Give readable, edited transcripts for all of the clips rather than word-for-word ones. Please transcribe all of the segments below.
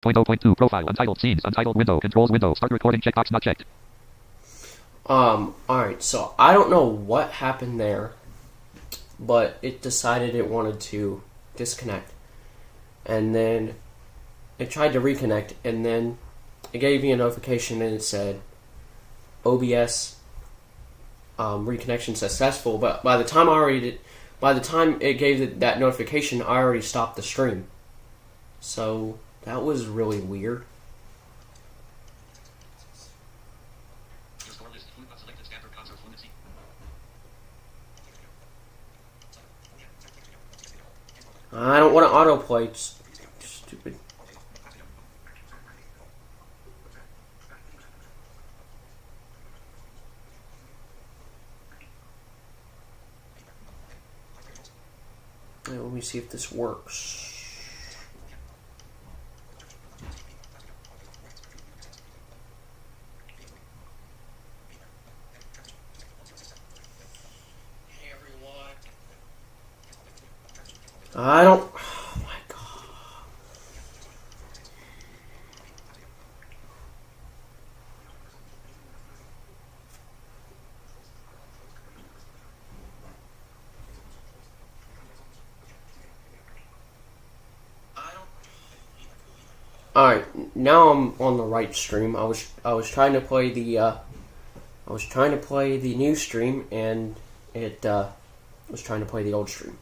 Point oh point 2 profile untitled scenes untitled window controls window start recording checkbox not checked. Alright, so I don't know what happened there, but it decided it wanted to disconnect. And then it tried to reconnect, and then it gave me a notification and it said OBS reconnection successful. But by the time it gave that notification, I already stopped the stream. So that was really weird. I don't want to autoplay. Stupid. Let me see if this works. Hey everyone. I don't. Oh my god. Alright, now I'm on the right stream. I was trying to play the new stream, and it was trying to play the old stream.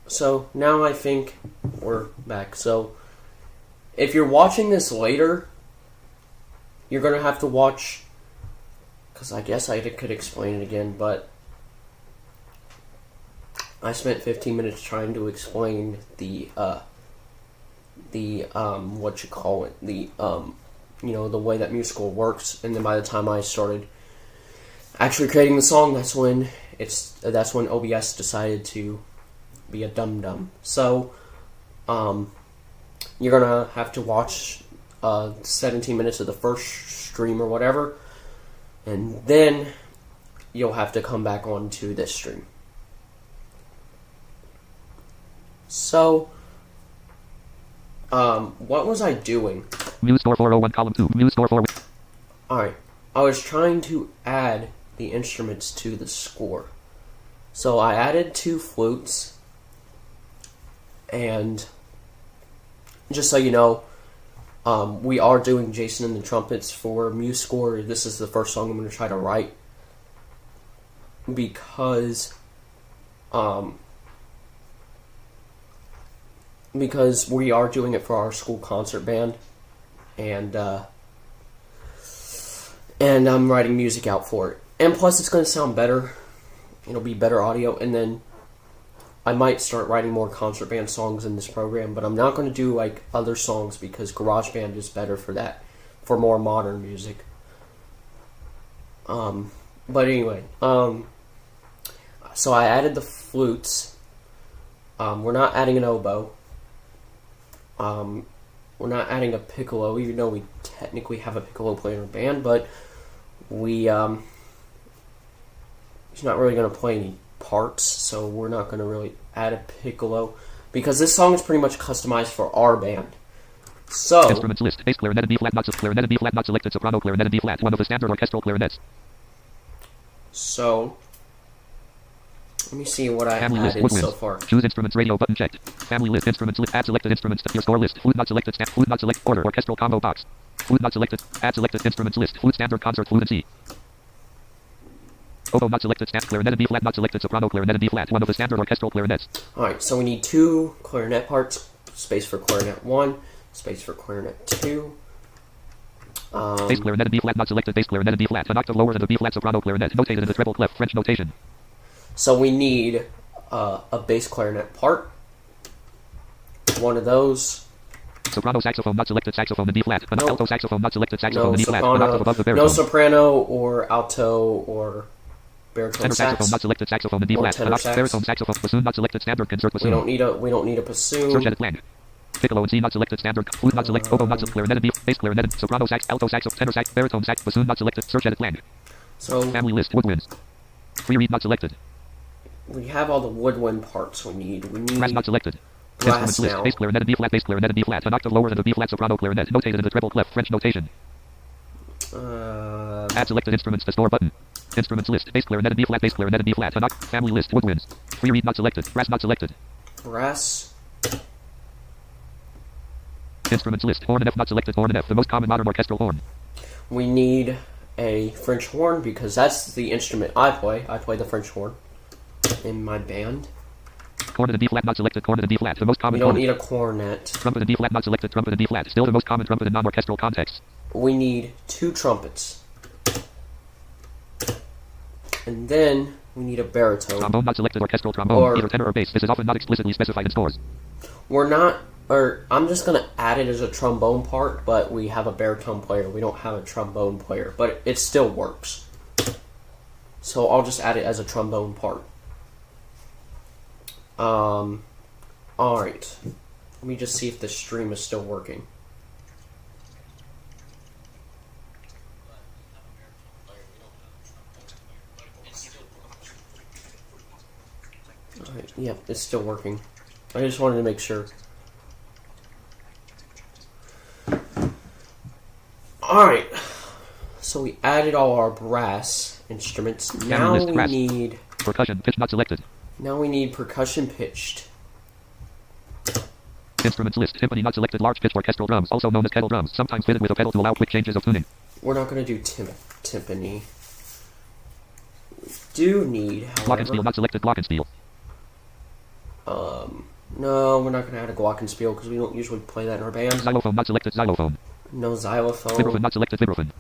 So now I think we're back. So if you're watching this later, you're gonna have to watch, because I guess I could explain it again, but I spent 15 minutes trying to explain the the way that Musescore works, and then by the time I started actually creating the song, that's when OBS decided to be a dum-dum. So you're gonna have to watch 17 minutes of the first stream or whatever, and then you'll have to come back onto this stream. So what was I doing? Musescore 401 column 2 Musescore 4. Alright, I was trying to add the instruments to the score. So I added 2 flutes, and just so you know, we are doing Jason and the Trumpets for Musescore. This is the first song I'm going to try to write, because we are doing it for our school concert band, and I'm writing music out for it. And plus, it's going to sound better. It'll be better audio, and then I might start writing more concert band songs in this program, but I'm not going to do like other songs because GarageBand is better for that, for more modern music. But anyway, so I added the flutes. We're not adding an oboe. We're not adding a piccolo, even though we technically have a piccolo player in our band, but he's not really going to play any parts, so we're not going to really add a piccolo, because this song is pretty much customized for our band. So Instruments list: bass clarinet and B flat, clarinet and B flat, not selected, soprano clarinet and B flat, one of the standard orchestral clarinets. So let me see what I Family list, added so far. Choose instruments, radio button checked. Family list, instruments list, add selected instruments to your score list. Flute not selected, flute not select, order, orchestral combo box. Flute not selected, add selected instruments list. Flute standard concert, flute and C. Oboe not selected, clarinet and B flat, not selected, soprano clarinet and B flat, one of the standard orchestral clarinets. Alright, so we need 2 clarinet parts, space for clarinet 1, space for clarinet 2. Bass clarinet and B flat, not selected, bass clarinet and B flat, an octave lower than the B flat soprano clarinet, notated in the treble clef, French notation. So we need a bass clarinet part, one of those. Soprano saxophone not selected, saxophone in B flat, an alto saxophone not selected, saxophone in E flat, an octave above the baritone. No soprano or alto or baritone tenor sax. saxophone not selected, saxophone in B flat, an octave baritone saxophone, bassoon not selected, standard concert bassoon. We don't need a bassoon. Search edit blank. Piccolo and C not selected, standard, flute not selected, oboe not selected, clarinet and B, bass clarinet, soprano sax, alto sax, tenor sax, baritone sax, bassoon not selected, search edit blank. So family list, woodwinds. Free reed not selected. We have all the woodwind parts we need. We need brass not selected. brass list. now. Bass clarinet and B flat. Bass clarinet and B flat. An octave lower than the B flat soprano clarinet. Notated in the treble clef. French notation. Add selected instruments to store button. Instruments list. Bass clarinet and B flat. Bass clarinet and B flat. An family list. Woodwinds. Free reed not selected. Brass not selected. Brass. Instruments list. Horn and F not selected. Horn and F. The most common modern orchestral horn. We need a French horn because that's the instrument I play. I play the French horn in my band. Cornet and B flat not selected. Cornet and B flat. The most common. We don't cornet. need a cornet. Trumpet and B flat not selected. Trumpet and B flat. Still the most common trumpet in non-orchestral contexts. We need 2 trumpets. And then we need a baritone. Trombone not selected. Orchestral trombone. Either tenor or bass. This is often not explicitly specified in scores. We're not, or I'm just going to add it as a trombone part, but we have a baritone player. We don't have a trombone player, but it still works. So I'll just add it as a trombone part. Alright. Let me just see if the stream is still working. Alright, yep, it's still working. I just wanted to make sure. Alright. So we added all our brass instruments. Now we need percussion pitch not selected. Now we need percussion pitched. Instruments list. Timpani not selected. Large pitch orchestral drums, also known as kettle drums, sometimes fitted with a pedal to allow quick changes of tuning. We're not going to do timpani. We do need, however... Glockenspiel not selected. Glockenspiel. No, we're not going to add a glockenspiel because we don't usually play that in our band. Xylophone not selected. Xylophone. No xylophone. Vibraphone not selected. Vibraphone.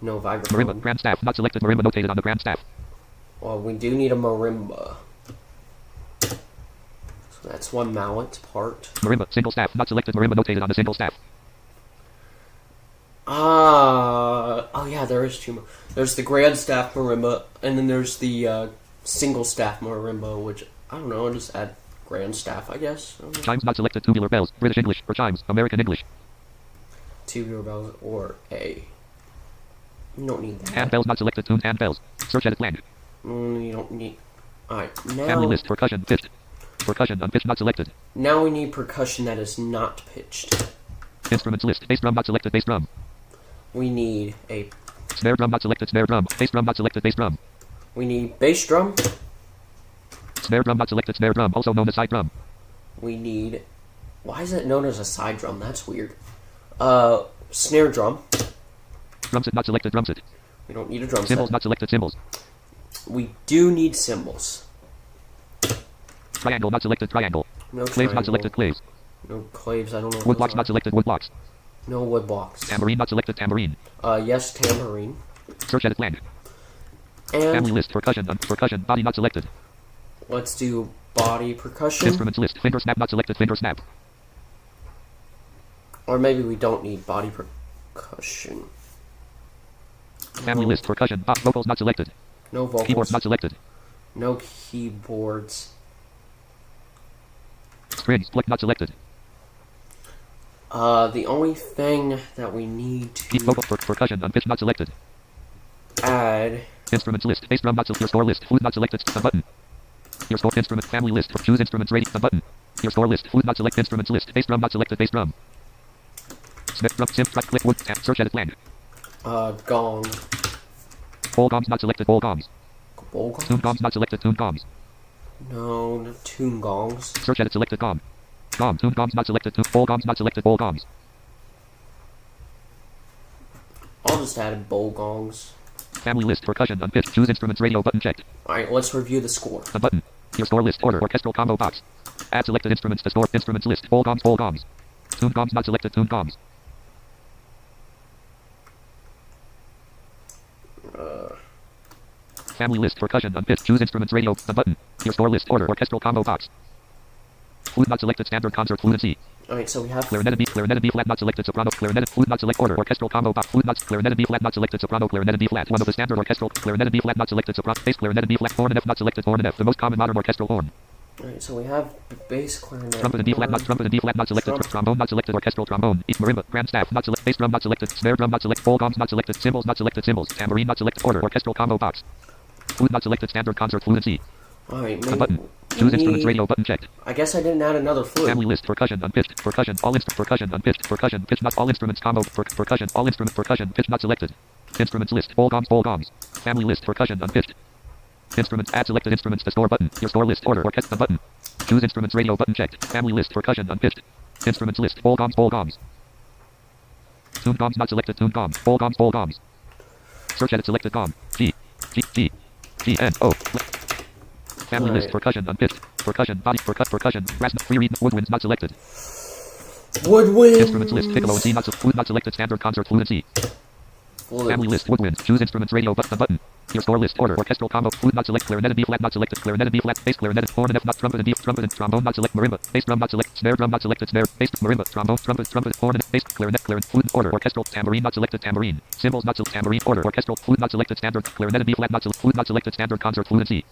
No vibraphone. Marimba. Grand staff not selected. Marimba notated on the grand staff. Well, we do need a marimba. So that's one mallet part. Marimba. Single staff not selected. Marimba notated on the single staff. Oh yeah, there is 2 more. There's the grand staff marimba, and then there's the single staff marimba, which, I don't know, I'll just add grand staff, I guess. Chimes not selected. Tubular bells. British English. Or chimes. American English. Tubular bells or a... You don't need that. Hand bells not selected. Tuned hand bells. Search edit blank. You don't need... Alright, now... Family list. Percussion pitched. Percussion unpitched not selected. Now we need percussion that is not pitched. Instruments list. Bass drum not selected. Bass drum. We need a... Snare drum not selected. Snare drum. Bass drum not selected. Bass drum. We need bass drum. Snare drum not selected. Snare drum, also known as side drum. We need... Why is it known as a side drum? That's weird. Snare drum. Drumset not selected. Drumset. We don't need a drum Cymbals set. not selected. Cymbals. We do need cymbals. Triangle not selected. Triangle. No Claves triangle. not selected. Claves. No claves, I don't know what Wood those blocks are. not selected. Wood blocks. No wood blocks. Tambourine not selected. Tambourine. Yes, tambourine. Search edit blank. And Family list. Percussion. Percussion. Body not selected. let's do body percussion. Instruments list. Finger snap not selected. Finger snap. Or maybe we don't need body percussion. Family list. Percussion. Vocals not selected. No vocals. Keyboards not selected. No keyboards. Strings. Pluck not selected. The only thing that we need Deep to vocal percussion. Unpitched not selected. add... Instruments list. Bass drum not selected. Your score list. Flute not selected. A button. Your score instrument. Family list. Choose instruments rating. A button. Your score list. Flute not selected. Instruments list. Bass drum not selected. Bass drum. Smith drum. Sim. Right click. Wood. Tap. Search edit blank. Gong. Bowl gongs not selected. Bowl gongs. Bowl Tune gongs? gongs not selected. Tune gongs. No, no tune gongs. Search edit selected gong. Gong. Tune gongs not selected. Bowl gongs not selected. Bowl gongs. I'll just add bowl gongs. Family list. Percussion. Unpitched. Choose instruments. Radio button checked. Alright, let's review the score. A button. Your score list. Order. Orchestral combo box. Add selected instruments to store. Instruments list. Bowl gongs. Bowl gongs. Tune gongs not selected. Tune gongs. Family list. Percussion. Unpitched. Choose instruments. Radio. A button. Your score list. Order. Orchestral combo box. Flute not selected. Standard concert. Flute and C. Alright, so we have... Clarinet and B flat not selected. Soprano. Clarinet. Flute not select. Order. Orchestral combo box. Flute not. Clarinet and B flat not selected. Soprano. Clarinet and B flat. One of the standard orchestral. Clarinet and B flat not selected. Soprano. Bass. Clarinet and B flat. Horn and F not selected. Horn and F. The most common modern orchestral horn. Alright, so we have bass clarinet. Trumpet and B flat not. Trumpet and B flat not selected. Trombone not selected. Orchestral trombone. Marimba. Grand staff not selected. Bass drum not selected. Snare drum not selected. Bowl gongs not selected. Cymbals not selected. Cymbals. Tambourine not selected. Order. Orchestral combo box. Flute not selected. Standard concert. Flute and C. Alright, A button. Choose instruments radio button checked. I guess I didn't add another flute. Family list percussion unpitched. Percussion all percussion unpitched. Percussion pitch not all instruments combo. Percussion all instrument percussion pitch not selected. Instruments list ball gongs. Family list percussion unpitched. Instruments add selected instruments to store button. Your store list order orchestra button. Choose instruments radio button checked. Family list percussion unpitched. Instruments list ball gongs. Tune gongs not selected. Tune gongs ball gongs. Search edit selected gong. G N O. Family list percussion unpitched. Percussion body percussion brass free reed woodwinds not selected. Woodwinds. Instruments list piccolo and C not flute not selected standard concert flute and C. Family list woodwinds. Choose instruments radio button. Your store list order orchestral combo flute not select clarinet and B flat not selected clarinet and B flat bass clarinet horn and F not trumpet and D trumpet and trombone not select marimba bass drum not select snare drum not selected snare bass marimba trombone trumpet horn and bass clarinet flute order orchestral tambourine not selected tambourine cymbals not selected tambourine order orchestral flute not selected standard clarinet and B flat not selected flute not selected standard concert flute and C.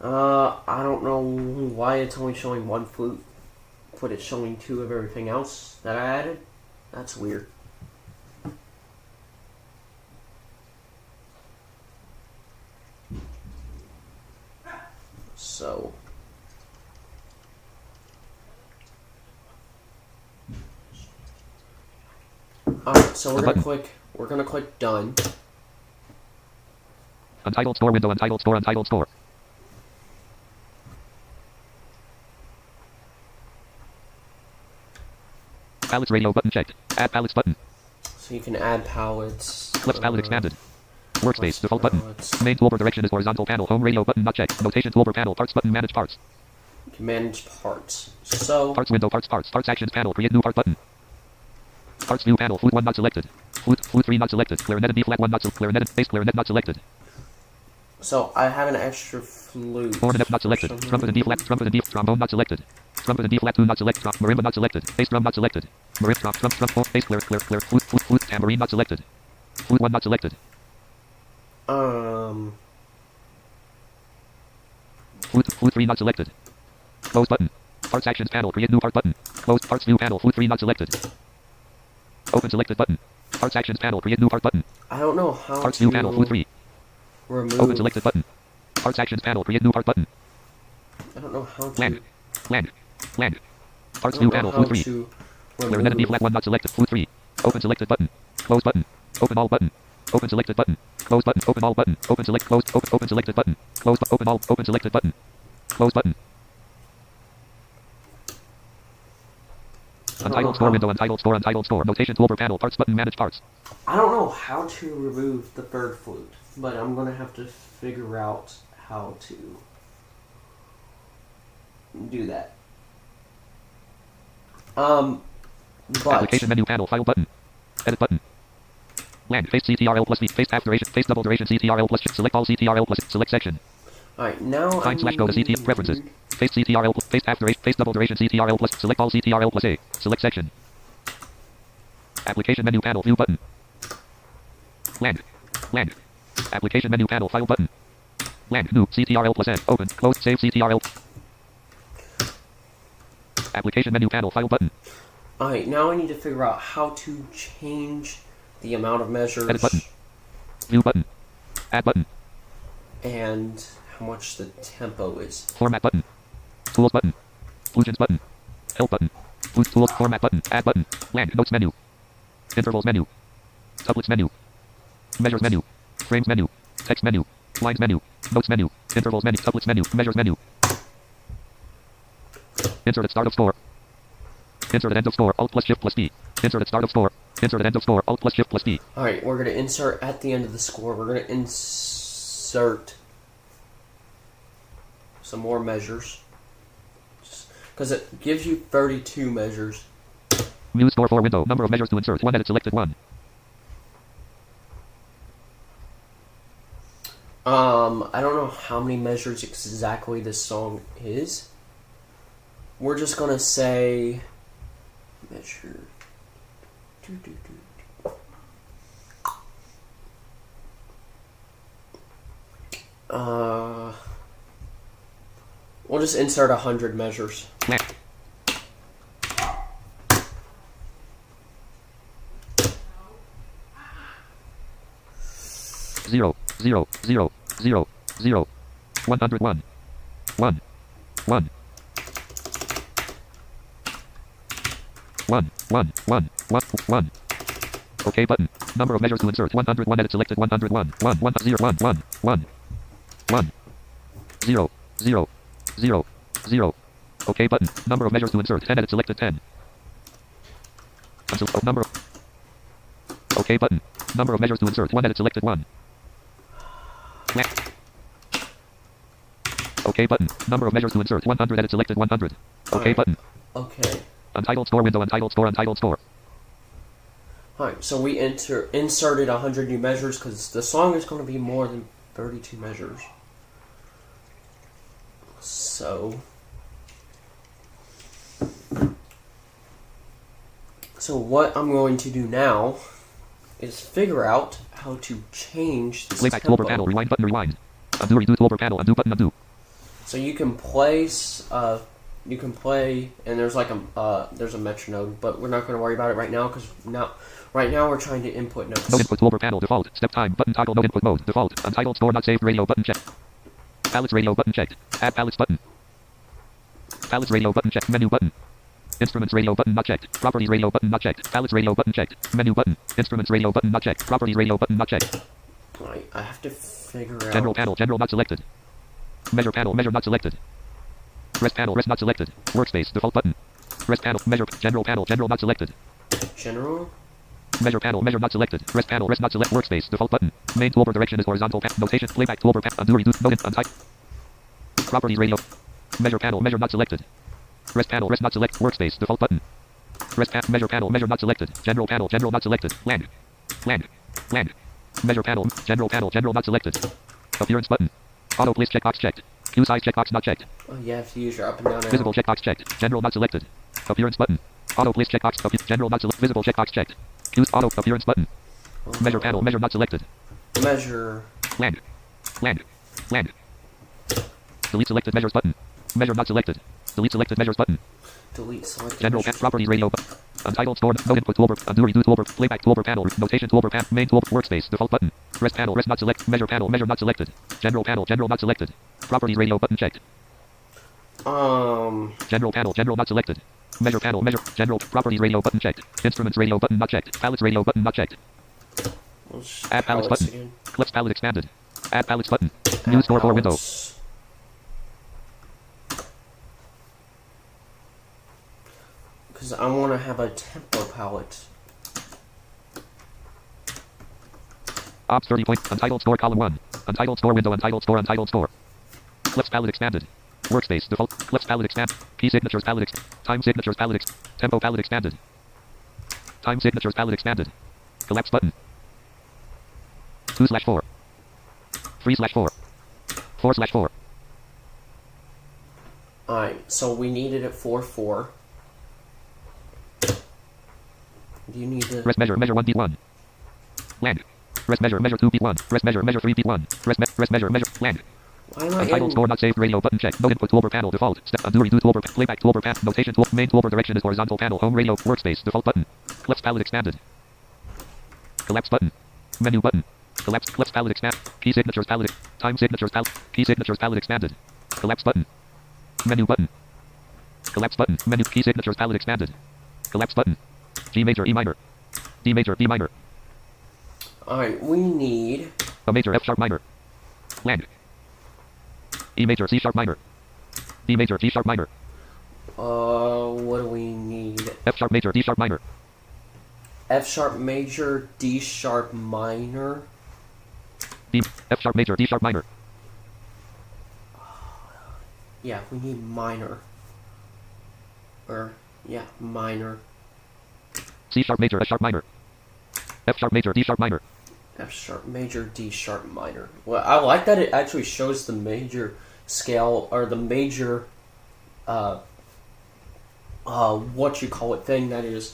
I don't know why it's only showing one flute, but it's showing two of everything else that I added. That's weird. So alright, so we're gonna click done. Untitled store window, untitled store. Palettes radio button checked. Add palettes button. So you can add palettes. Flex palette expanded. Workspace default button. Main toolbar direction is horizontal panel. Home radio button not checked. Notation toolbar panel. Parts button. Manage parts. You can manage parts. So parts window. Parts actions panel. Create new part button. Parts view panel. Flute 1 not selected. Flute 3 not selected. Clarinet and B flat 1 not selected. Clarinet and bass clarinet not selected. So I have an extra flute. Horn and F not selected. Trumpet and D flat. Trumpet and D trombone not selected. Trumpet and D flat 2 not selected. Marimba not selected. Bass drum not selected. Marimba trump bass clear flute tambourine not selected. Flute 1 not selected. Flute 3 not selected. Close button. Parts actions panel. Create new part button. Close parts view panel. Flute 3 not selected. Open selected button. Parts actions panel. Create new part button. I don't know how parts to view panel. Flute 3. Remove. Open selected button. Parts actions panel. Create new part button. I don't know how to. Land. Parts view panel. Flute 3. Clarinet and B flat 1 not selected. Flute 3. Open selected button. Close button. Open all button. Open selected button. Close button. Open all button. Open select close. Open selected button. Close. Open all. Open selected button. Close button. Untitled store window. Untitled store. Notation toolbar panel. Parts button. Manage parts. I don't know how to remove the third flute, but I'm gonna have to figure out how to do that. But application menu panel. File button. Edit button. Land face CTRL plus V face tab duration face double duration CTRL plus select all CTRL plus select section. Alright, now find slash go to CTRL preferences. Face CTRL plus face tab duration face double duration CTRL plus select all CTRL plus A. Select section. Application menu panel view button. Land. Application menu panel file button. Land new CTRL plus N open close save CTRL. Application menu panel file button. Alright, now I need to figure out how to change the amount of measures. Edit button. View button. Add button. And how much the tempo is. Format button. Tools button. Fusions button. Help button. Tools format button. Add button. Land notes menu. Intervals menu. Tuplets menu. Measures menu. Frames menu. Text menu. Lines menu. Notes menu. Intervals menu. Tuplets menu. Measures menu. Insert at start of store. Insert at end of store. Alt plus shift plus D. Insert at start of store. Insert at end of store. Alt plus shift plus D. Alright, we're going to insert at the end of the score. We're going to insert some more measures. Because it gives you 32 measures. Musescore 4 window. Number of measures to insert. 1 edit selected 1. I don't know how many measures exactly this song is. We're just going to say measure. We'll just insert 100 measures. Zero, 101, 1, 1. 1, 1, 1, 1, 1. OK button. Number of measures to insert. 101 edit selected. 101. 1, 1, 0, 1, 1, 1. 1. 0, 0, 0, 0. OK button. Number of measures to insert. 10 edit selected. 10. Until number. OK button. Number of measures to insert. 1 edit selected. 1. OK button. Number of measures to insert. 100 edit selected. 100. OK button. Okay. Untitled store window. Untitled store. Untitled store. Alright, so we inserted 100 new measures because the song is going to be more than 32 measures. So what I'm going to do now is figure out how to change this Playback tempo. toolbar panel. Rewind button. Rewind. Undo. Redo toolbar panel. Undo button. Undo. So you can play, and there's like there's a metronome, but we're not going to worry about it right now because right now we're trying to input notes. No input toolbar panel. Default. Step time button. Toggle. No input mode. Default. Untitled store not saved. Radio button checked. Palettes radio button checked. Add palettes button. Palettes radio button checked. Menu button. Instruments radio button not checked. Properties radio button not checked. Palettes radio button checked. Menu button. Instruments radio button not checked. Properties radio button not checked. Alright, I have to figure out. General panel. General not selected. Measure panel. Measure not selected. Rest panel. Rest not selected. Workspace. Default button. Rest panel. Measure. General panel. General not selected. General. Measure panel. Measure not selected. Rest panel. Rest not select. Workspace. Default button. Main toolbar direction is horizontal. Notation. Playback toolbar. Undo. Redo. No untype. Properties radio. Measure panel. Measure not selected. Rest panel. Rest not select. Workspace. Default button. Rest panel. Measure panel. Measure not selected. General panel. General not selected. Land. Land. Land. Measure panel. General panel. General not selected. Appearance button. Auto place checkbox checked. Hue size checkbox not checked. Oh, you have to use your up and down arrow. Visible checkbox checked. General not selected. Appearance button. Auto place checkbox. General not selected. Visible checkbox checked. Use auto appearance button. Measure panel. Measure not selected. Measure. Land. Land. Land. Delete selected measures button. Measure not selected. Delete selected measures button. Delete selected General measures. properties radio button. Untitled store. No input toolbar. Undo. Redo toolbar. Playback toolbar panel. Notation toolbar panel. Main toolbar. Workspace. Default button. Rest panel. Rest not select. Measure panel. Measure not selected. General panel. General not selected. Properties radio button checked. General panel. General not selected. Measure panel. Measure. General properties radio button checked. Instruments radio button not checked. Palettes radio button not checked. Add palettes button. Again. Clips palette expanded. Add palettes button. Musescore for window. Because I want to have a tempo palette. Ops 30 point. Untitled store column 1. Untitled store window. Untitled store. Untitled store. Clips palette expanded. Workspace default. Clips palette expand. Key signatures palette. Time signatures palette. Tempo palette expanded. Time signatures palette expanded. Collapse button. 2/4. 3/4. 4/4. Alright, so we needed it 4/4. Do you need to... Rest measure. Measure 1 beat 1. Land. Rest measure. Measure 2 beat 1. Rest measure. Measure 3 beat 1. Rest measure. Measure. Land. Why am I Untitled store not saved radio button check. No input toolbar panel default. Step undo redo toolbar playback toolbar panel notation tool main toolbar direction is horizontal panel home radio workspace default button. Clips palette expanded. Collapse button. Menu button. Collapse clips palette expand. Key signatures palette. Time signatures palette. Key signatures palette expanded. Collapse button. Menu button. Collapse button. Menu key signatures palette expanded. Collapse button. G major E minor. D major B minor. Alright, we need... A major F sharp minor. Land. E major C sharp minor. D major G sharp minor. What do we need? F sharp major D sharp minor. F sharp major, D sharp minor. D F sharp major D sharp minor. Yeah, we need minor. Yeah, minor. C sharp major F sharp minor. F sharp major D sharp minor. F sharp major, D sharp minor. Well, I like that it actually shows the major scale, or the major, what you call it thing that is.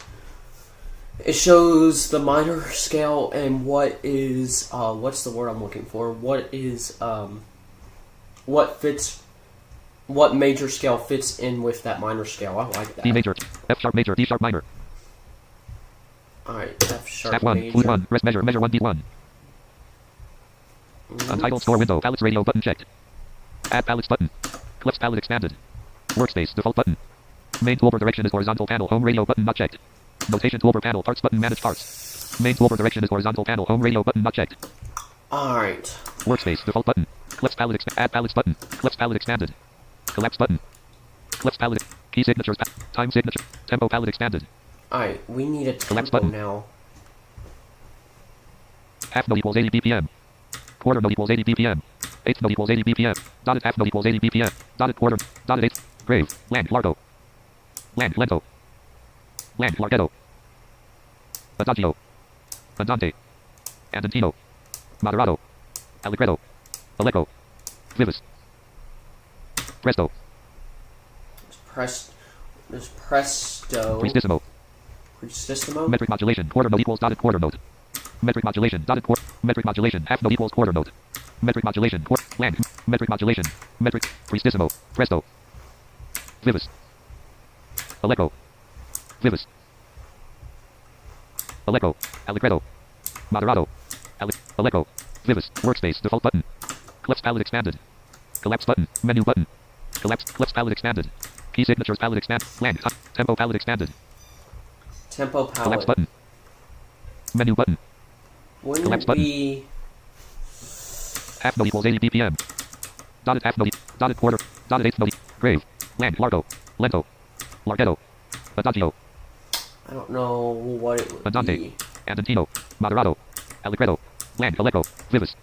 It shows the minor scale and what is, what's the word I'm looking for? What is, what major scale fits in with that minor scale. I like that. D major, F sharp major, D sharp minor. Alright, F sharp Step 1, major. flute 1, rest measure, measure 1 beat 1. Untitled store window, palettes radio button checked. Add palettes button. Clips palette expanded. Workspace. Default button. Main toolbar direction is horizontal panel. Home radio button not checked. Notation toolbar panel. Parts button. Manage parts. Main toolbar direction is horizontal panel. Home radio button not checked. Alright. Workspace. Default button. Clefs palette. Add palettes button. Clefs palette expanded. Collapse button. Clefs palette. Key signatures. Time signature. Tempo palette expanded. Alright, we need a Collapse tempo button. now. Half note equals 80 BPM. Quarter note equals 80 BPM. Eighth note equals 80 BPM. Dotted half note equals 80 BPM. Dotted quarter. Dotted eighth. Grave. Land. Largo. Land. Lento. Land. Larghetto. Adagio. Andante. Andantino. Moderato. Allegretto. Allegro. Vivis. Presto. There's presto. Prestissimo. Prestissimo. Metric modulation. Quarter note equals dotted quarter note. Metric modulation. Dotted quarter. Metric modulation. Half note equals quarter note. Metric modulation. Land. Metric modulation. Metric. Prestissimo. Presto. Vivis. Allegro. Vivis. Allegro. Allegretto. Moderato. Allegro. Vivis. Workspace. Default button. Clefs palette expanded. Collapse button. Menu button. Collapse. Clefs palette expanded. Key signatures palette expand. Land. Tempo palette expanded. Tempo palette. Collapse button. Menu button. Wouldn't Collapse it button. be... Half note equals 80 BPM. Dotted half note. Dotted quarter. Dotted eighth note. Grave. Land. Largo. Lento. Larghetto. Adagio. I don't know what it would Andante. be. Andantino. Moderato. Allegretto. Land. Allegro. Vivis.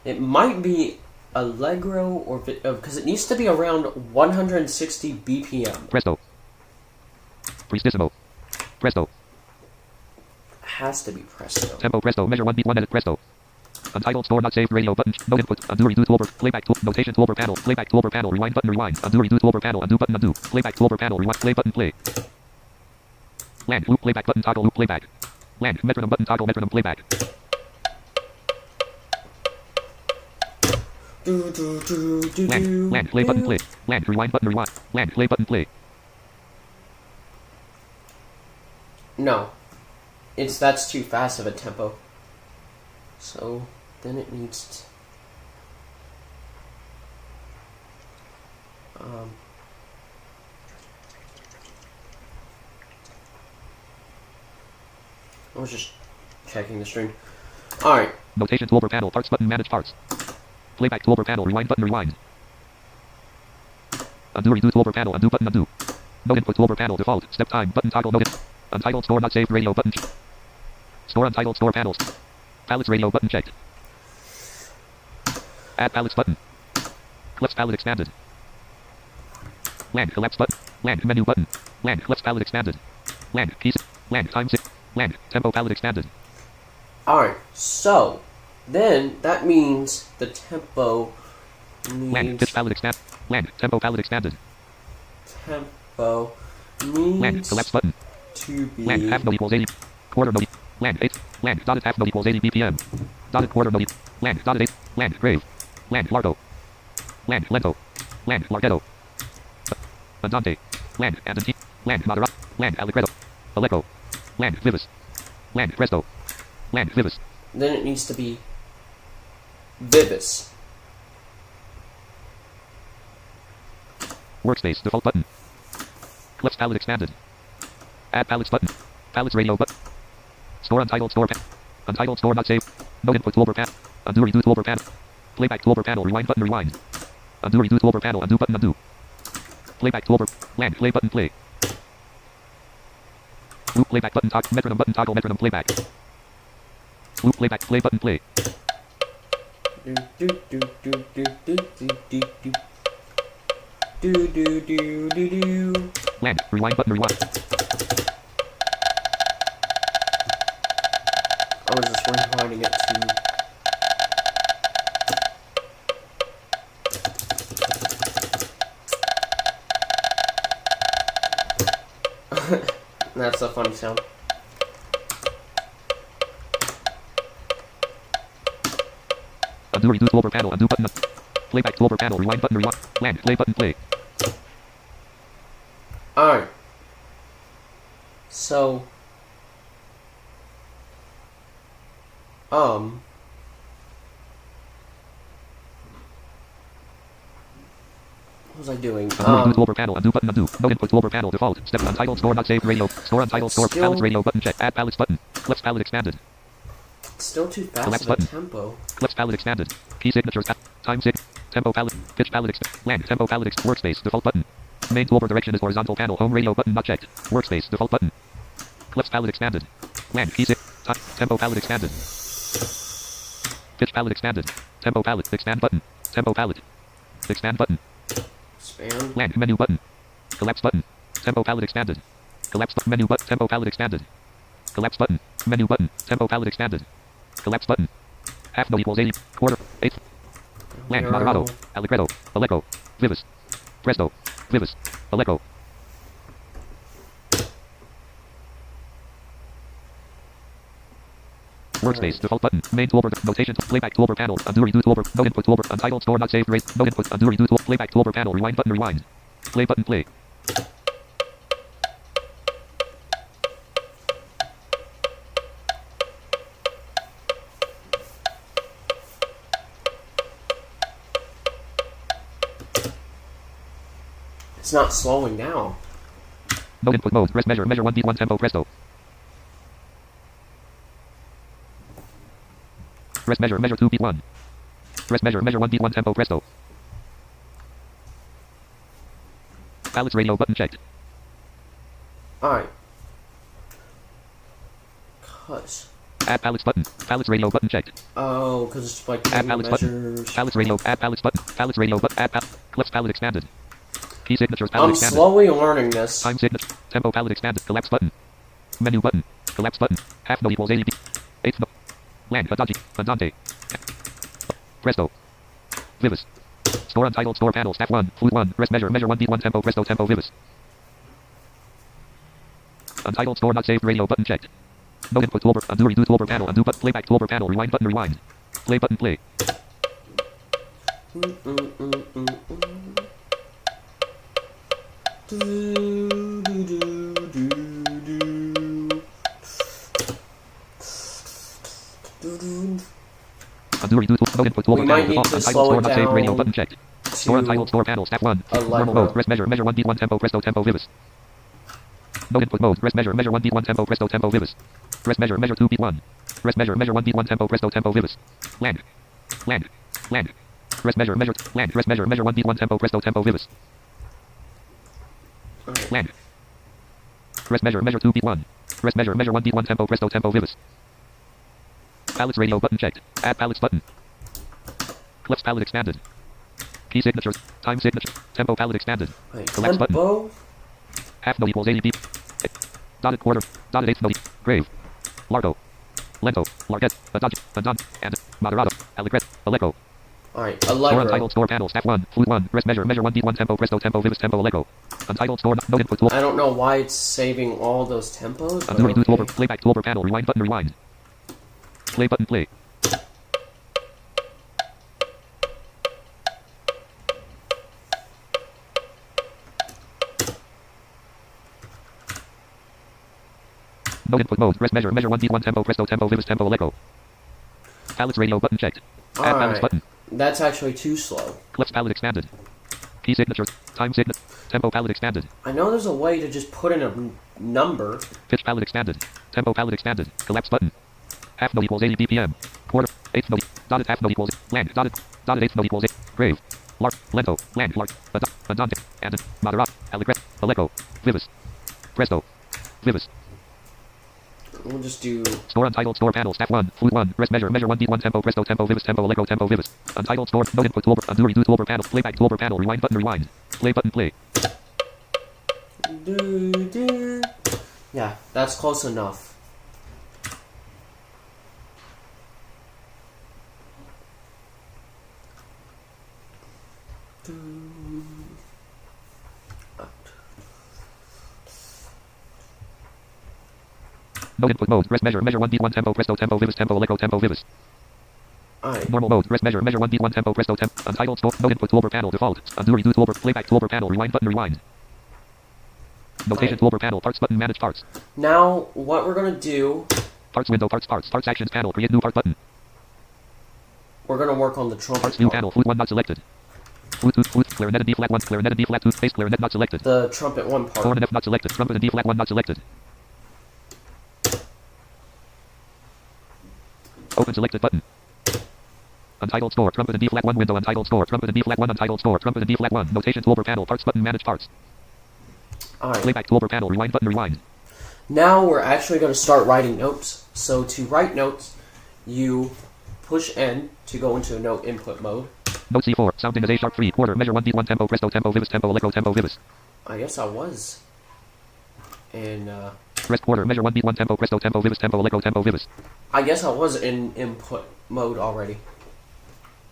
It might be Allegro or... because it needs to be around 160 BPM. Presto. Prestissimo. Presto. Has to be presto. Tempo presto. Measure 1 beat 1 edit presto. Untitled store not saved radio button. No input. Undo redo toolbar. Playback tool. Notation toolbar panel. Playback toolbar panel. Rewind button. Rewind. Undo redo toolbar panel. Undo button. Undo. Playback toolbar panel. Rewind. Play button. Play. Land. Loop playback button. Toggle loop playback. Land. Metronome button. Toggle metronome playback. Land. Land. Play button. Play. Land. Rewind button. Rewind. Land. Play button. Play. No. That's too fast of a tempo. So then it needs I was just checking the string. Alright. Notation toolbar panel. Parts button. Manage parts. Playback toolbar panel. Rewind button. Rewind. Undo redo toolbar panel. Undo button. Undo. No input toolbar panel. Default. Step time. Button toggle. No input. Untitled store not saved radio button. Store untitled store panels. Palettes radio button checked. Add palettes button. Clefs palette expanded. Land. Collapse button. Land. Menu button. Land. Clefs palette expanded. Land. Keys. Land. Time 6. Land. Tempo palette expanded. Alright, so then that means the tempo Land. needs Pitch palette expand. Land. Tempo palette expanded. tempo Land. needs Collapse button. to be Land. Half note equals 80. Quarter note. Land. 8. Land. Dotted half note equals 80 BPM. Dotted quarter note. Land. Dotted 8. Land. Grave. Land. Largo. Land. Lento. Land. Larghetto. Andante. Land. Andantino. Land. Moderato. Land. Allegretto. Allegro. Land. Vivis. Land. Presto. Land. Vivis. then it needs to be vivis. Workspace. Default button. Clefs palette expanded. Add palettes button. Palettes radio button. Store untitled store pan. Untitled store not saved. No input toolbar pan. Undo redo toolbar panel. Playback toolbar panel. Rewind button. Rewind. Undo redo toolbar panel. Undo button. Undo. Playback toolbar. Land. Play button. Play. Loop playback button. Metronome button. Toggle metronome playback. Loop playback. Play button. Play. Do do do do do do do do do. Do do do do do. Land. Rewind button. Rewind. I was just rewinding it to that's a funny sound. Undo redo toolbar panel. Undo button. Playback toolbar panel. Rewind button. Rewind. Land. Play button. Play. Alright. So What was I doing? Undo toolbar panel. Undo button. Undo. No input toolbar panel. Default. Step untitled score not saved radio. Score untitled score. Still- Palettes radio button check. Add palettes button. Clips palette expanded. Still too fast Select of a button. tempo. Clips palette expanded. Key signatures. Time sig. Tempo palette. Pitch palette. Land. Tempo palette. Workspace. Default button. Main toolbar direction is horizontal panel. Home radio button not checked. Workspace. Default button. Clips palette expanded. Land. Key sig. Tempo palette expanded. Pitch palette expanded. Tempo palette. Expand button. Tempo palette. Expand button. Expand. Land menu button. Collapse button. Tempo palette expanded. Collapse menu button. Tempo palette expanded. Collapse button. Menu button. Tempo palette expanded. Collapse button. Half note equals 80. Quarter. Eighth. Land. Moderato. Allegretto. Allegro. Vivis. Presto. Vivis. Allegro. Workspace. Default button. Main toolbar. Notation. Playback toolbar panel. Undo redo toolbar. No input toolbar. Untitled store not saved rate. No input. Undo redo tool. Playback toolbar panel. Rewind button. Rewind. Play button. Play. It's not slowing down. No input mode. Press measure. Measure 1 beat 1 tempo. Presto. Press measure. Measure 2 beat 1. Press measure. Measure 1 beat 1 tempo. Presto. Palettes radio button checked. Alright. Cuz. Add palettes button. Palettes radio button checked. Oh, because it's like Add palettes button. measures. Palettes radio. Add palettes button. Palettes radio button. Add clips palette expanded. Key signatures palette I'm expanded. slowly learning this. Time signature. Tempo palette expanded. Collapse button. Menu button. Collapse button. Half note equals 80. Eighth note. Land. Adagio. Andante. Presto. Vivis. Store untitled store panel. Staff 1. Flute 1. Press measure. Measure 1 beat 1 tempo. Presto. Tempo. Vivis. Untitled store not saved radio button checked. No input toolbar. Undo redo toolbar panel. Undo but playback toolbar panel. Rewind button. Rewind. Play button. Play. Undo redo tool. No input toolbar We panel. might need Default. to Untitled slow store it not saved radio down button checked. Store untitled store panel. Staff 1. Normal Allegro. mode. Press measure. Measure 1 beat 1 tempo. Presto. Tempo. Vivis. No input mode. Press measure. Measure 1 beat 1 tempo. Presto. Tempo. Vivis. Press measure. Measure 2 beat 1. Press measure. Measure 1 beat 1 tempo. Presto. Tempo. Vivis. Land. Land. Land. Press measure. Measure. Land. Press measure. Measure 1 beat 1 tempo. Presto. Tempo. Vivis. Alright. Land. Press measure. Measure 2 beat 1. Press measure. Measure 1 beat 1 tempo. Presto. Tempo. Vivis. Palettes radio button checked. Add palettes button. Clips palette expanded. Key signatures. Time signature. Tempo palette expanded. Wait, Collapse button. tempo? Half note equals 80 beat. Dotted quarter. Dotted eighth note. Grave. Largo. Lento. Largette. Adagio. Andante. And. Moderato. Allegretto. Allegro. Alright, Store Allegro. untitled store panel. Staff 1. Flute 1. Press measure. Measure 1 beat 1 tempo. Presto. Tempo. Vivis. Tempo. Allegro. Untitled store. No input tool. I don't know why it's saving all those tempos, but Undo redo toolbar. okay. Playback toolbar panel. Rewind button. Rewind. Play button. Play. No input mode. Press measure. Measure 1 beat 1 tempo. Presto. Tempo. Vivis. Tempo. Allegro. Palettes radio button checked. Add palettes Alright, button. that's actually too slow. Clips palette expanded. Key signature. Time signature. Tempo palette expanded. I know there's a way to just put in a number. Pitch palette expanded. Tempo palette expanded. Collapse button. Half note equals 80 BPM. Quarter. Eighth note. Dotted half note equals. Land. Dotted. Dotted eighth note equals. Grave. Lark. Lento. Land. Lark. Andante. And. Moderato. Allegretto. Allegro. Vivis. Presto. Vivis. We'll just do... Store untitled store panel. Staff 1. Flute 1. Press measure. Measure 1 beat 1 tempo. Presto. Tempo. Vivis. Tempo. Allegro. Tempo. Vivis. Untitled store. No input toolbar. Undo redo toolbar panel. Playback toolbar panel. Rewind button. Rewind. Play button. Play. Yeah, that's close enough. No input mode. Press measure. Measure 1 beat 1 tempo. Presto. Tempo. Vivis. Tempo. Allegro. Tempo. Vivis. Alright. Normal mode. Press measure. Measure 1 beat 1 tempo. Presto. Tempo. Untitled store. No input toolbar panel. Default. Undo redo toolbar. Playback toolbar panel. Rewind button. Rewind. Notation toolbar panel. Parts button. Manage parts. Now, what we're gonna do, Parts window. Parts. Parts. Parts actions panel. Create new part button. we're gonna work on the trumpet Parts view part. panel. Flute 1 not selected. Flute, clarinet and D flat 1, clarinet and D flat 2, space, clarinet not selected. The trumpet 1 part. Horn and F not selected, trumpet and D flat 1 not selected. Open selected button. Untitled score, trumpet and D flat 1 window, untitled score, trumpet and D flat 1, untitled score, trumpet and D flat 1, notation toolbar panel, parts button, manage parts. Alright. Playback toolbar panel, rewind button, rewind. Now we're actually going to start writing notes. So to write notes, you push N to go into note input mode. Note C4, sounding as A sharp 3, quarter, measure 1 beat 1 tempo, presto, tempo, vivis, tempo, allegro, tempo, vivis. I guess I was. And, Press quarter, measure 1 beat 1 tempo, presto, tempo, vivis, tempo, allegro, tempo, vivis. I guess I was in input mode already.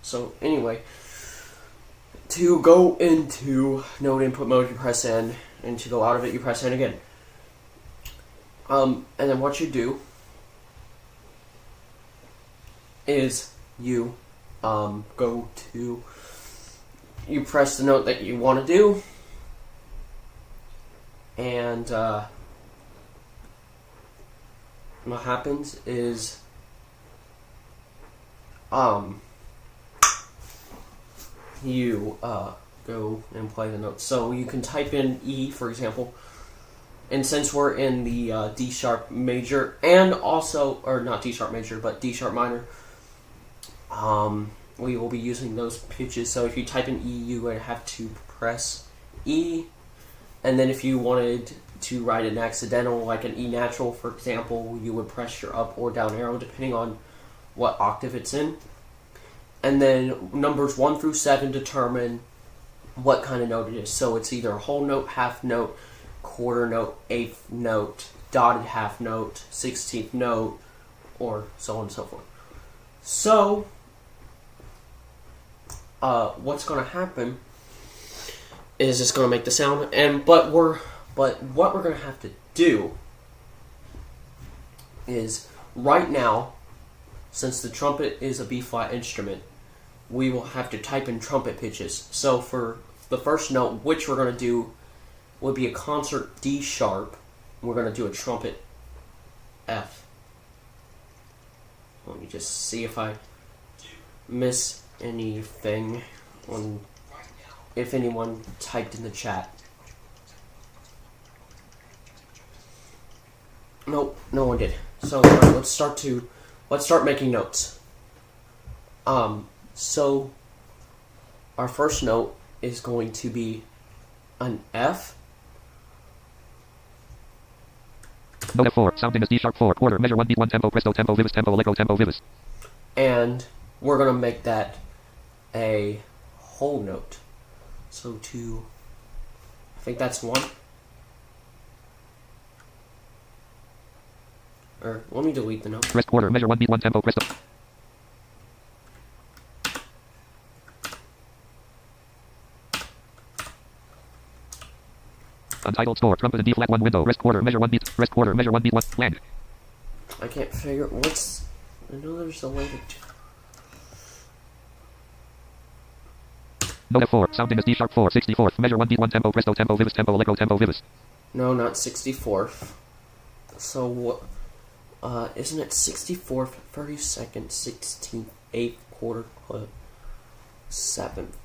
So, anyway. To go into note input mode, you press N. And to go out of it, you press N again. And then what you do is you go to, you press the note that you want to do, and what happens is you go and play the notes. So you can type in E, for example, and since we're in the D sharp major, and also, or not D sharp major, but D sharp minor, we will be using those pitches. So if you type in E, you would have to press E, and then if you wanted to write an accidental, like an E natural, for example, you would press your up or down arrow, depending on what octave it's in. And then numbers 1 through 7 determine what kind of note it is. So it's either a whole note, half note, quarter note, eighth note, dotted half note, 16th note, or so on and so forth. So, what's going to happen is it's going to make the sound, but what we're going to have to do is, right now, since the trumpet is a B flat instrument, we will have to type in trumpet pitches. So for the first note, which we're going to do would be a concert D sharp. We're going to do a trumpet F. Let me just see if I miss anything on, if anyone typed in the chat. Nope, no one did. So alright, let's start making notes. So our first note is going to be an F. Note F4, sounding as D sharp 4, quarter, measure 1 beat 1 tempo, presto, tempo, vivis, tempo, allegro, tempo, vivis. And we're going to make that a whole note. So I think that's 1. Or, let me delete the note. Press quarter, measure 1 beat 1 tempo, presto. Untitled score, trumpet and D flat 1 window, rest quarter, measure 1 beat, rest quarter, measure 1 beat 1, land. I can't figure, I know there's a way to... Note F4, sounding as D sharp 4, 64th, measure 1 beat 1 tempo, presto, tempo, vivis, tempo, allegro, tempo, vivis. No, not 64th. So what, isn't it 64th, 32nd, 16th, 8th, quarter, clip, 7th?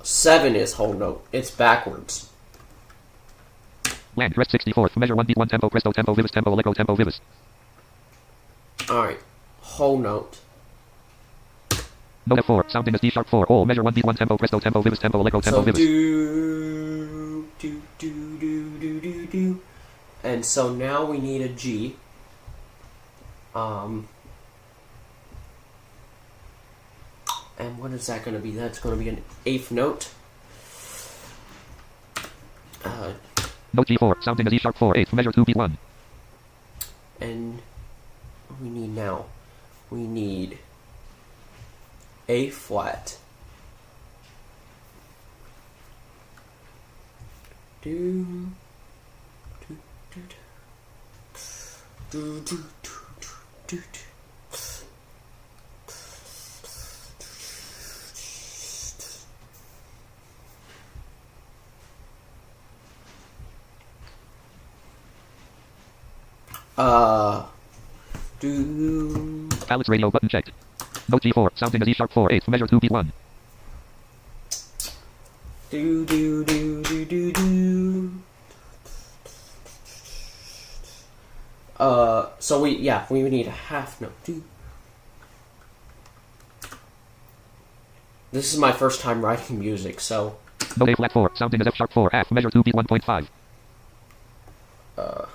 7 is whole note. It's backwards. Land, rest 64th, measure 1 beat 1 tempo, presto, tempo, vivis, tempo, allegro, tempo, vivis. Alright, whole note. Note F4, sounding as D sharp 4, all, measure 1 beat 1 tempo, presto, tempo, vivis, tempo, allegro, tempo, So vivis. do. And so now we need a G. And what is that going to be? That's going to be an 8th note. Note G4, sounding as E sharp 4, 8th, measure 2 beat 1. And we need A flat. Do. Alex radio button checked. Note G4, sounding as E sharp 4, 8th, measure 2 beat 1. Do do do do do do. So we need a half note. This is my first time writing music, so. Note A flat 4, sounding as F sharp 4, half, measure 2 beat 1.5. That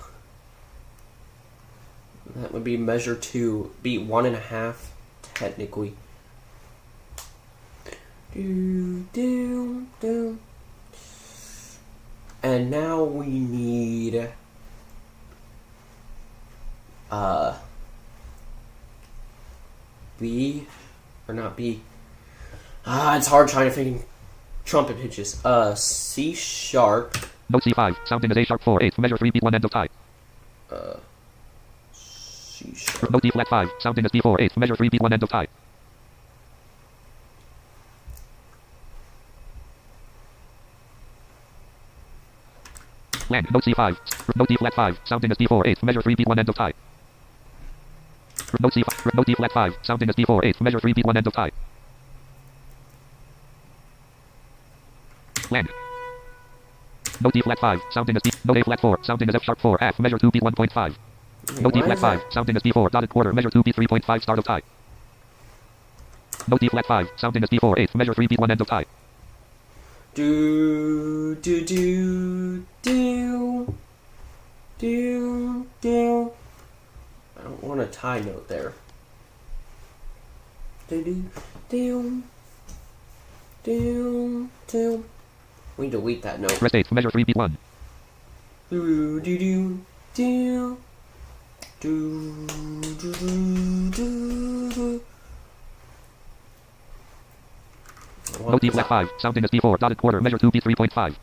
would be measure 2, beat 1.5, technically. Do, do, do. And now we need, B, or not B. It's hard trying to think trumpet pitches. C sharp. Note C5, sounding as A sharp 4, 8, measure 3 beat 1 end of tie. C sharp. Note D flat 5, sounding as D4, 8, measure 3 beat 1 end of tie. Land, note C5, note D flat 5, sounding as D4, 8, measure 3 beat 1 end of tie. Note C5, note D flat 5, sounding as D4, 8, measure 3 beat 1 end of tie. Land. Note D flat 5, sounding as D, note A flat 4, sounding as F sharp 4, half, measure 2 beat 1.5. Note D flat 5, sounding as D4, dotted quarter, measure 2 beat 3.5, start of tie. Note D flat 5, sounding as D4, 8, measure 3 beat 1 end of tie. Do do do do do do. I don't want a tie note there. Do do do do do. We delete that note. Rest 8, measure 3 beat 1. Do do do do do do do do. Note D flat 5, sounding as D4, dotted quarter, measure 2 beat 3.5.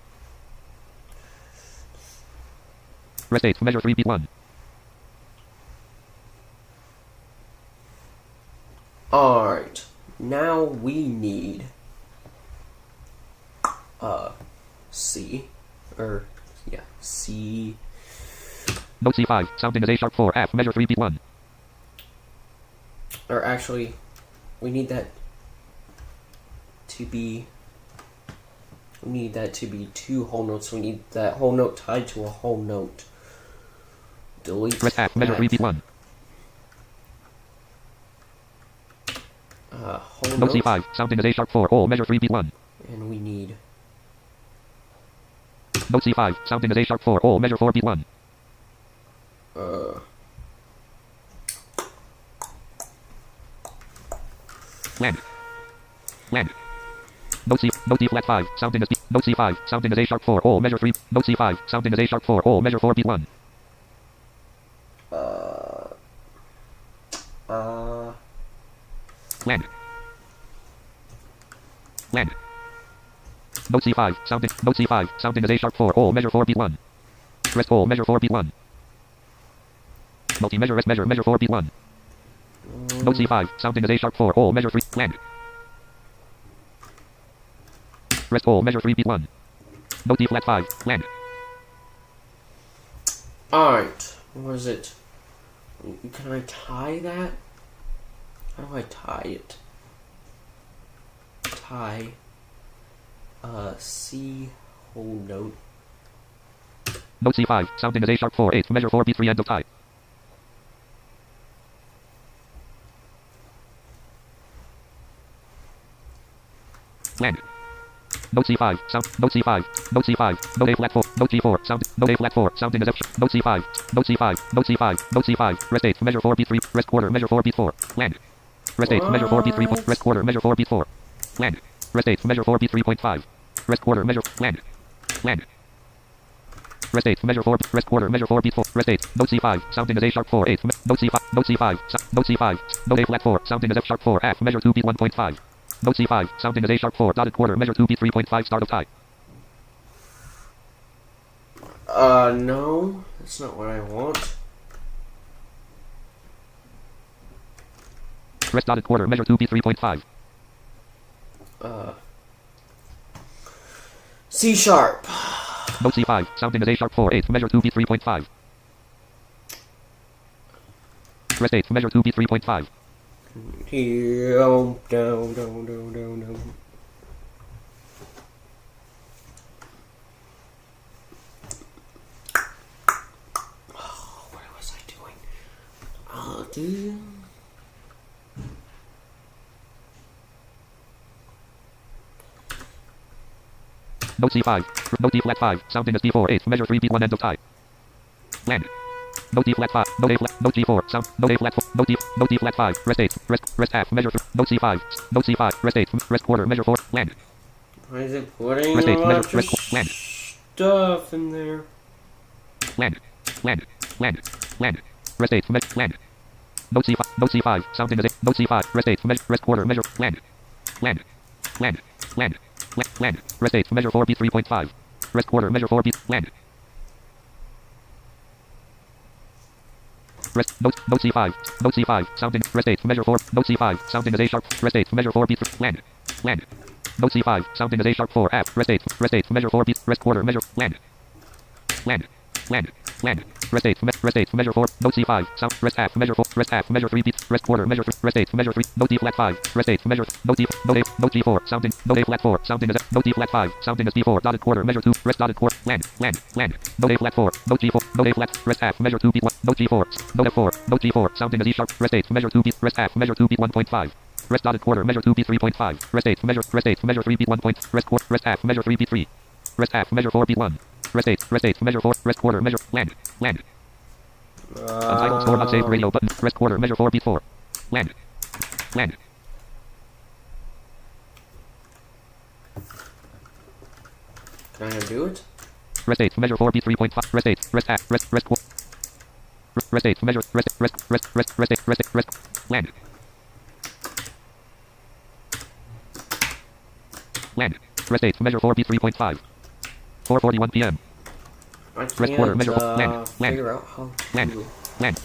Rest 8, measure 3 beat 1. Alright, now we need C, or yeah, C. Note C5, sounding as A sharp 4, half, measure 3 beat 1. Or actually, we need that to be. We need that to be 2 whole notes. We need that whole note tied to a whole note. Delete Rest half, measure 3 beat 1. Whole Note note. C5, sounding as A sharp 4, whole, measure 3 beat 1. And we need. Note C5, sounding as A sharp 4, whole, measure 4 beat 1. Land. Land. Note D flat 5, sounding as D. Note C5, sounding as A sharp 4, whole, measure 3. Note C5, sounding as A sharp 4, whole, measure 4 beat 1. Land. Land. Note C5, sounding as A sharp 4, whole, measure 4 beat 1. Rest whole, measure 4 beat 1. Multi-measure, rest measure, measure 4 beat 1. Note C5, sounding as A sharp 4, whole, measure 3. Land. Rest whole, measure 3 beat 1. Note D flat 5, land. Alright, what is it? Can I tie that? How do I tie it? Tie. C whole note. Note C5, sounding as A sharp 4, 8, measure 4 beat 3 end of tie. Land. Note C5, sound, note C5, note C5, note A flat 4, note G4, sound, note A flat 4, sounding as F, note C5, note C5, note C5, note C5, rest 8, measure 4 beat 3, rest quarter, measure 4 beat 4, land. Rest 8, measure 4 beat 3, rest quarter, measure 4 beat 4, land. Rest 8, measure 4 beat 3.5, rest quarter, measure, land. Land. Rest 8, measure 4, rest quarter, measure 4 beat 4, rest 8, note C5, sounding as A sharp 4, 8, note C5, note C5, note C5, note A flat 4, sounding as F sharp 4, half, measure 2 beat 1.5. Note C5, sounding as A sharp 4, dotted quarter, measure 2 beat 3.5, start of tie. No, that's not what I want. Rest dotted quarter, measure 2 beat 3.5. C sharp. Note C5, sounding as A sharp 4, 8, measure 2 beat 3.5. Rest 8, measure 2 beat 3.5. Down, down, down, down, down, down. Note C5. Note D flat 5. Sounding as D4. 8. Measure 3 beat 1 end of tie. Land. Note D flat 5. Note A flat. Note G4. Sound. Note A flat 4. Note D flat 5. Rest 8. Rest half. Measure 3. Note C5. Note C5. Rest 8. Rest quarter. Measure 4. Land. Why is it putting Rest a 8. lot Measure. of Rest. Land. stuff in there? Land. Land. Land. Land. Rest 8. Land. Note C5. Note C5. Sounding as 8. Note C5. Rest 8. Measure. Rest quarter. Measure. Land. Land. Land. Land. Land. Rest 8. Measure 4 beat 3.5. Rest quarter. Measure 4 beat. Land. Rest. Note C5. Note C5. Sounding. Rest 8. Measure 4. Note C5. Sounding as A sharp. Rest 8. Measure 4 beat. Land. Land. Note C5. Sounding as A sharp 4. Half. Rest 8. Rest 8. Measure 4 beat. Rest quarter. Measure. Land. Land. Land. Land. Rest 8. Rest 8. Measure 4. Note C5. Sound. Rest half. Measure 4. Rest half. Measure 3 beat. Rest quarter. Measure 3. Rest 8. Measure 3. Note D flat 5. Rest 8. Measure. Note D. Note A. Note G4. Sounding. Note A flat 4. Sounding as. Note D flat 5. Sounding as D4. Dotted quarter. Measure 2. Rest dotted quarter. Land. Land. Land. Note A flat 4. Note G4. Note A flat. Rest half. Measure 2 beat 1. Note G4. Note F4. Note G4. Sounding as E sharp. Rest 8. Measure 2 beat. Rest half. Measure 2 beat 1.5. Rest dotted quarter. Measure 2 beat 3.5. Rest 8. Measure. Rest 8. Measure 3 beat 1 point. Rest quarter. Rest half. Measure 3 beat 3. Rest half. Measure 4 beat 1. Rest 8. Rest 8. Measure 4. Rest quarter. Measure. Land. Land. Untitled store not saved radio button. Rest quarter. Measure 4 beat 4. Land. Land. Can I undo it? Rest 8. Measure 4 beat 3.5. Rest 8. Rest half. Rest. Rest 8. Measure. Rest 8. Rest. Land. Land. Rest 8. Measure 4 beat 3.5. 4:41 p.m. I Rest can't quarter. Measure. Land. figure out how Land. to... Land.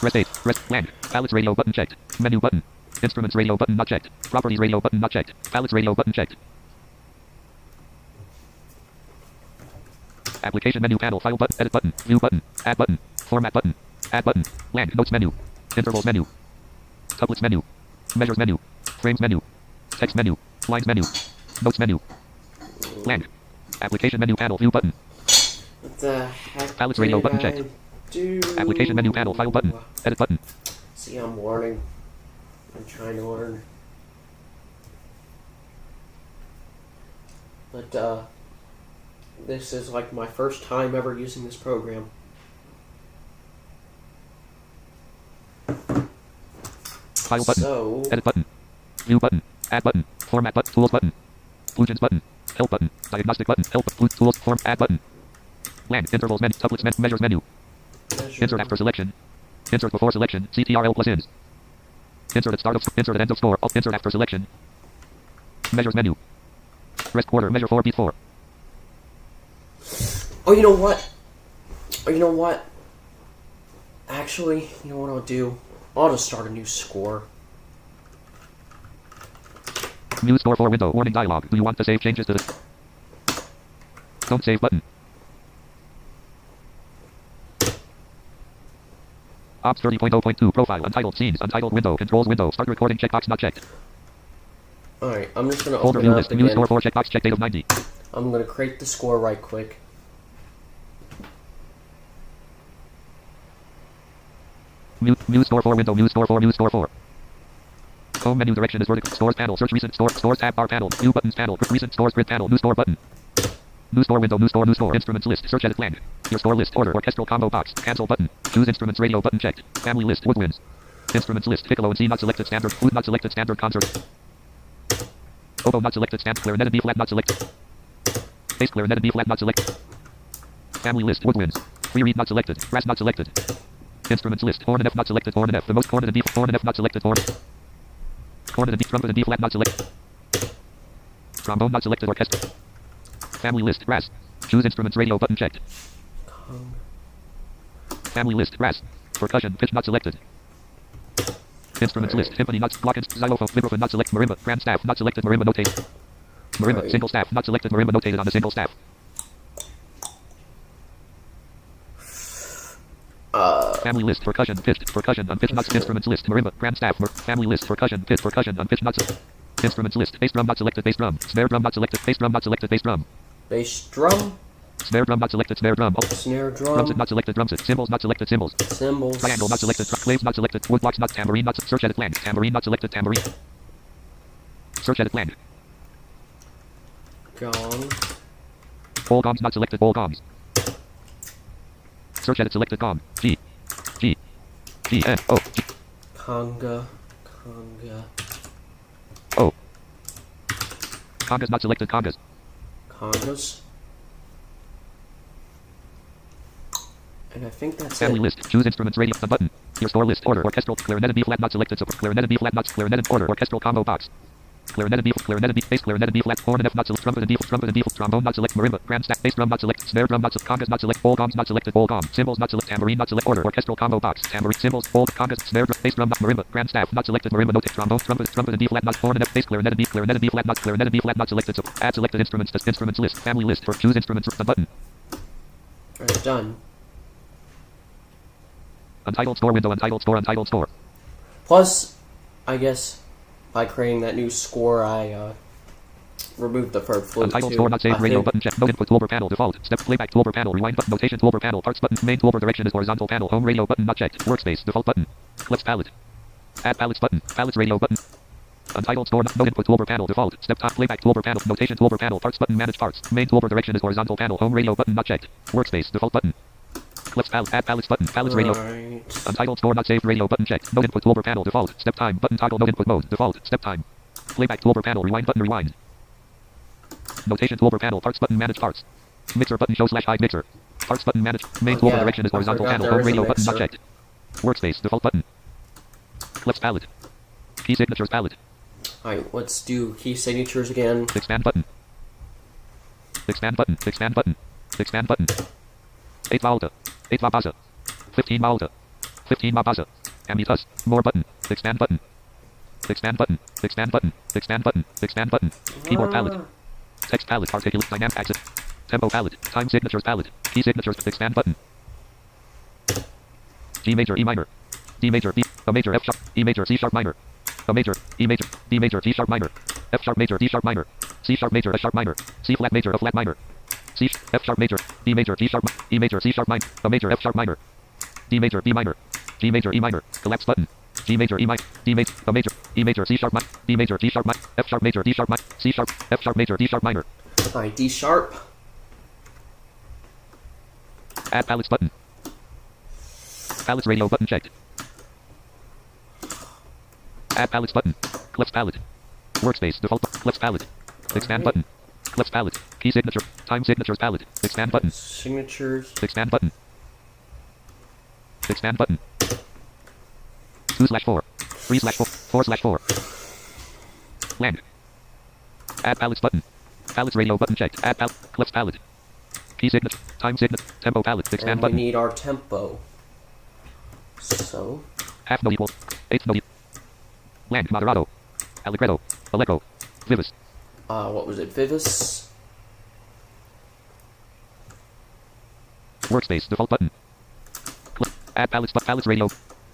Rest 8. Rest. Land. Palettes radio button checked. Menu button. Instruments radio button not checked. Properties radio button not checked. Palettes radio button checked. Application menu panel. File button. Edit button. View button. Add button. Format button. Add button. Land. Notes menu. Intervals menu. Couplets menu. Measures menu. Frames menu. Text menu. Lines menu. Notes menu. Land. Application menu panel. View button. What the heck Palettes radio did button I checked. do? Application menu panel. File button. Edit button. See, I'm learning. I'm trying to learn. But, this is like my first time ever using this program. File button. So, Edit button. View button. Add button. Format button. Tools button. Plugins button. Help button. Diagnostic button. Help. Tools. Form. Add button. Land. Intervals menu. Couplets menu. Measures menu. Insert after selection. Insert before selection. CTRL plus ins. Insert at start of. Insert at end of store. Insert after selection. Measures menu. Rest quarter. Measure 4 beat 4. oh, you know what? Oh, you know what? Actually, you know what I'll do? I'll just start a new score. Musescore 4 window. Warning dialog. Do you want to save changes to the... Don't save button. Ops 30.0.2 profile. Untitled scenes. Untitled window. Controls window. Start recording checkbox not checked. Alright, I'm just gonna Folder open view it list. up again. Musescore 4 checkbox check date of 90. I'm gonna create the score right quick. Musescore 4 window. Musescore 4. Musescore 4. Home menu direction is vertical. Stores panel. Search recent store. Stores tab bar panel. View buttons panel. Recent stores grid panel. New store button. New store window. New store. New store. Instruments list. Search edit land. Your store list. Order. Orchestral combo box. Cancel button. Choose instruments radio button checked. Family list. Woodwinds. Instruments list. Piccolo and C not selected standard. Flute not selected standard concert. Oboe not selected standard. Clarinet and B flat not selected. Bass clarinet and B flat not selected. Family list. Woodwinds. Free reed not selected. Brass not selected. Instruments list. Horn and F not selected. Horn and F. The most horn and B. Horn and F not selected. Horn. Horn and B. Trumpet and B flat not selected. Trombone not selected. Orchestra. Family list. Brass. Choose instruments radio button checked. Family list. Brass. Percussion. Pitch not selected. Instruments list. Timpani not selected. Xylophone. Vibraphone not selected. Marimba. Grand staff not selected. Marimba notated. Marimba. Single staff not selected. Marimba notated on the single staff. Family list. Percussion. Pitched. Percussion. Unpitched not. Instruments list. Marimba. Grand staff. Family list. Percussion. Pitched. Percussion. Unpitched not. Instruments list. Bass drum not selected. Bass drum. Snare drum not selected. Bass drum not selected. Bass drum. Bass drum. Snare drum not selected. Snare drum. Snare Drum drum. set not selected. Drum set. Cymbals not selected. Cymbals. Cymbals. Triangle not selected. Claves not selected. Woodblocks not. Tambourine not. Search edit land. Tambourine not selected. Tambourine. Search edit land. Gong. All gongs not selected. All gongs. Search edit selected gong. G. G. G. N. O. G. Conga. Conga. O. Congas not selected. Congas. Congas. And I think that's Family it. list. Choose instruments. Radio. The button. Your score list. Order. Orchestral. Clarinet and B flat not selected. So clarinet and B flat not. Clarinet and order. Orchestral combo box. Clarinet and B. Clarinet and B. Bass. Clarinet and B flat. Horn and F not select. Trumpet and B. Trumpet and B. Trombone not select. Marimba. Grand stack. Bass drum not select. Snare drum not select. Congas not select. All gongs not selected. All gong. Cymbals not select. Tambourine not select. Order. Orchestral combo box. Tambourine. Cymbals. All congas. Snare drum. Bass drum not. Marimba. Grand staff not selected. Marimba note. Trombone. Trumpet and B flat not. Horn and F. Bass. Clarinet and B. Clarinet and B flat not. Clarinet and B flat not selected. So add selected instruments to instruments list. Family list. For choose instruments. The button. Alright, done. Untitled score window. Untitled score. Untitled score. Plus, I guess by creating that new score, I removed the third flute Untitled too. score not saved. I Radio think. button check. No input toolbar panel default. Step playback toolbar panel. Rewind button. Notation toolbar panel. Parts button. Main toolbar direction is horizontal panel. Home radio button not checked. Workspace default button. Left palette. Add palettes button. Palettes radio button. Untitled score no input toolbar panel default. Step top playback toolbar panel. Notation toolbar panel. Parts button. Manage parts. Main toolbar direction is horizontal panel. Home radio button not checked. Workspace default button. Left palette. Add palettes button. Palettes radio. Right. Untitled score not saved. Radio button checked. No input toolbar panel default. Step time button toggle. No input mode default. Step time. Playback toolbar panel. Rewind button. Rewind. Notation toolbar panel. Parts button. Manage parts. Mixer button. Show / hide mixer. Parts button. Manage. Main toolbar Yeah, direction is I horizontal forgot panel. there Home is a radio button not mixer. checked. Workspace default button. Left palette. Key signatures palette. Alright, let's do key signatures again. Expand button. Expand button. Expand button. Expand button. 8 Volta. 8 Vabasa. 15 Malta. 15 Mabasa. Amitus. More button. Expand button. Expand button. Expand button. Expand button. Expand button. Keyboard palette. Text palette. Articulate. Dynamic access. Tempo palette. Time signatures palette. Key signatures. Expand button. G major. E minor. D major. B. A major. F sharp. E major. C sharp minor. A major. E major. D major. G sharp minor. F sharp major. D sharp minor. C sharp major. A sharp minor. C flat major. A flat minor. C F sharp major. D major. G sharp. E major. C sharp minor. A major. F sharp minor. D major. B minor. G major. E minor. Collapse button. G major. E minor. D major. A major. E major. C sharp minor. D major. G sharp minor. F sharp major. D sharp minor. C sharp. F sharp major. D sharp minor. Alright, D sharp. Add palettes button. Palettes radio button checked. Add palettes button. Left palette. Workspace default. Left palette. Expand button. Left palette. Key signature. Time signatures palette. Expand button. Signatures. Expand button. Expand button. 2/4. 3/4. 4/4. Land. Add palettes button. Palettes radio button checked. Add palette. Left palette. Key signature. Time signature. Tempo palette. Expand And we button. need our tempo. So, Half note equals. Eighth note. Land. Moderato. Allegretto. Allegro. Vivis. what was it? Vivis? Workspace default button. Add palettes but palettes radio.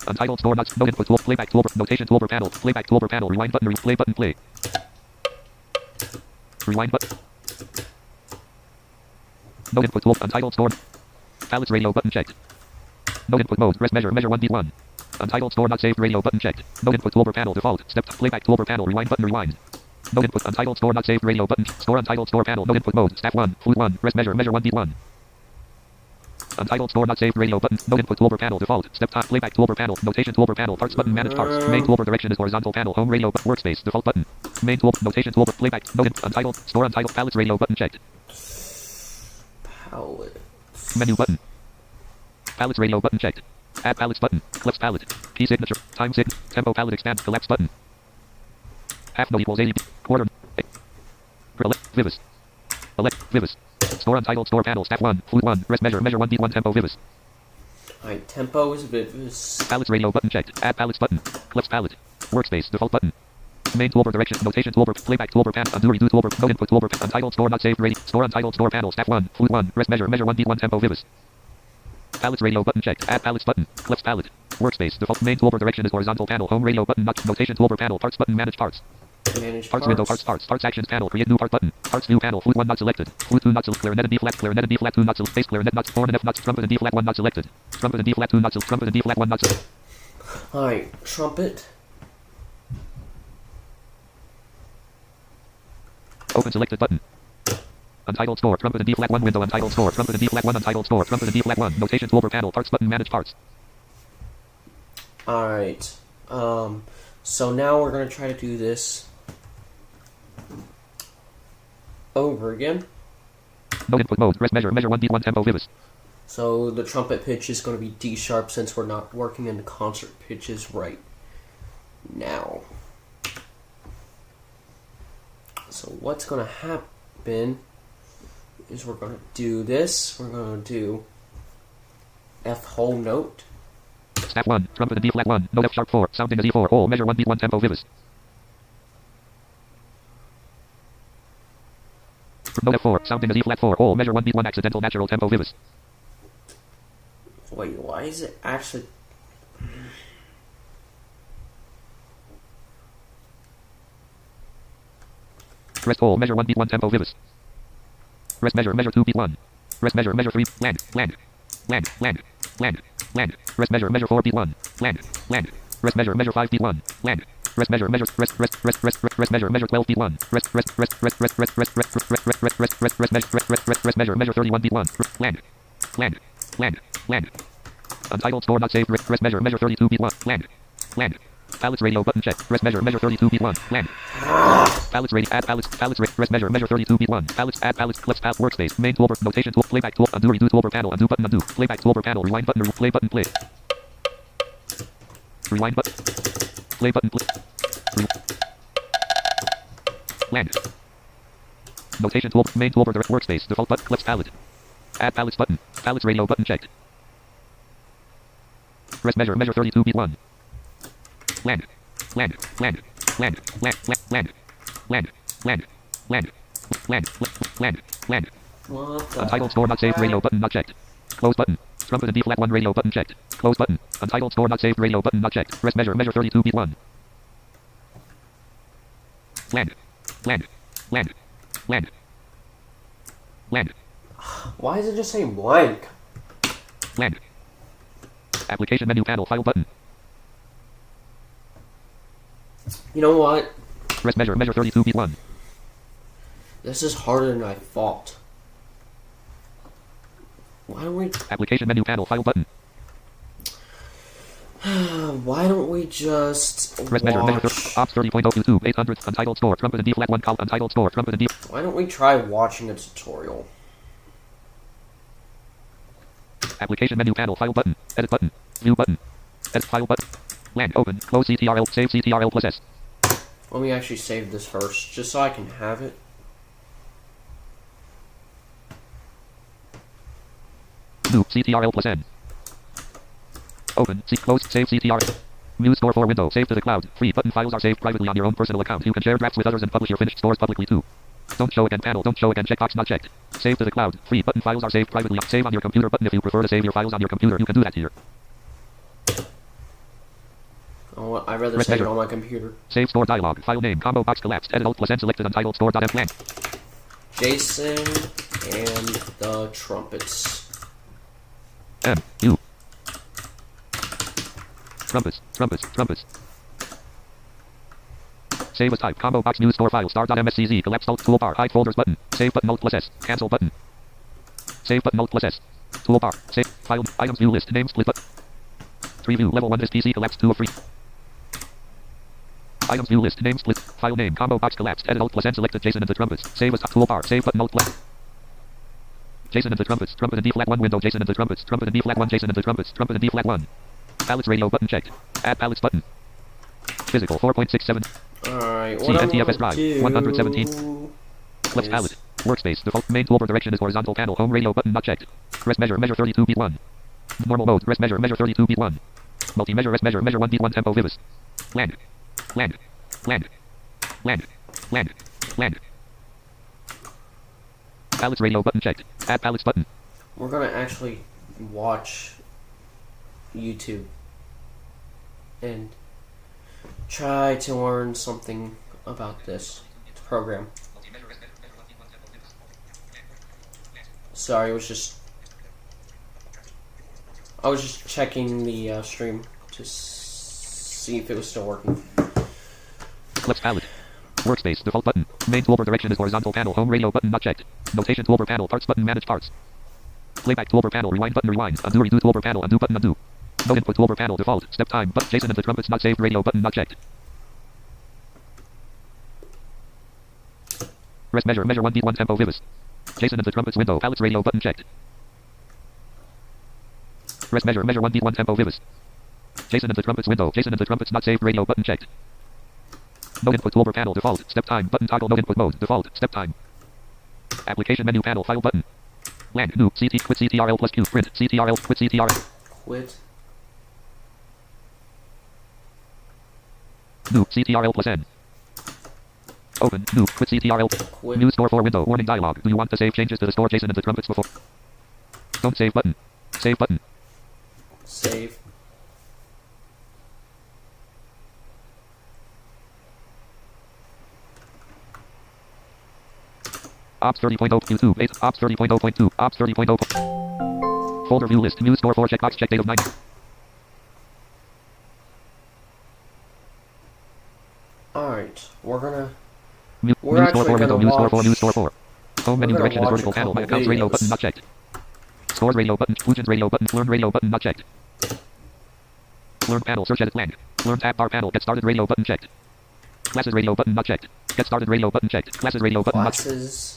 Untitled score not no input tool playback toolbar notation toolbar panel playback toolbar panel rewind button replay button play. Rewind button. No input tool untitled score. Palettes radio button checked. No input mode rest measure 1D1. Untitled score not saved radio button checked. No input toolbar panel default step playback toolbar panel rewind button rewind. No input untitled score not saved radio button score untitled score panel no input mode staff 1 flute 1 rest measure 1D1. Untitled score not saved radio button no input toolbar panel default step top playback toolbar panel notation toolbar panel parts button manage parts main toolbar direction is horizontal panel home radio workspace default button main tool notation toolbar playback no untitled score untitled palettes radio button checked. Palette. Menu button. Palettes radio button checked. Add palettes button. Left palette. Key signature. Time sig. Tempo palette expand. Collapse button. Half note equals 80. Quarter. Vivis. Elect. Vivis. Store untitled store panel. Staff 1. Flute 1. Rest measure. Measure 1D1 tempo. Vivis. Alright, tempo is Vivis. Palettes radio button checked. Add palettes button. Left palette. Workspace. Default button. Main toolbar direction. Notation toolbar. Playback toolbar panel. Undo redo toolbar. No input toolbar. Untitled store not saved. Radio. Store untitled store panel. Staff 1. Flute 1. Rest measure. Measure 1D1 tempo. Vivis. Palettes radio button checked. Add palettes button. Left palette. Workspace. Default main toolbar direction is horizontal panel. Home radio button not notation toolbar panel. Parts button manage parts. Manage Parts window, parts actions panel, create new part button. Parts view panel, flute 1 not selected. Flute 2 not selected. Clarinet and B flat 2 not selected. Bass clarinet not, horn and F not, trumpet and D flat 1 not selected. Trumpet and D flat 2 not selected. Trumpet and D flat 1 not selected. Alright, trumpet. Open selected button. Untitled score, trumpet and D flat 1 window, untitled score, trumpet and D flat 1, untitled score, trumpet and D flat 1. Notation toolbar panel, parts button, manage parts. Alright. So now we're going to try to do this over again. No input mode, rest measure, measure 1 beat 1 tempo vivis. So the trumpet pitch is going to be D sharp since we're not working in the concert pitches right now. So what's going to happen is we're going to do this. We're going to do F whole note. Staff 1, trumpet and D flat 1, note F sharp 4, sounding as E4, whole, measure 1 beat 1 tempo vivis. Note F4, sounding as E flat 4, whole, measure 1 beat 1 accidental natural tempo vivis. Wait, why is it actually... Rest whole, measure 1 beat 1 tempo vivis. Rest measure, measure 2 beat 1. Rest measure, measure 3, land. Rest measure, measure 4 beat 1, land. Rest measure, measure 5 beat 1, land. Rest measure, measure, rest measure, measure 12 beat 1. Rest measure, measure 31 beat 1, land. Untitled score not saved, rest measure, measure 32 beat 1, land. Palettes radio button check. Rest measure, measure 32 beat 1, land. Palettes radio, add palettes, rest measure, measure 32 beat 1. Palettes, add palettes, clips, path, workspace, main toolbar, notation tool, playback tool, undo, redo toolbar panel, undo button, undo, playback toolbar panel, rewind button, play button, play. Rewind button, play button, play. Land. Notation tool, main toolbar, direct workspace, default button, clips, palette. Add palettes button, palettes radio button checked. Rest measure, measure 32 beat 1. Land. What the... Untitled score not saved, radio button not checked. Close button. Trumpet and D flat 1 radio button checked. Close button. Untitled score not saved, radio button not checked. Rest measure, measure 32 beat 1. Land. Why is it just saying blank? Land. Application menu panel, file button. You know what? Rest measure, measure 32 beat 1. This is harder than I thought. Why don't we... Application menu panel, file button. Why don't we just Rest measure, measure ops 30.022, 800, untitled score, trumpet and D flat 1 call, untitled score, trumpet and D. Why don't we try watching a tutorial? Application menu panel, file button, edit button, view button, edit file button, land, open, close CTRL, save CTRL plus S. Let me actually save this first, just so I can have it. New, CTRL plus N. Open, close, save CTRL. Musescore 4 window, save to the cloud. Free button files are saved privately on your own personal account. You can share drafts with others and publish your finished scores publicly too. Don't show again panel, don't show again checkbox not checked. Save to the cloud. Free button files are saved privately. Save on your computer button if you prefer to save your files on your computer. You can do that here. Oh, I'd rather Rest save it measure. on my computer. Save score dialog. File name. Combo box collapsed. Edit alt plus N selected. Untitled score.m land. Jason and the trumpets. M. U. Trumpets. Save as type. Combo box news store file. Star.mscz. Collapsed alt toolbar. Hide folders button. Save button alt plus S. Cancel button. Save button alt plus S. Toolbar. Save. File. Items view list. Name split button. Tree view. Level 1 is PC collapsed 2 of 3. Items view list. Name split. File name. Combo box collapsed. Edit alt plus N selected. Jason and the trumpets. Save as toolbar. Save button alt plus. Jason and the trumpets. Trumpet and D flat 1 window. Jason and the trumpets. Trumpet and D flat 1. Jason and the trumpets. Trumpet and D flat 1. Palettes radio button checked. Add palettes button. Physical 4.67. Alright, See what I'm NTFS gonna drive. do 117. Clips is- palette. Workspace. Default main toolbar direction is horizontal panel. Home radio button not checked. Rest measure. Measure 32 beat 1. Normal mode. Rest measure. Measure 32 beat 1. Multi measure. Rest measure. Measure 1 beat 1 tempo vivis. Land. Palettes radio button checked. Add palettes button. We're gonna actually watch YouTube and try to learn something about this program. Sorry, I was just checking the stream to see if it was still working. Flex palette. Workspace. Default button. Main toolbar direction is horizontal panel. Home radio button not checked. Notation toolbar panel. Parts button. Manage parts. Playback toolbar panel. Rewind button. Rewind. Undo redo toolbar panel. Undo button. Undo. No input toolbar panel. Default. Step time. But Jason and the Trumpets not saved. Radio button not checked. Rest measure. Measure 1 beat 1 tempo vivis. Jason and the Trumpets window. Palettes radio button checked. Rest measure. Measure 1 beat 1 tempo vivis. Jason and the Trumpets window. Jason and the Trumpets not saved. Radio button checked. No input toolbar panel. Default. Step time. Button toggle. No input mode. Default. Step time. Application menu panel. File button. Lang. New. CT. Quit CTRL plus Q. Print. CTRL. Quit CTRL. Quit. New. CTRL plus N. Open. New. Quit CTRL. Quit. Musescore 4 window. Warning dialog. Do you want to save changes to the score? Jason and the Trumpets before? Don't save button. Save button. Save. Ops 30.0 YouTube 8 Ops 30.0.2 Ops 30.0 Folder view list Musescore 4 checkbox check date of 9 Alright, we're Musescore actually 4 window gonna Musescore 4 watch- Musescore 4 Home menu gonna direction is watch vertical a panel. My couple accounts radio videos. button not checked. Scores radio button. Fugent radio button. Learn radio button not checked. Learn panel. Search edit lang. Learn tab bar panel. Get started radio button checked. Classes radio button not checked. Get started radio button checked. Classes radio button not checked. Classes.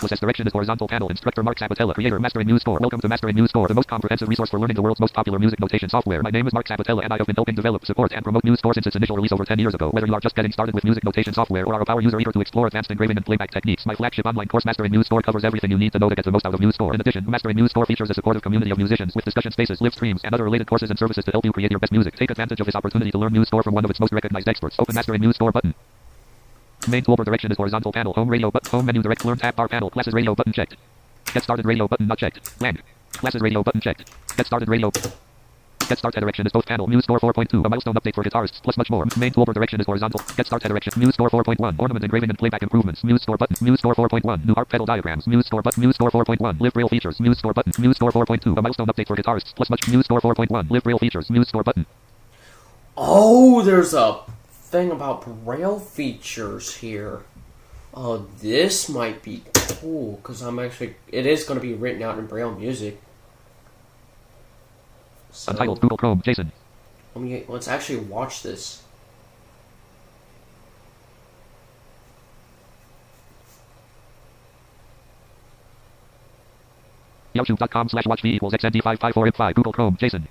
Process direction is horizontal panel. Instructor Mark Sabatella. Creator Mastering Musescore. Welcome to Mastering Musescore, the most comprehensive resource for learning the world's most popular music notation software. My name is Mark Sabatella and I have been helping develop, support, and promote Musescore since its initial release over 10 years ago. Whether you are just getting started with music notation software or are a power user eager to explore advanced engraving and playback techniques, my flagship online course Mastering Musescore covers everything you need to know to get the most out of Musescore. In addition, Mastering Musescore features a supportive community of musicians with discussion spaces, live streams, and other related courses and services to help you create your best music. Take advantage of this opportunity to learn Musescore from one of its most recognized experts. Open Mastering Musescore button. Main toolbar direction is horizontal panel. Home radio button. Home menu direct. Learn tab bar panel. Classes radio button checked. Get started radio button not checked. Lang. Classes radio button checked. Get started radio. Get start direction is both panel. Musescore 4.2. A milestone update for guitarists plus much more. Main toolbar direction is horizontal. Get start direction. Musescore 4.1. Ornament engraving and playback improvements. Musescore button. Musescore 4.1. New art pedal diagrams. Musescore button. Musescore 4.1. Live braille features. Musescore button. Musescore 4.2. A milestone update for guitarists plus much. Musescore 4.1. Live braille features. Musescore button. Oh, there's a thing about braille features here. Oh, this might be cool, because it is going to be written out in braille music. So, Untitled Google Chrome. Jason. let's actually watch this. YouTube.com/watchv equals xnd554imp5. Google Chrome. Jason.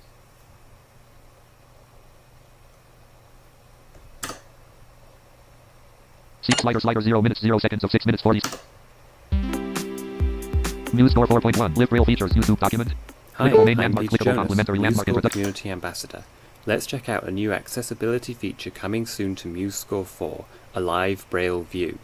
Seek slider 0 minutes 0 seconds of 6 minutes 40. Musescore 4.1. Live braille features. YouTube document. Hi, Clickable main I'm landmark. Peter Clickable Jonas, complimentary landmark Musescore introduction. Community Ambassador. Let's check out a new accessibility feature coming soon to Musescore 4, a live braille view.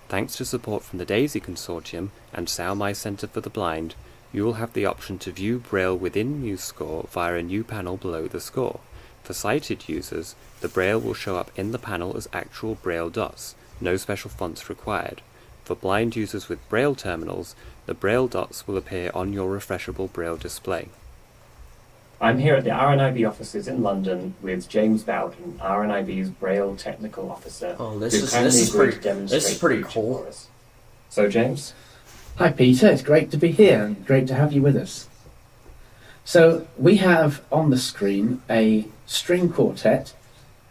Thanks to support from the DAISY Consortium and Salmi Centre for the Blind, you will have the option to view braille within Musescore via a new panel below the score. For sighted users, the braille will show up in the panel as actual braille dots, no special fonts required. For blind users with braille terminals, the braille dots will appear on your refreshable braille display. I'm here at the RNIB offices in London with James Bowden, RNIB's Braille Technical Officer. Oh, who this is kindly agreed to pretty demonstrate the feature cool. for us. So, James? Hi Peter, it's great to be here and great to have you with us. So we have on the screen a string quartet,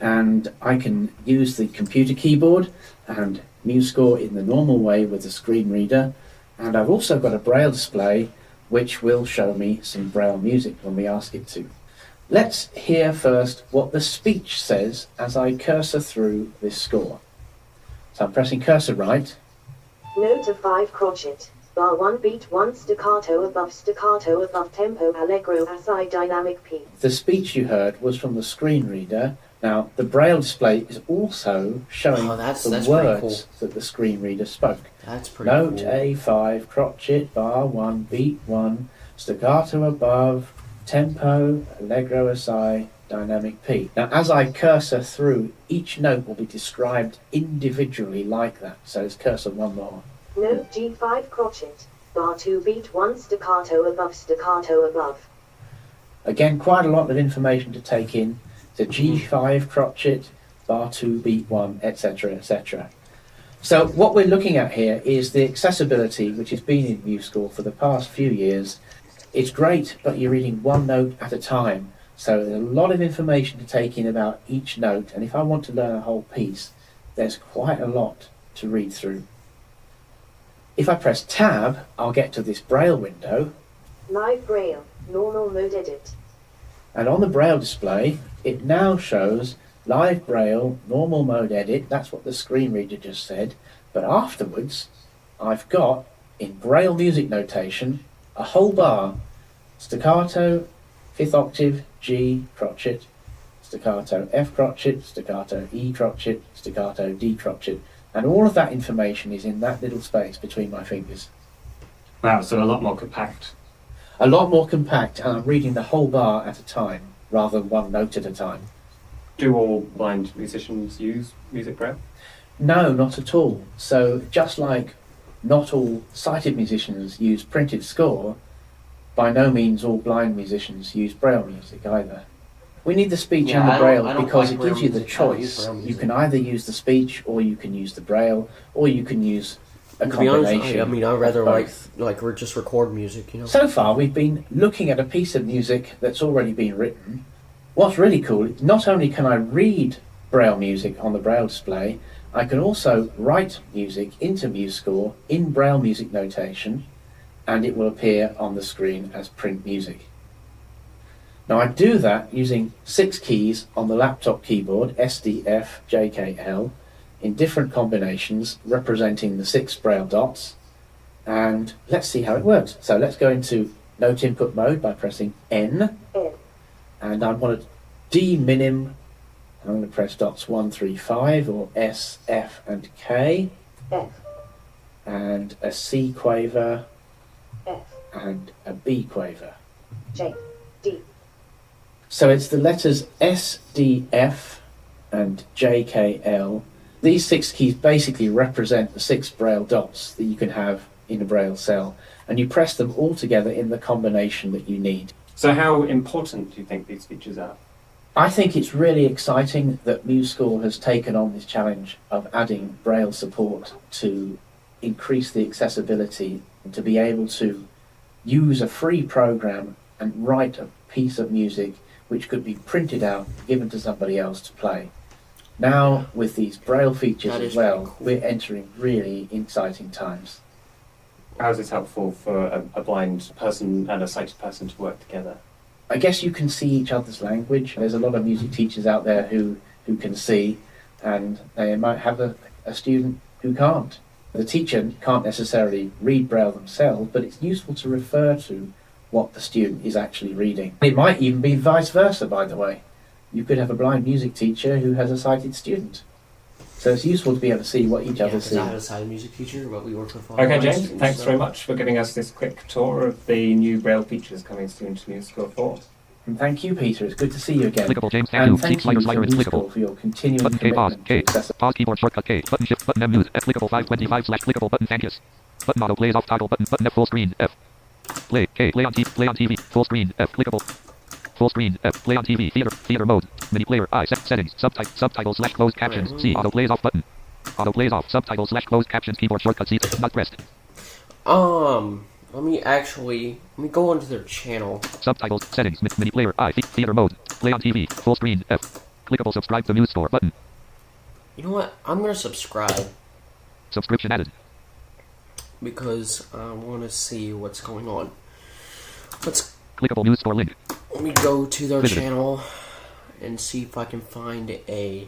and I can use the computer keyboard and Musescore in the normal way with the screen reader, and I've also got a braille display which will show me some braille music when we ask it to. Let's hear first what the speech says as I cursor through this score. So I'm pressing cursor right. Note of 5 crotchet. Bar 1 beat 1 staccato above tempo allegro assai dynamic P. The speech you heard was from the screen reader. Now, the braille display is also showing that's the pretty words cool. that the screen reader spoke. That's pretty Note cool. A5, crotchet, bar 1, beat 1, staccato above, tempo, allegro assai, dynamic P. Now, as I cursor through, each note will be described individually like that. So let's cursor one more. Note G5 crotchet. Bar 2 beat 1 staccato above staccato above. Again, quite a lot of information to take in. So G5 crotchet, bar 2 beat 1, etc., etc. So what we're looking at here is the accessibility which has been in Musescore for the past few years. It's great, but you're reading one note at a time. So there's a lot of information to take in about each note, and if I want to learn a whole piece, there's quite a lot to read through. If I press Tab, I'll get to this Braille window, Live Braille. Normal mode edit. and on the Braille display, it now shows Live Braille, Normal Mode Edit. That's what the screen reader just said. But afterwards, I've got, in Braille music notation, a whole bar: staccato, fifth octave, G crotchet, staccato F crotchet, staccato E crotchet, staccato D crotchet, and all of that information is in that little space between my fingers. Wow, so a lot more compact. A lot more compact, and I'm reading the whole bar at a time, rather than one note at a time. Do all blind musicians use music Braille? No, not at all. So just like not all sighted musicians use printed score, by no means all blind musicians use Braille music either. We need the speech Yeah, and the I Braille don't because like it gives Braille you the music. I don't use choice. Braille You music. can either use the speech, or you can use the Braille, or you can use a To be honest, combination. I mean, I'd rather of both. like just record music, you know. So far, we've been looking at a piece of music that's already been written. What's really cool, not only can I read Braille music on the Braille display, I can also write music into Musescore in Braille music notation, and it will appear on the screen as print music. Now I do that using 6 keys on the laptop keyboard, S, D, F, J, K, L, in different combinations representing the 6 Braille dots, and let's see how it works. So let's go into note input mode by pressing N, N. and I want to D-minim. I'm going to press dots 1, 3, 5, or S, F, and K, F. and a C quaver, F. and a B quaver. J. D. So it's the letters S, D, F, and J, K, L. These 6 keys basically represent the 6 Braille dots that you can have in a Braille cell, and you press them all together in the combination that you need. So how important do you think these features are? I think it's really exciting that Musescore has taken on this challenge of adding Braille support to increase the accessibility and to be able to use a free program and write a piece of music which could be printed out and given to somebody else to play. Now, with these Braille features That as is well, pretty cool. we're entering really exciting times. How is this helpful for a blind person and a sighted person to work together? I guess you can see each other's language. There's a lot of music teachers out there who can see, and they might have a student who can't. The teacher can't necessarily read Braille themselves, but it's useful to refer to what the student is actually reading. It might even be vice versa, by the way. You could have a blind music teacher who has a sighted student. So it's useful to be able to see what each Yeah, other because I had see. a side music teacher, but we worked with Okay, online James, students, thanks so- very much for giving us this quick tour of the new Braille features coming soon to Musescore 4. And thank you, Peter. It's good to see you again. Clickable James tab And 2. thank Seek you slider to is Musescore clickable. for your continuing Button K pause commitment K. to accessibility. Pause keyboard shortcut K. Button shift button M news. F clickable 525 slash clickable button thank yous. Button auto plays off toggle button button F full screen F. Play K play on TV full screen F clickable. Full screen F play on TV theater mode. Mini player I settings subtitle slash closed captions C auto plays off button. Auto plays off subtitle slash closed captions keyboard shortcut C not pressed. Let me go onto their channel. Subtitles settings mini player I theater mode. Play on TV full screen F. Clickable subscribe to Musescore button. You know what? I'm gonna subscribe Subscription added. because I want to see what's going on. Clickable Musescore link. Let me go to their Visit it. channel and see if I can find a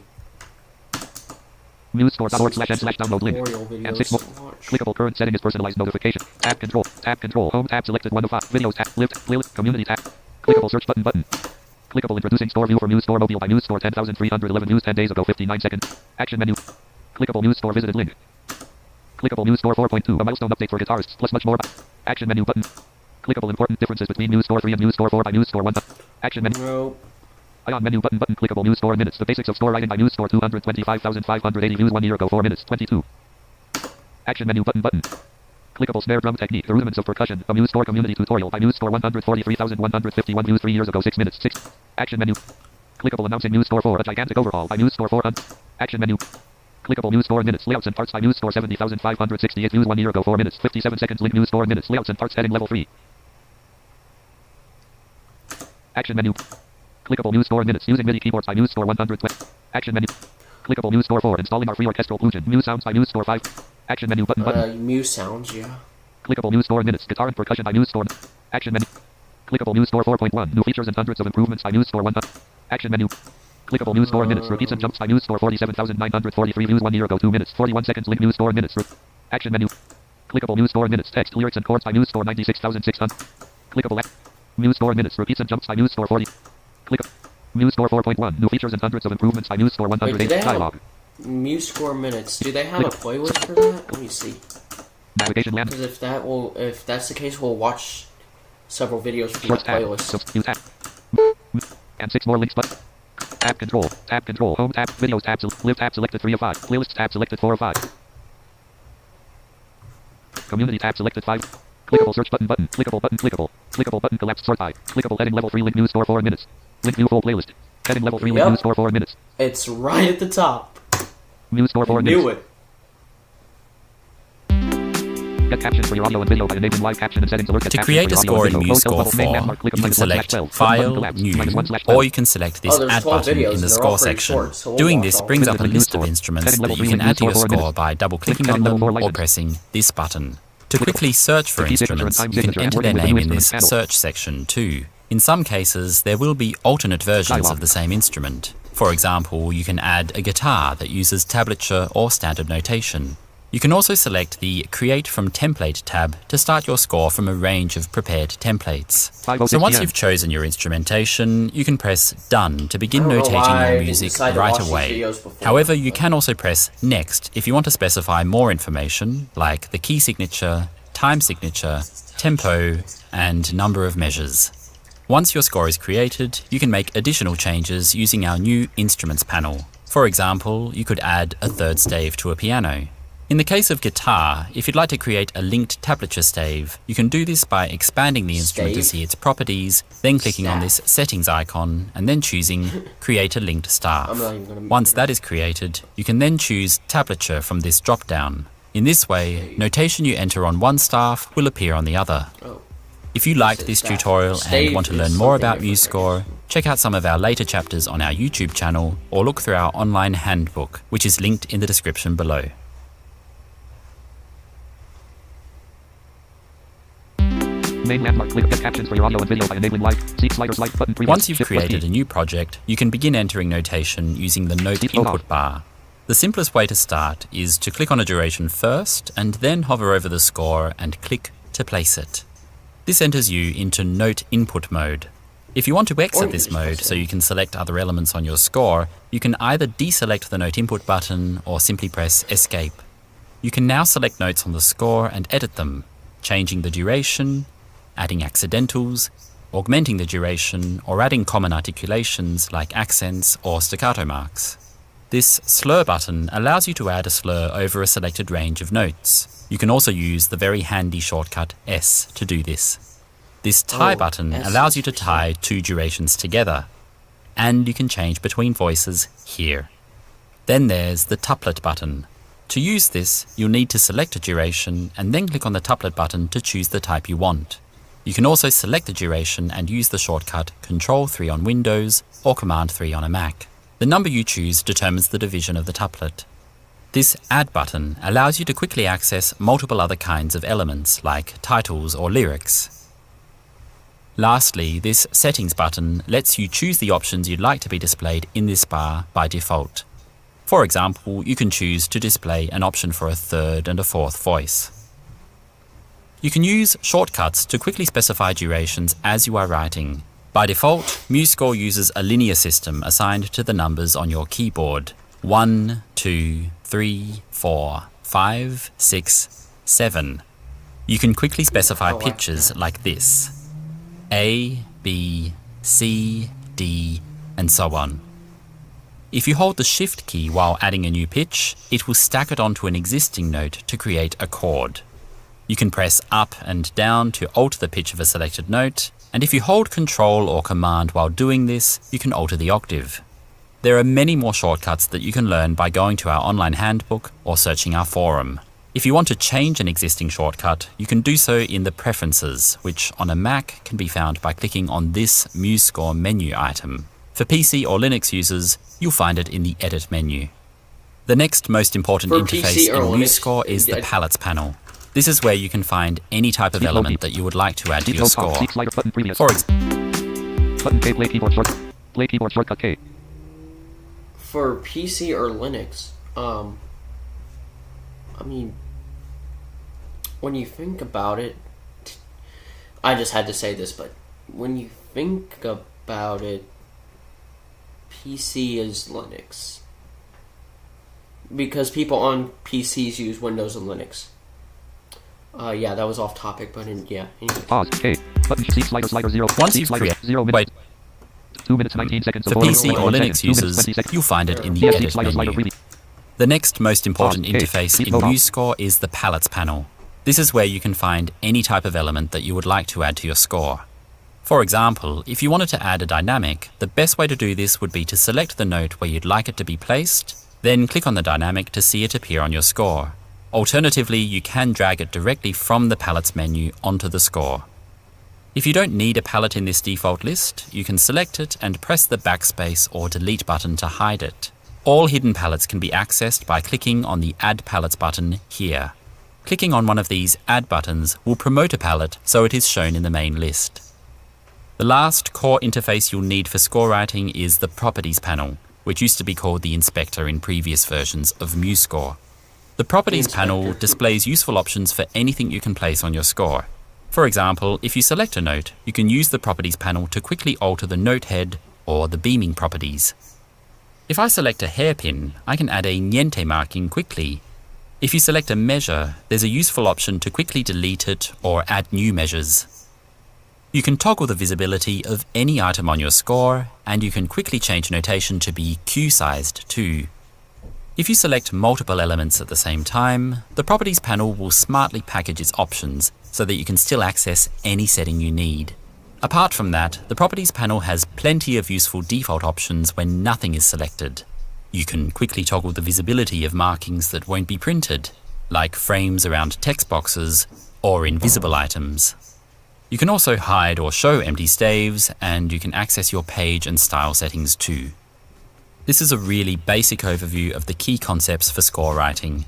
Musescore.org slash download link. tutorial And 6 videos more. to watch. Clickable current setting is personalized notification. Tab control. Home tab selected 1 of 5. Videos tab. Lift. Playlist. Community tab. Clickable search button. Clickable introducing store view for Musescore mobile by Musescore 10,311 news 10 days ago 59 seconds. Action menu. Clickable Musescore visited link. Clickable Musescore 4.2 a milestone update for guitarists plus much more. Action menu button. Clickable important differences between Musescore 3 and Musescore 4 by Musescore 1. Action menu. Nope. Ion menu button clickable Musescore minutes. The basics of score writing by Musescore 225,580 views 1 year ago 4 minutes 22. Action menu button. Clickable snare drum technique. The rudiments of percussion. A Musescore community tutorial by Musescore 143,151 views 3 years ago 6 minutes 6. Action menu. Clickable announcing Musescore 4 a gigantic overhaul by Musescore 4 Action menu. Clickable Musescore minutes layouts and parts by Musescore 70,568 views 1 year ago 4 minutes 57 seconds link Musescore minutes layouts and parts heading level 3. Action menu. Clickable Musescore minutes using MIDI keyboards by Musescore 120. Action menu. Clickable Musescore 4 installing our free orchestral plugin. Muse sounds by Musescore 5. Action menu button. Muse sounds, yeah. Clickable Musescore minutes guitar and percussion by Musescore. Action menu. Clickable Musescore 4.1 new features and hundreds of improvements by Musescore 1. Action menu. Clickable Musescore minutes repeats and jumps by Musescore 47,943 views 1 year ago 2 minutes 41 seconds link Musescore minutes. Action menu. Clickable Musescore minutes text lyrics and chords by Musescore 96,600. Clickable Musescore minutes repeats and jumps by Musescore 40. Click Musescore 4.1 new features and hundreds of improvements by Musescore 108 dialogue. Musescore minutes. Do they have a playlist for that? Let me see. Navigation land. Because if that's the case, we'll watch several videos from that playlist. And 6 more links but tab control, home tab, videos tab, live tab selected 3 of 5, playlists tab selected 4 of 5. Community tab selected 5. Clickable search button, clickable button collapsed sort by, clickable heading level 3 link Musescore 4 minutes. Link view full playlist. Heading level 3 link Musescore 4 minutes. It's right at the top. Musescore 4 minutes. Knew it. Get captions for your audio and video by enabling live caption and settings alert. To create a score in Musescore 4, you can select File, New, or you can select this Add button in the Score section. Doing this brings up a list of instruments that you can add to your score by double-clicking on them or pressing this button. To quickly search for instruments, you can enter their name in this search section too. In some cases, there will be alternate versions of the same instrument. For example, you can add a guitar that uses tablature or standard notation. You can also select the Create from Template tab to start your score from a range of prepared templates. So once you've chosen your instrumentation, you can press Done to begin notating your music right away. However, you can also press Next if you want to specify more information, like the key signature, time signature, tempo, and number of measures. Once your score is created, you can make additional changes using our new Instruments panel. For example, you could add a third stave to a piano. In the case of guitar, if you'd like to create a linked tablature stave, you can do this by expanding the instrument to see its properties, then clicking on this settings icon, and then choosing Create a linked staff. Once that is created, you can then choose tablature from this drop-down. In this way, notation you enter on one staff will appear on the other. If you liked this tutorial and want to learn more about Musescore, check out some of our later chapters on our YouTube channel, or look through our online handbook, which is linked in the description below. Main landmark, click get captions for your audio and video by enabling live. See sliders light button. Once you've created a new project, you can begin entering notation using the Note input bar. The simplest way to start is to click on a duration first and then hover over the score and click to place it. This enters you into Note input mode. If you want to exit this mode so you can select other elements on your score, you can either deselect the Note input button or simply press Escape. You can now select notes on the score and edit them, changing the duration, adding accidentals, augmenting the duration, or adding common articulations like accents or staccato marks. This slur button allows you to add a slur over a selected range of notes. You can also use the very handy shortcut S to do this. This tie button allows you to tie two durations together, and you can change between voices here. Then there's the tuplet button. To use this, you'll need to select a duration and then click on the tuplet button to choose the type you want. You can also select the duration and use the shortcut Ctrl+3 on Windows or Command+3 on a Mac. The number you choose determines the division of the tuplet. This Add button allows you to quickly access multiple other kinds of elements like titles or lyrics. Lastly, this Settings button lets you choose the options you'd like to be displayed in this bar by default. For example, you can choose to display an option for a third and a fourth voice. You can use shortcuts to quickly specify durations as you are writing. By default, Musescore uses a linear system assigned to the numbers on your keyboard. 1, 2, 3, 4, 5, 6, 7. You can quickly specify pitches like this: A, B, C, D, and so on. If you hold the Shift key while adding a new pitch, it will stack it onto an existing note to create a chord. You can press up and down to alter the pitch of a selected note, and if you hold Control or Command while doing this, you can alter the octave. There are many more shortcuts that you can learn by going to our online handbook or searching our forum. If you want to change an existing shortcut, you can do so in the Preferences, which on a Mac can be found by clicking on this Musescore menu item. For PC or Linux users, you'll find it in the Edit menu. The next most important For interface PC or in Linux, Musescore is the yeah. Palettes panel. This is where you can find any type of element that you would like to add to your score. For Play keyboard shortcut K. For PC or Linux, I mean, when you think about it, I just had to say this, but when you think about it, PC is Linux. Because people on PCs use Windows and Linux. Yeah, that was off topic, but yeah. Anyway. Pause. K. Button C slider 0. Once C you've slider created, 0 minutes. 2 minutes 19 seconds. For PC or Linux users, you'll find it in the Edit menu. The next most important interface in Musescore is the Palettes panel. This is where you can find any type of element that you would like to add to your score. For example, if you wanted to add a dynamic, the best way to do this would be to select the note where you'd like it to be placed, then click on the dynamic to see it appear on your score. Alternatively, you can drag it directly from the Palettes menu onto the score. If you don't need a palette in this default list, you can select it and press the backspace or delete button to hide it. All hidden palettes can be accessed by clicking on the Add Palettes button here. Clicking on one of these Add buttons will promote a palette so it is shown in the main list. The last core interface you'll need for score writing is the Properties panel, which used to be called the Inspector in previous versions of Musescore. The Properties panel displays useful options for anything you can place on your score. For example, if you select a note, you can use the Properties panel to quickly alter the note head or the beaming properties. If I select a hairpin, I can add a niente marking quickly. If you select a measure, there's a useful option to quickly delete it or add new measures. You can toggle the visibility of any item on your score, and you can quickly change notation to be Q-sized too. If you select multiple elements at the same time, the Properties panel will smartly package its options so that you can still access any setting you need. Apart from that, the Properties panel has plenty of useful default options when nothing is selected. You can quickly toggle the visibility of markings that won't be printed, like frames around text boxes or invisible items. You can also hide or show empty staves, and you can access your page and style settings too. This is a really basic overview of the key concepts for score writing.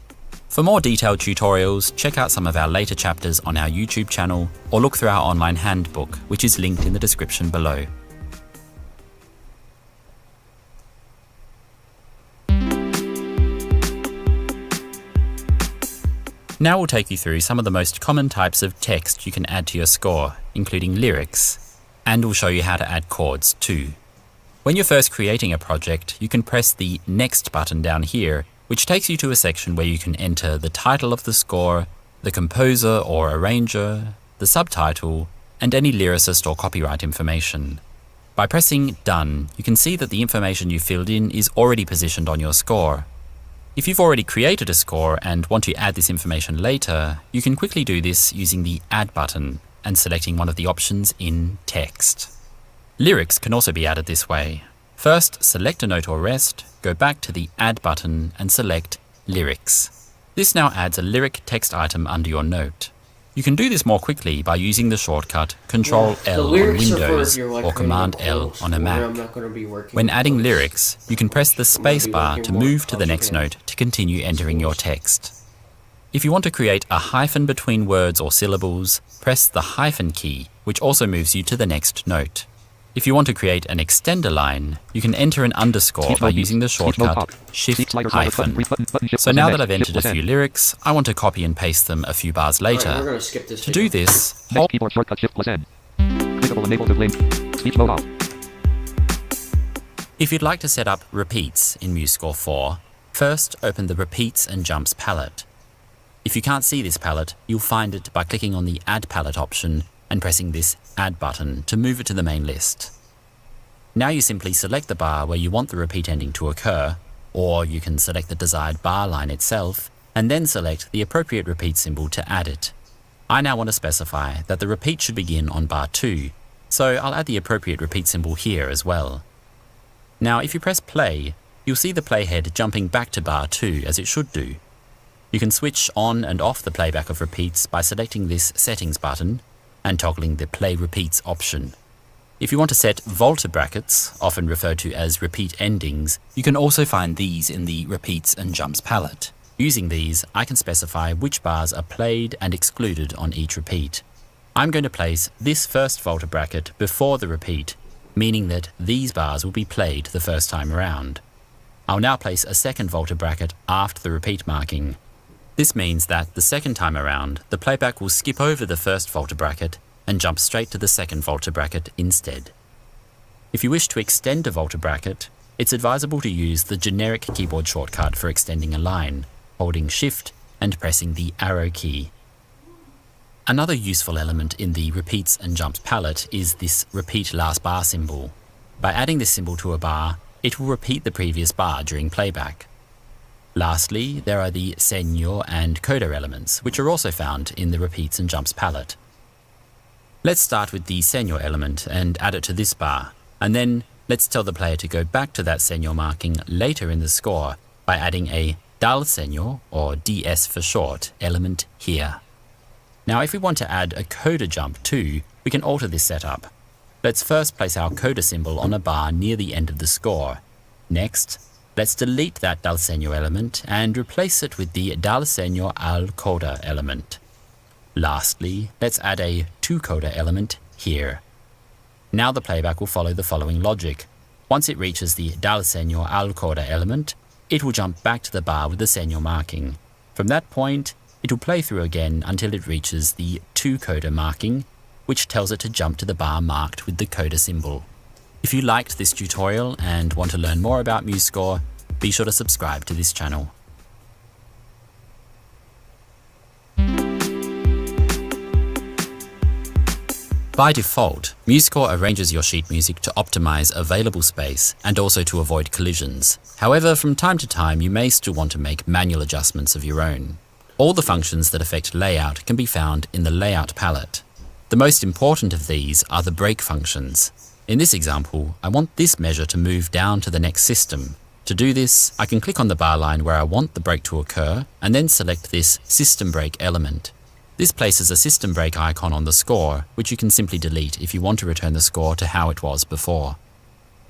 For more detailed tutorials, check out some of our later chapters on our YouTube channel or look through our online handbook, which is linked in the description below. Now we'll take you through some of the most common types of text you can add to your score, including lyrics, and we'll show you how to add chords too. When you're first creating a project, you can press the Next button down here, which takes you to a section where you can enter the title of the score, the composer or arranger, the subtitle, and any lyricist or copyright information. By pressing Done, you can see that the information you filled in is already positioned on your score. If you've already created a score and want to add this information later, you can quickly do this using the Add button and selecting one of the options in Text. Lyrics can also be added this way. First, select a note or rest, go back to the Add button and select Lyrics. This now adds a lyric text item under your note. You can do this more quickly by using the shortcut Ctrl-L on Windows or Command-L on a Mac. When adding lyrics, you can press the spacebar to move to the next note to continue entering your text. If you want to create a hyphen between words or syllables, press the hyphen key, which also moves you to the next note. If you want to create an extender line, you can enter an underscore by using the shortcut Shift-hyphen. So now that I've entered a few lyrics, I want to copy and paste them a few bars later. To do this, hold keyboard shortcut Shift+N. Clickable enable to blink. Speech mode off. If you'd like to set up repeats in Musescore 4, first open the Repeats and Jumps palette. If you can't see this palette, you'll find it by clicking on the Add Palette option and pressing this Add button to move it to the main list. Now you simply select the bar where you want the repeat ending to occur, or you can select the desired bar line itself, and then select the appropriate repeat symbol to add it. I now want to specify that the repeat should begin on bar 2, so I'll add the appropriate repeat symbol here as well. Now if you press play, you'll see the playhead jumping back to bar 2 as it should do. You can switch on and off the playback of repeats by selecting this settings button and toggling the play repeats option. If you want to set volta brackets, often referred to as repeat endings, you can also find these in the repeats and jumps palette. Using these, I can specify which bars are played and excluded on each repeat. I'm going to place this first volta bracket before the repeat, meaning that these bars will be played the first time around. I'll now place a second volta bracket after the repeat marking. This means that the second time around, the playback will skip over the first volta bracket and jump straight to the second volta bracket instead. If you wish to extend a volta bracket, it's advisable to use the generic keyboard shortcut for extending a line, holding Shift and pressing the arrow key. Another useful element in the repeats and jumps palette is this repeat last bar symbol. By adding this symbol to a bar, it will repeat the previous bar during playback. Lastly, there are the segno and coda elements, which are also found in the repeats and jumps palette. Let's start with the segno element and add it to this bar, and then let's tell the player to go back to that segno marking later in the score by adding a dal segno, or DS for short, element here. Now if we want to add a coda jump too, we can alter this setup. Let's first place our coda symbol on a bar near the end of the score. Next, let's delete that dal segno element and replace it with the dal segno al coda element. Lastly, let's add a to coda element here. Now the playback will follow the following logic. Once it reaches the dal segno al coda element, it will jump back to the bar with the segno marking. From that point, it will play through again until it reaches the to coda marking, which tells it to jump to the bar marked with the coda symbol. If you liked this tutorial and want to learn more about Musescore, be sure to subscribe to this channel. By default, Musescore arranges your sheet music to optimize available space and also to avoid collisions. However, from time to time, you may still want to make manual adjustments of your own. All the functions that affect layout can be found in the Layout palette. The most important of these are the break functions. In this example, I want this measure to move down to the next system. To do this, I can click on the bar line where I want the break to occur and then select this system break element. This places a system break icon on the score, which you can simply delete if you want to return the score to how it was before.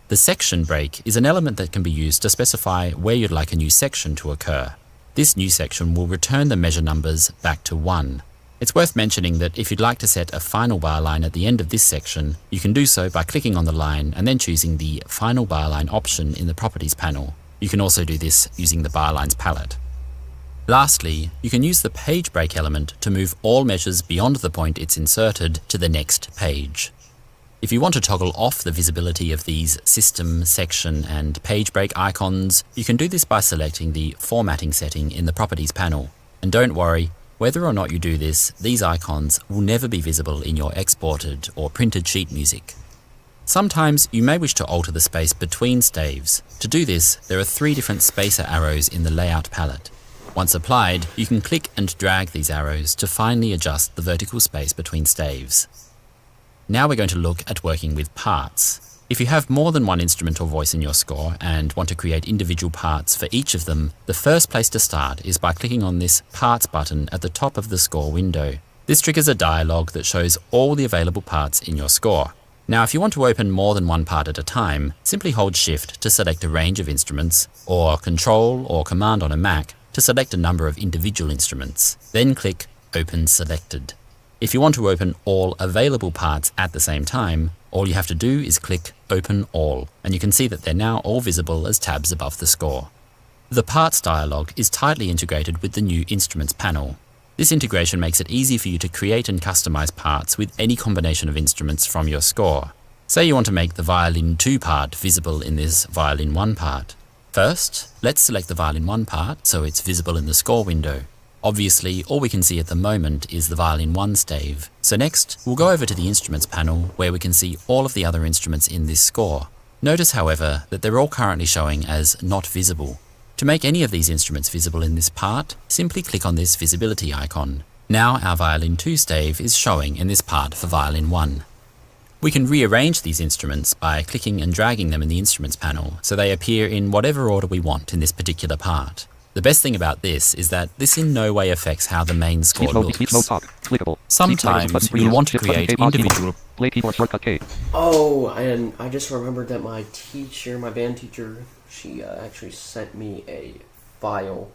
The section break is an element that can be used to specify where you'd like a new section to occur. This new section will return the measure numbers back to 1. It's worth mentioning that if you'd like to set a final bar line at the end of this section, you can do so by clicking on the line and then choosing the Final Bar Line option in the Properties panel. You can also do this using the Bar Lines palette. Lastly, you can use the page break element to move all measures beyond the point it's inserted to the next page. If you want to toggle off the visibility of these system, section, and page break icons, you can do this by selecting the formatting setting in the Properties panel. And don't worry, whether or not you do this, these icons will never be visible in your exported or printed sheet music. Sometimes you may wish to alter the space between staves. To do this, there are 3 different spacer arrows in the Layout palette. Once applied, you can click and drag these arrows to finally adjust the vertical space between staves. Now we're going to look at working with parts. If you have more than one instrument or voice in your score and want to create individual parts for each of them, the first place to start is by clicking on this Parts button at the top of the score window. This triggers a dialog that shows all the available parts in your score. Now if you want to open more than one part at a time, simply hold Shift to select a range of instruments, or Control or Command on a Mac to select a number of individual instruments. Then click Open Selected. If you want to open all available parts at the same time, all you have to do is click Open All, and you can see that they're now all visible as tabs above the score. The Parts dialog is tightly integrated with the new Instruments panel. This integration makes it easy for you to create and customize parts with any combination of instruments from your score. Say you want to make the violin 2 part visible in this violin 1 part. First, let's select the violin 1 part so it's visible in the score window. Obviously, all we can see at the moment is the violin 1 stave. So next, we'll go over to the Instruments panel where we can see all of the other instruments in this score. Notice, however, that they're all currently showing as not visible. To make any of these instruments visible in this part, simply click on this visibility icon. Now our violin 2 stave is showing in this part for violin 1. We can rearrange these instruments by clicking and dragging them in the instruments panel so they appear in whatever order we want in this particular part. The best thing about this is that this in no way affects how the main score looks. Sometimes you'll want to create individual... Play keyboard shortcut K. Oh, and I just remembered that my band teacher, she actually sent me a file,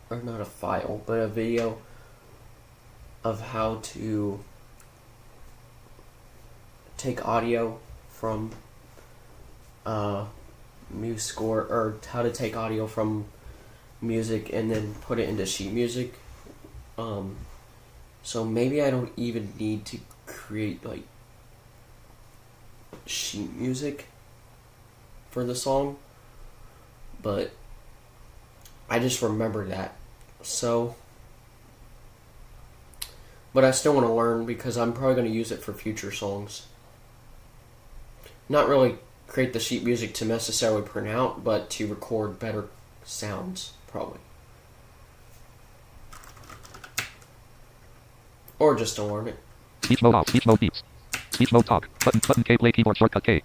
or not a file, but a video of how to take audio from Musescore, or how to take audio from music and then put it into sheet music. So maybe I don't even need to create like sheet music for the song, but I just remember that. So, but I still want to learn because I'm probably going to use it for future songs. Not really create the sheet music to necessarily print out, but to record better sounds, probably. Or just to learn it. Speech mode off. Speech mode beeps. Speech mode talk. Button K. Play keyboard shortcut K.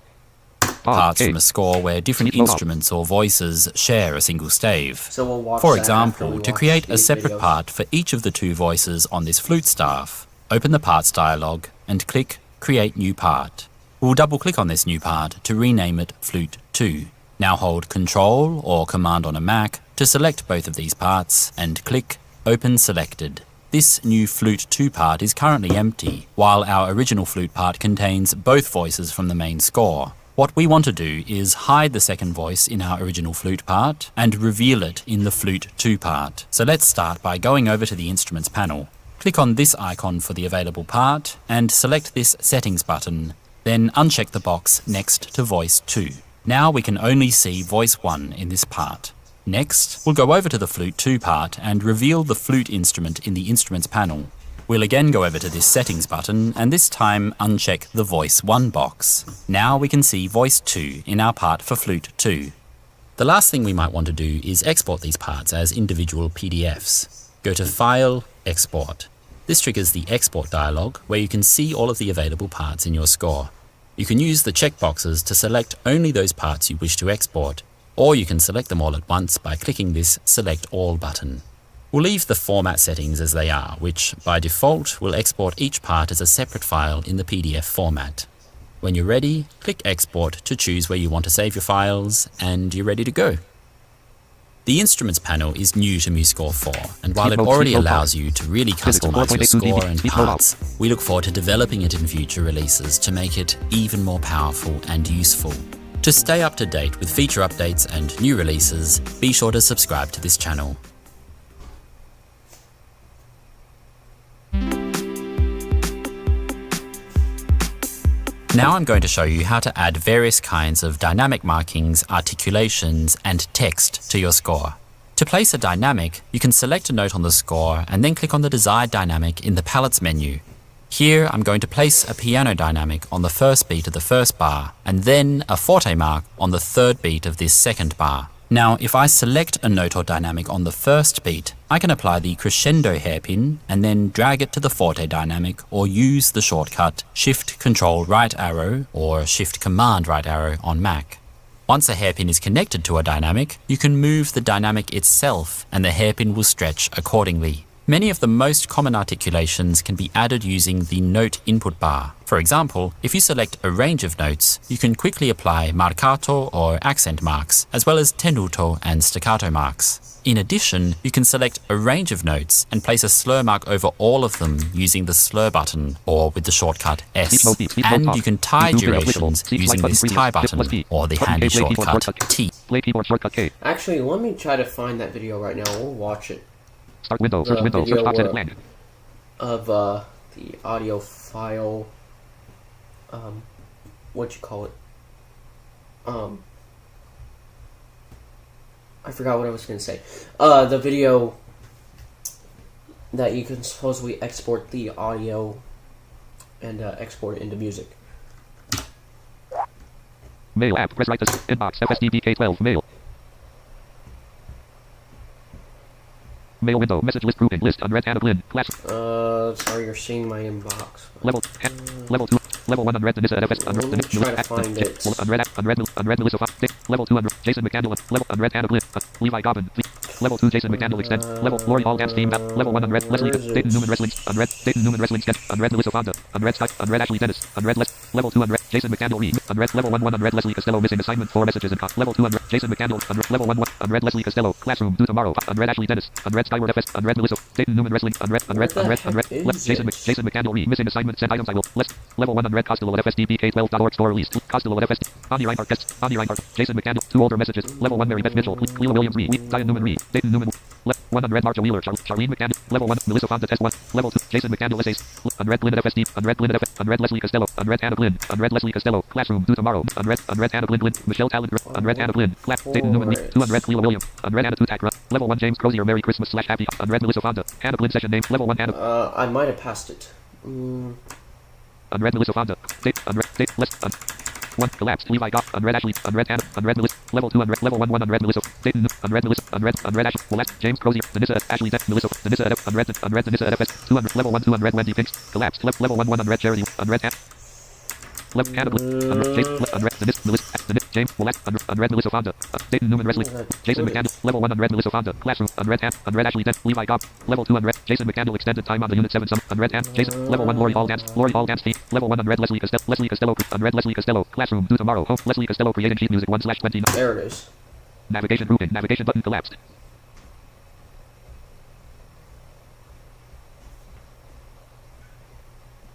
Parts from a score where different instruments or voices share a single stave. So we'll watch For that after example, we to watch create a these separate videos. part for each of the 2 voices on this flute staff, open the Parts dialog and click Create New Part. We'll double-click on this new part to rename it Flute 2. Now hold Control or Command on a Mac to select both of these parts and click Open Selected. This new Flute 2 part is currently empty, while our original flute part contains both voices from the main score. What we want to do is hide the second voice in our original flute part and reveal it in the Flute 2 part. So let's start by going over to the Instruments panel. Click on this icon for the available part and select this Settings button. Then uncheck the box next to Voice 2. Now we can only see Voice 1 in this part. Next, we'll go over to the Flute 2 part and reveal the flute instrument in the Instruments panel. We'll again go over to this Settings button and this time uncheck the Voice 1 box. Now we can see Voice 2 in our part for Flute 2. The last thing we might want to do is export these parts as individual PDFs. Go to File, Export. This triggers the Export dialog where you can see all of the available parts in your score. You can use the checkboxes to select only those parts you wish to export, or you can select them all at once by clicking this Select All button. We'll leave the format settings as they are, which by default will export each part as a separate file in the PDF format. When you're ready, click Export to choose where you want to save your files, and you're ready to go. The Instruments panel is new to Musescore 4, and while it already allows you to really customize your score and parts, we look forward to developing it in future releases to make it even more powerful and useful. To stay up to date with feature updates and new releases, be sure to subscribe to this channel. Now I'm going to show you how to add various kinds of dynamic markings, articulations, and text to your score. To place a dynamic, you can select a note on the score and then click on the desired dynamic in the palettes menu. Here I'm going to place a piano dynamic on the first beat of the first bar, and then a forte mark on the third beat of this second bar. Now, if I select a note or dynamic on the first beat, I can apply the crescendo hairpin and then drag it to the forte dynamic, or use the shortcut Shift-Control-Right arrow or Shift-Command-Right arrow on Mac. Once a hairpin is connected to a dynamic, you can move the dynamic itself and the hairpin will stretch accordingly. Many of the most common articulations can be added using the note input bar. For example, if you select a range of notes, you can quickly apply marcato or accent marks, as well as tenuto and staccato marks. In addition, you can select a range of notes and place a slur mark over all of them using the slur button or with the shortcut S. And you can tie durations using this tie button or the handy shortcut T. Actually, let me try to find that video right now. We'll watch it. Start window, search window, search box, edit land. Of the audio file, what you call it? I forgot what I was gonna say. The video that you can supposedly export the audio and export it into music. Mail app. Press right to inbox. FSDBK12. Mail. Mail window. Message list grouping. List. Unread Anna Glynn. Class. Sorry, you're seeing my inbox. Level. Level 2. Level 1 unread Denisa FS. Let me try to find it. Unread Melissa Fox. Level 2 unread Jason McCandless. Level unread Anna Glynn. Levi Gobbin. Level 2 Jason McCandless extend. Level Lori Hall dance theme. Level 1 unread Leslie Dayton Newman wrestling. Unread Dayton Newman wrestling sketch. Unread Melissa Fonda. Unread Scott. Unread Ashley Dennis. Unread Level 2 unread Jason McCandless Reed. Unread Level 1 unread Leslie Costello missing assignment 4 messages and Level 2 unread Jason McCandless. Unread Level 1 unread Leslie Costello. Classroom due tomorrow. Unread Ashley Dennis. Unread Skyward FS. Unread Melissa Dayton Newman wrestling. Unread Jason McCandless Reed missing assignment sent items I will Level 1 unread Costello at FSDBK12.org store released. Costello at FSD. Ani Reinhardt guest. Ani Reinhardt. Jason McCandless. 2 older messages. Level 1 Mary Beth Mitchell. Cleo Williams Reed. Diane Newman Reed. Dayton Newman. 1 unread Marcia Wheeler. Charlene McCandless. Level 1 Melissa Fonda test 1. Level 2 Jason McCandless essays. Unread Glynn at FSD. Unread Glynn at FSD. Unread Leslie Costello. Unread Anna Glynn. Unread Leslie Costello. Classroom due tomorrow. Unread Anna Glynn. Michelle Talent. Unread Anna Glynn. Dayton Newman Reed. 2 unread Cleo Williams. Unread Anna Tutakra. Level 1 James Crozier. Merry Christmas / Happy. Unread Melissa Fonda. Anna Glynn session name. Level 1 Anna. I might have passed it. Unread Melissa Fonda. Date less. 1 collapsed. Levi Goff. Unread Ashley. Unread Anna. Unread Melissa. Level 2 unread. Level 1 unread Melissa. Dayton. Unread Melissa. Unread Ashley. Celeste. James Crozier. Denisa. Ashley. Melissa. Denisa. Unread Denisa at FS. 2 unread. Level 1 2 unread Wendy Pinks. Collapsed. Level 1 1 unread Charity. Unread Anna. Level Anna. Unread James. Unread Denisa. Melissa. James. Unread Melissa Fonda. Dayton Newman wrestling. Jason McCandless. Level 1 unread Melissa Fonda. Classroom. Unread Anna. Unread Ashley. Levi Goff. Level 2 unread Jason McCandless. Extended time on the Unit 7 sum. Unread Anna. Jason. Level 1 Lori Hall dance. Lori Hall dance fee. Level 1 unread Leslie Costello. Leslie Costello. Unread Leslie Costello. Classroom due tomorrow. Home. Leslie Costello creating sheet music 1/29. There it is. Navigation grouping. Navigation button collapsed.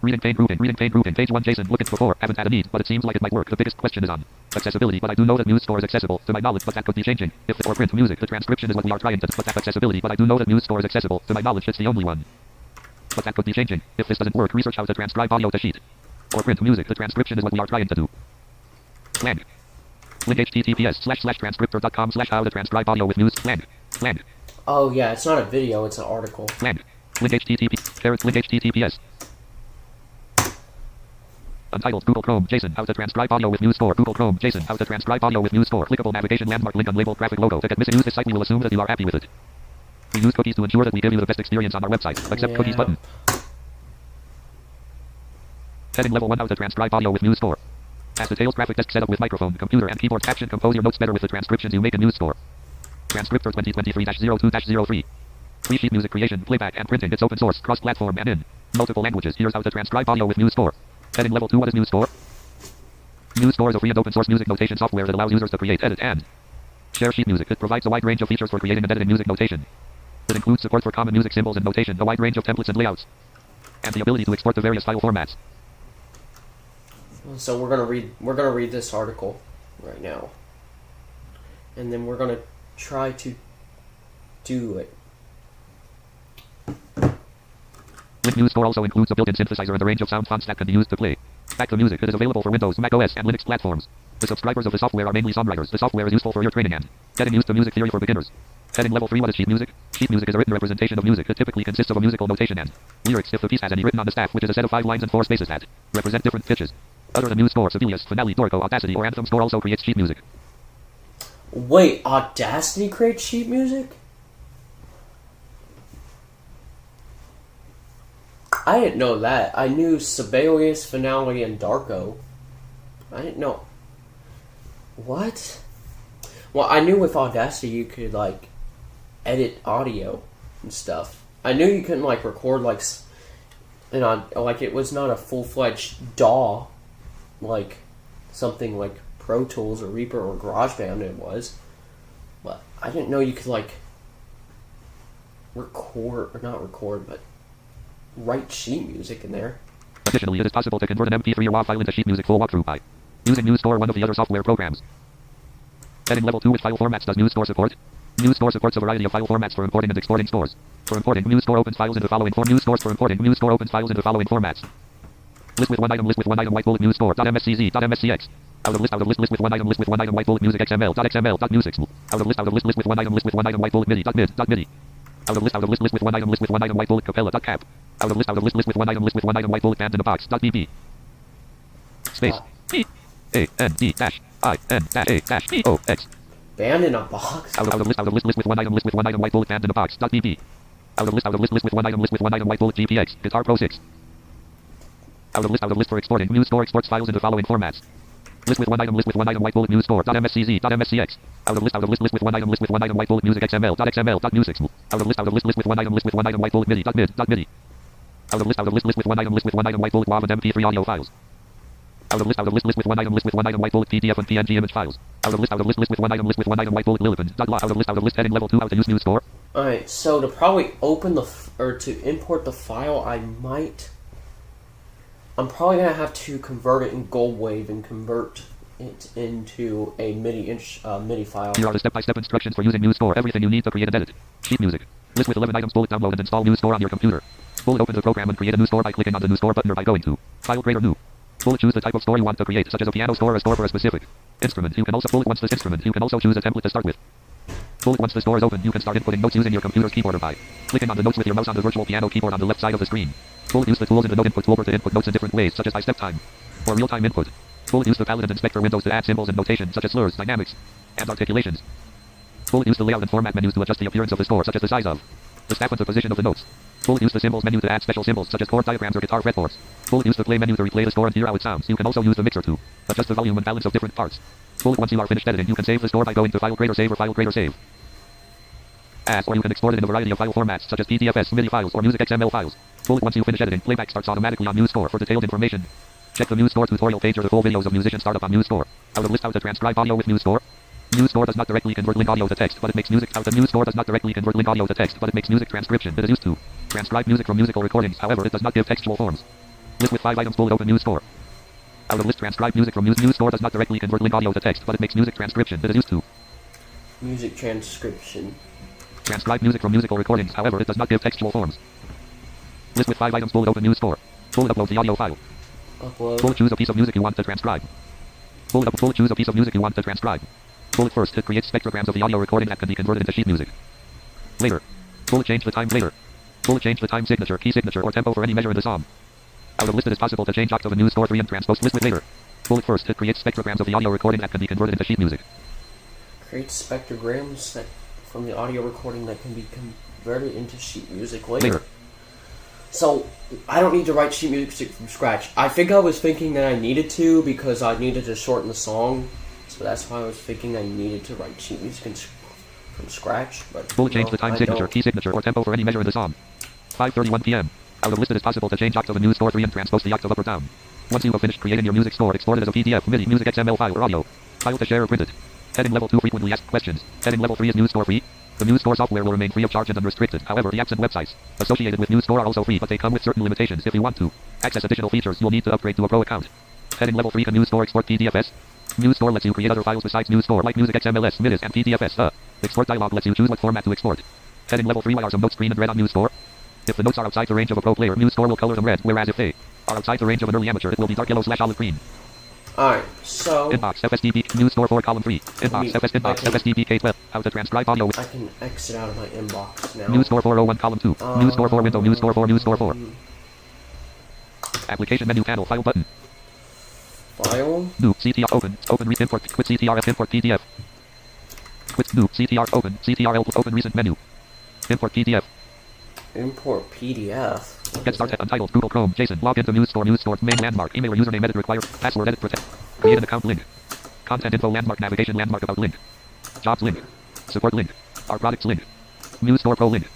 Reading pane grouping. Reading pane grouping. Page 1 Jason. Looking before. Haven't had a need, but it seems like it might work. The biggest question is on accessibility, but I do know that Musescore is accessible, to my knowledge, but that could be changing. If or print music, the transcription is what we are trying to, but that accessibility, but I do know that Musescore is accessible, to my knowledge, it's the only one. But that could be changing. If this doesn't work, research how to transcribe audio to sheet. Or print music, the transcription is what we are trying to do. Slang. Link https://transcriptor.com/how to transcribe audio with Slang. Slang. Oh yeah, it's not a video, it's an article. Slang. Link https. Untitled Google Chrome Jason how to transcribe audio with Musescore Google Chrome Jason how to transcribe audio with Musescore clickable navigation landmark link unlabeled graphic logo to get misused this site we will assume that you are happy with it. We use cookies to ensure that we give you the best experience on our website. Accept cookies button. Heading level 1 how to transcribe audio with Musescore. As details graphic desk setup with microphone, computer and keyboard caption compose your notes better with the transcriptions you make in Musescore. Transcriptor 2023-02-03. Free sheet music creation, playback and printing. It's open source, cross-platform and in multiple languages. Here's how to transcribe audio with Musescore. Heading level 2 what is Musescore? Musescore is a free and open source music notation software that allows users to create, edit and share sheet music. It provides a wide range of features for creating and editing music notation. It includes support for common music symbols and notation, a wide range of templates and layouts, and the ability to export to various file formats. So we're gonna read this article right now, and then we're gonna try to do it. Musescore also includes a built-in synthesizer and a range of sound fonts that can be used to play back to music. It is available for Windows, Mac OS, and Linux platforms. The subscribers of the software are mainly songwriters. The software is useful for your training and getting used to music theory for beginners. Heading level 3 what is sheet music? Sheet music is a written representation of music. It typically consists of a musical notation and lyrics if the piece has any written on the staff, which is a set of 5 lines and 4 spaces that represent different pitches. Other than Musescore, Sibelius, Finale, Dorico, Audacity, or Anthem Score also creates sheet music. Wait, Audacity creates sheet music? I didn't know that. I knew Sibelius, Finale, and Darko. I didn't know. What? Well, I knew with Audacity you could, like, edit audio and stuff. I knew you couldn't, like, record, like, like, it was not a full-fledged DAW, like, something like Pro Tools or Reaper or GarageBand it was. But I didn't know you could, like, record, or not record, but write sheet music in there. Additionally, it is possible to convert an MP3 or WAV file into sheet music full walkthrough by using Musescore, one of the other software programs. Heading level 2 which file formats does Musescore support? Musescore supports a variety of file formats for importing and exporting scores. For importing, Musescore opens files in the following form. Musescore for importing, Musescore opens files in the following formats. List with one item, white bullet, Musescore.mscz.mscx. Out of list, list with one item, white bullet, music, XML.xml.music. Out of list, list with one item, white bullet, MIDI.mid.midi. Out of list, list with one item, white bullet, Capella.cap. Out of list, list with one item, white bullet, band in a box.bb. Space. E. A. N. D. Dash. B-A-N-A-B-O-X. Band in a box? Out of list with one item white bullet band in a box. .bb. Out of list with one item white bullet GPX. Guitar Pro 6. Out of list for exporting. Musescore exports files in the following formats. List with one item white bullet Musescore.mscz.mscx. Out of list with one item white bullet music XML.music. Out of list with one item white bullet MIDI.mid.midi. Out of list with one item white bullet WAV and MP3 audio files. Out of list with one item white bullet PDF and PNG image files. Out of list with one item white bullet Lilliput.log. Out of list heading level 2 how to use Musescore. Alright, so to probably open to import the file, I'm probably going to have to convert it in Goldwave and convert it into a MIDI file. Here are the step-by-step instructions for using Musescore. Everything you need to create and edit. Sheet music. List with 11 items. Bullet download and install Musescore on your computer. Bullet open the program and create a new score by clicking on the new score button or by going to File Creator New. Bullet choose the type of score you want to create, such as a piano score or a score for a specific instrument. You can also bullet once this instrument. You can also choose a template to start with. Bullet once the score is open, you can start inputting notes using your computer's keyboard or by clicking on the notes with your mouse on the virtual piano keyboard on the left side of the screen. Bullet use the tools in the note input toolbar to input notes in different ways, such as by step time or real-time input. Bullet use the palette and inspector windows to add symbols and notation, such as slurs, dynamics, and articulations. Bullet use the layout and format menus to adjust the appearance of the score, such as the size of the staff and the position of the notes. Bullet use the symbols menu to add special symbols, such as chord diagrams or guitar fretboards. Bullet use the play menu to replay the score and hear how it sounds. You can also use the mixer to adjust the volume and balance of different parts. Bullet once you are finished editing, you can save the score by going to File Creator Save or File Creator Save as, or you can export it in a variety of file formats, such as PDFs, MIDI files, or music XML files. Bullet once you finish editing, playback starts automatically on Musescore. For detailed information, check the Musescore tutorial page or the full videos of musician startup on Musescore. Out of list how to transcribe audio with Musescore. Musescore does not directly convert link audio to text, but it makes music. Musescore does not directly convert link audio to text, but it makes music transcription. It is used to transcribe music from musical recordings. However, it does not give textual forms. List with 5 items. Bullet open Musescore. Out of list transcribe music from Musescore does not directly convert link audio to text, but it makes music transcription. It is used to music transcription. Transcribe music from musical recordings. However, it does not give textual forms. List with 5 items. Bullet open Musescore. Bullet upload the audio file. Upload. Bullet choose a piece of music you want to transcribe. Bullet choose a piece of music you want to transcribe. Bullet first, it creates spectrograms of the audio recording that can be converted into sheet music. Later. Bullet change the time later. Bullet change the time signature, key signature, or tempo for any measure in the song. Out of list it is possible to change octave in Musescore 3 and transpose. List with later. Bullet first, it creates spectrograms of the audio recording that can be converted into sheet music. Creates spectrograms that from the audio recording that can be converted into sheet music later. So, I don't need to write sheet music from scratch. I think I was thinking that I needed to because I needed to shorten the song. So that's why I was thinking I needed to write sheet music from scratch. But Bullet change the time signature, key signature, or tempo for any measure in the song. 5:31 p.m. Out of list it is possible to change octave in Musescore 3 and transpose the octave up or down. Once you have finished creating your music score, export it as a PDF, MIDI, music XML file, or audio file to share or print it. Heading level 2 frequently asked questions. Heading level 3 is Musescore free. The Musescore software will remain free of charge and unrestricted. However, the apps and websites associated with Musescore are also free, but they come with certain limitations. If you want to access additional features, you'll need to upgrade to a pro account. Heading level 3 can Musescore export PDFs. Musescore lets you create other files besides Musescore, like music XMLs, MIDIs, and PDFs. Export dialog lets you choose what format to export. Heading level 3 are some notes green and red on Musescore. If the notes are outside the range of a pro player, Musescore will color them red, whereas if they are outside the range of an early amateur, it will be dark yellow/olive green. Alright, so Inbox FSDB Musescore 4 column 3. Inbox FSDB K12. How to transcribe audio. I can exit out of my inbox now. Musescore 401 column 2. Musescore 4 window. Musescore 4. Musescore 4. Application menu panel. File button. File. New CTR open. Open import. Quit CTRF import PDF. Quit new CTR open. CTRL open recent menu. Import PDF. Import PDF. Get started. Untitled. Google Chrome. Jason. Log into Musescore. Musescore. Main landmark. Email or username edit required. Password edit protect. Create an account link. Content info landmark. Navigation landmark about link. Jobs link. Support link. Our products link. Musescore Pro link.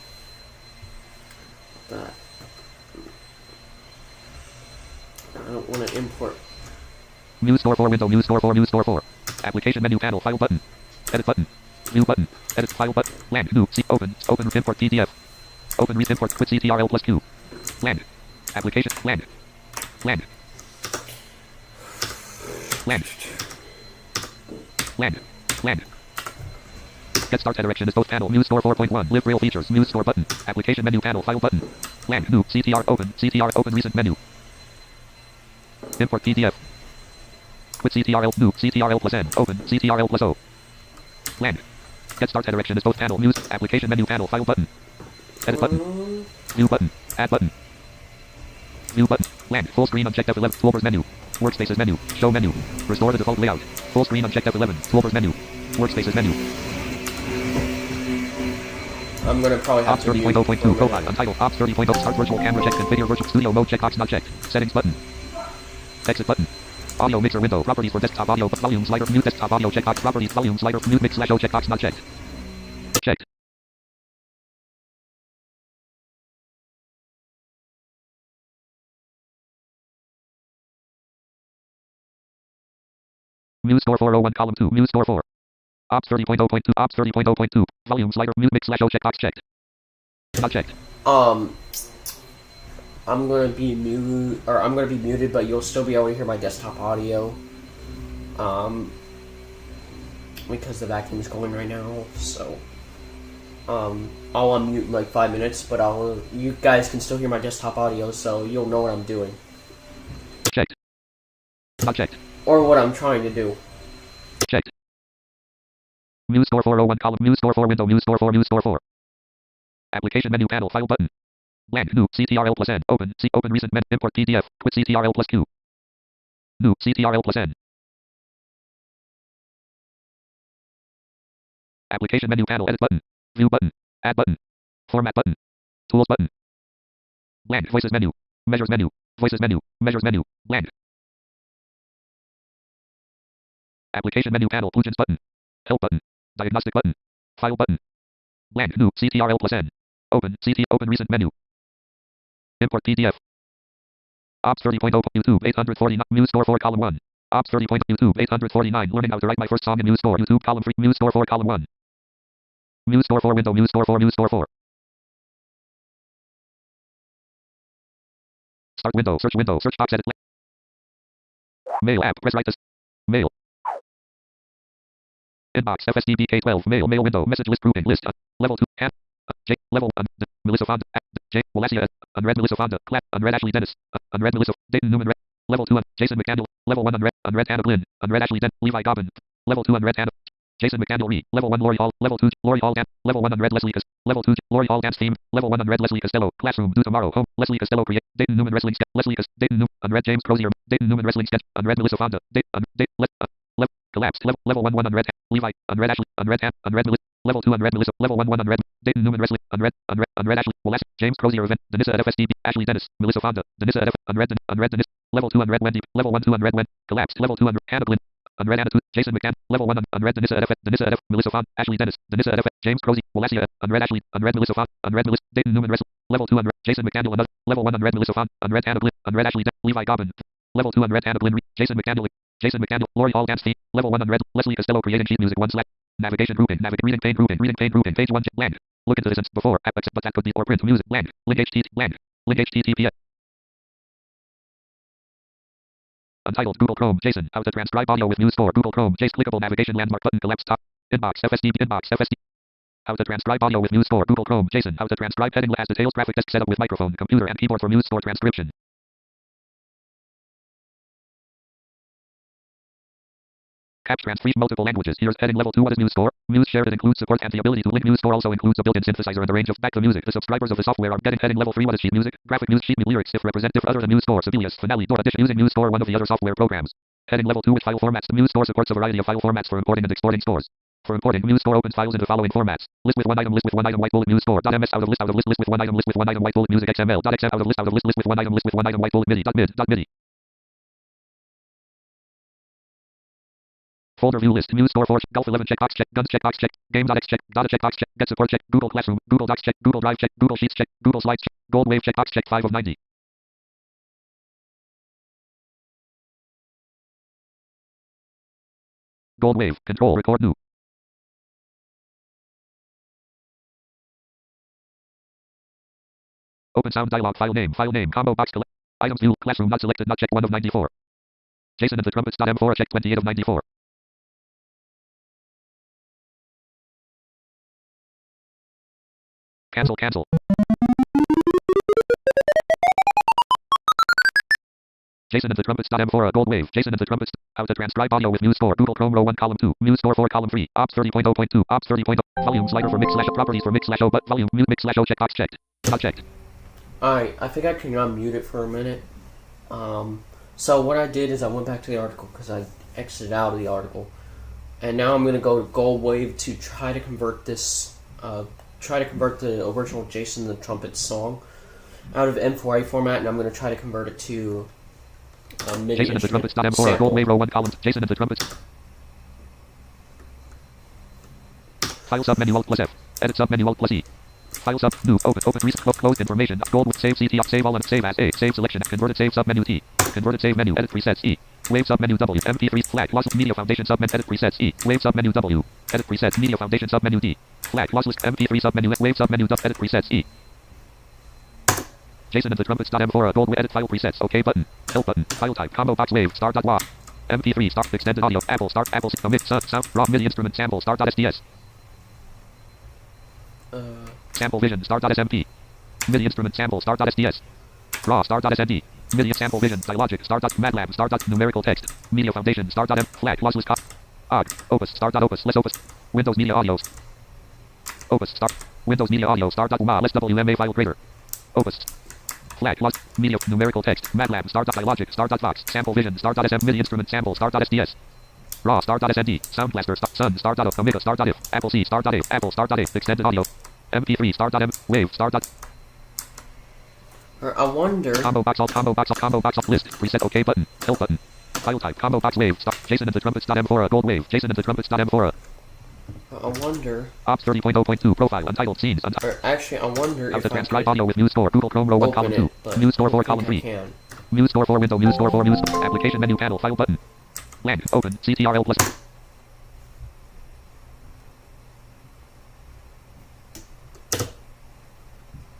I don't want to import. Musescore 4 window. Musescore 4. Musescore 4. Application menu panel. File button. Edit button. New button. Edit file button. Land. New. See. Open. Open. Import PDF. Open. Import. Quit CTRL plus Q. Land. Application. Land. Land. Land. Land. Land. Get started direction is both panel. Musescore 4.1. Live Braille features. Musescore button. Application menu panel. File button. Land. New. CTR open. CTR open recent menu. Import PDF. Quit CTRL. New. CTRL plus N. Open. CTRL plus O. Land. Get started direction is both panel. Application menu panel. File button. Edit button. New button. Add button. New button. Land. Full screen unchecked F11. Toolbars menu. Workspaces menu. Show menu. Restore the default layout. Full screen unchecked F11. Toolbars menu. Workspaces menu. I'm gonna probably have Ops to mute 30.0.2. for a Profile. minute. Untitled. Ops 30.0. Start virtual camera check. Configure virtual studio mode checkbox not checked. Settings button. Exit button. Audio mixer window. Properties for desktop audio. Volume slider. Mute desktop audio checkbox. Properties. Volume slider. Mute mix /o checkbox not checked. Checked. Musescore 401 column 2. Musescore 4. Ops 30.0.2. Ops 30.0.2. Volume slider. Mute mix /o checkbox checked. Not checked. I'm gonna be muted, but you'll still be able to hear my desktop audio. Because the vacuum's going right now, so I'll unmute in like 5 minutes, but you guys can still hear my desktop audio, so you'll know what I'm doing. Checked. Not checked. Or what I'm trying to do. Checked. Musescore 401 column. Musescore 4 window. Musescore 4. Musescore 4. Application menu panel. File button. Blank. New. CTRL plus N. Open. Open recent menu. Import PDF. Quit CTRL plus Q. New. CTRL plus N. Application menu panel. Edit button. View button. Add button. Format button. Tools button. Blank. Voices menu. Measures menu. Voices menu. Measures menu. Blank. Application menu panel. Plugins button. Help button. Diagnostic button. File button. Blank. New. CTRL plus N. Open. Open recent menu. Import PDF. Ops 30.0 YouTube 849 Musescore 4 column 1. Ops 30. YouTube 849 learning how to write my first song in Musescore. YouTube column 3. Musescore 4 column 1. Musescore 4 window. Musescore 4. Musescore 4. Start window. Search window. Search box edit. Mail app. Press right to mail. Inbox FSDBK12 mail window message list grouping list level 2 hand J level Melissa Fonda J Walasia unread Melissa Fonda clap unread Ashley Dennis unread Melissa Dayton Newman level 2 Jason McDaniel level 1 unread Hannah Glynn unread Ashley Dennis Levi Gobbin level 2 unread Hannah Jason McDaniel Reed level 1 Lori Hall level 2 Lori Hall level 1 unread Leslie level 2 Lori Hall dance theme level 1 unread Leslie Costello classroom do tomorrow home Leslie Costello create Dayton Newman wrestling sketch Leslie Dayton Newman unread James Crozier Dayton Newman wrestling sketch unread Melissa Fonda collapsed level 1 unread Levi unread Ashley unread Melissa level 2 unread Melissa level 1 unread Dayton Newman wrestling unread Ashley Wallace James Crozier event Denissa at FSDB Ashley Dennis Melissa Fonda Denissa at unread Dennis level 2 unread Wendy level 1 2 unread Wendy collapsed level 2 unread Hannah Glynn unread Anna 2 Jason McCann level 1 unread Denissa at Melissa Fonda Ashley Dennis Denissa at James Crozier Wallace unread Ashley unread Melissa Fonda unread Melissa Dayton Newman wrestling level 2 unread Jason McDaniel another level 1 unread Melissa Fonda unread Hannah Glynn unread Ashley Levi Gobbin level 2 unread Hannah Glynn Jason McDaniel Lori Hall dance theme level 1 unread Leslie Costello creating sheet music 1 select navigation grouping reading pane grouping page 1 blank look into this before but that could be or print music blank link https untitled Google Chrome Jason how to transcribe audio with Musescore Google Chrome Jason clickable navigation landmark button collapse top inbox FSD how to transcribe audio with Musescore Google Chrome Jason how to transcribe heading has detailed graphic text setup with microphone computer and keyboard for Musescore transcription. Caps transcribe multiple languages. Here's heading level 2. What is Musescore? Muse shared it includes support and the ability to link. Musescore also includes a built-in synthesizer and a range of back to music. The subscribers of the software are getting heading level 3. What is sheet music? Graphic music sheet lyrics if representative other than Musescore. Sibelius, Finale, Dora Dish using Musescore one of the other software programs. Heading level 2 with file formats. The Musescore supports a variety of file formats for importing and exporting scores. For importing, Musescore opens files in the following formats. List with one item white bullet Musescore.ms out of list with one item white bullet music XML.xm out of list with one item white bullet MIDI.mid.midi. Folder view list. Musescore 4. Golf 11 checkbox check. Guns checkbox check. Games.x check. Data checkbox check. Get support check. Google Classroom. Google Docs check. Google Drive check. Google Sheets check. Google Slides check. Gold Wave checkbox check 5 of 90. Gold Wave. Control. Record new. Open sound dialog. File name. Combo box collect. Items view. Classroom not selected. Not checked 1 of 94. Jason and the Trumpets.m4 check 28 of 94. Cancel. Jason and the Trumpets.m4 a gold wave. Jason and the Trumpets. How to transcribe audio with Musescore. Google Chrome row 1 column 2. Musescore 4 column 3. Ops 30.0.2. Ops 30.0. Volume slider for mix / properties for mix /o but volume mute mix /o checkbox checked. Not checked. Alright, I think I can unmute it for a minute. So what I did is I went back to the article because exited out of the article. And now I'm going to go to Gold Wave to try to convert this, try to convert the original Jason the Trumpet song out of M4A format, and I'm going to try to convert it to a MIDI Jason and the instrument Trumpets. M4 Gold Wave row 1 columns. Jason and the Trumpets. File sub menu Alt plus F. Edit sub menu Alt plus E. File sub new open recent closed information. Gold with save CT save all and save as A. Save selection. Converted save sub menu T. Converted save menu. Edit presets E. Wave sub menu W. MP3 flag lossless media foundation sub menu. Edit presets E. Wave sub menu W. Edit presets media foundation sub menu D. Flag lossless MP3 sub menu. Wave sub menu W. Edit presets E. Jason and the Trumpets.m4 Gold edit file presets. OK button. Help button. File type combo box wave star.wa. MP3 start extended audio. Apple start Apple commit sound raw MIDI instrument sample star.sds. Sample vision star.smp. MIDI instrument sample star.sds. Raw star.snd. MIDI sample vision Dialogic star.madlab star.numerical text. Media foundation star.m flag lossless opus star.opus less opus. Windows media audios. Opus start. Windows media audio star.wma less WMA file creator. Opus. Flag loss media numerical text. MATLAB star.dialogic star.vox. Sample vision star.sm MIDI instrument sample star.sds. Raw star.snd. Sound blaster sun star.o omega star.if. Apple C star.a Apple star.a extended audio. MP3 star.m wave star. I wonder. Combo box alt list preset OK button. Help button. File type combo box wave start. Jason and the Trumpets.m4 Gold wave. Jason and the Trumpets.m4. I wonder. Ops 30.0.2 profile untitled scenes. Or actually, I wonder How if to I transcribe could audio with Musescore. Google Chrome row 1 column 2. Musescore 4 column 3. Musescore 4 window. Musescore 4 news. Application menu panel. File button. Lang open. CTRL plus.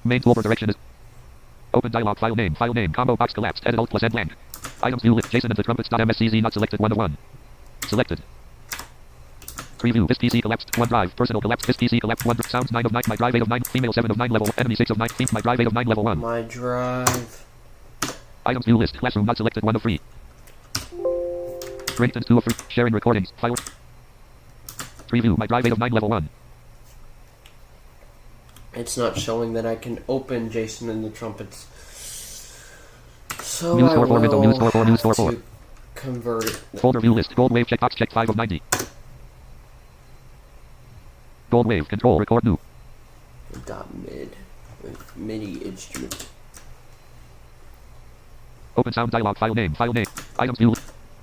Main toolbar direction is. Open dialog. File name. File name. Combo box collapsed. Edit alt plus end lang. Items view list. Jason and the Trumpets.mscz not selected 1 of 1. Selected. Preview. This PC collapsed. OneDrive. Personal collapsed. This PC collapsed. One sounds 9 of 9. My drive 8 of 9. Female 7 of 9 level. Enemy 6 of 9. My drive 8 of 9 level 1. My drive. Items view list. Classroom not selected 1 of 3. For instance 2 of 3. Sharing recordings. File. Preview. My drive 8 of 9 level 1. It's not showing that I can open Jason and the Trumpets. So Musescore I 4 window. will Musescore 4. Musescore 4. to convert it. Folder view list. Gold wave checkbox check 5 of 90. Gold wave control record new. .mid with MIDI instrument. Open sound dialog. File name. File name. Items view.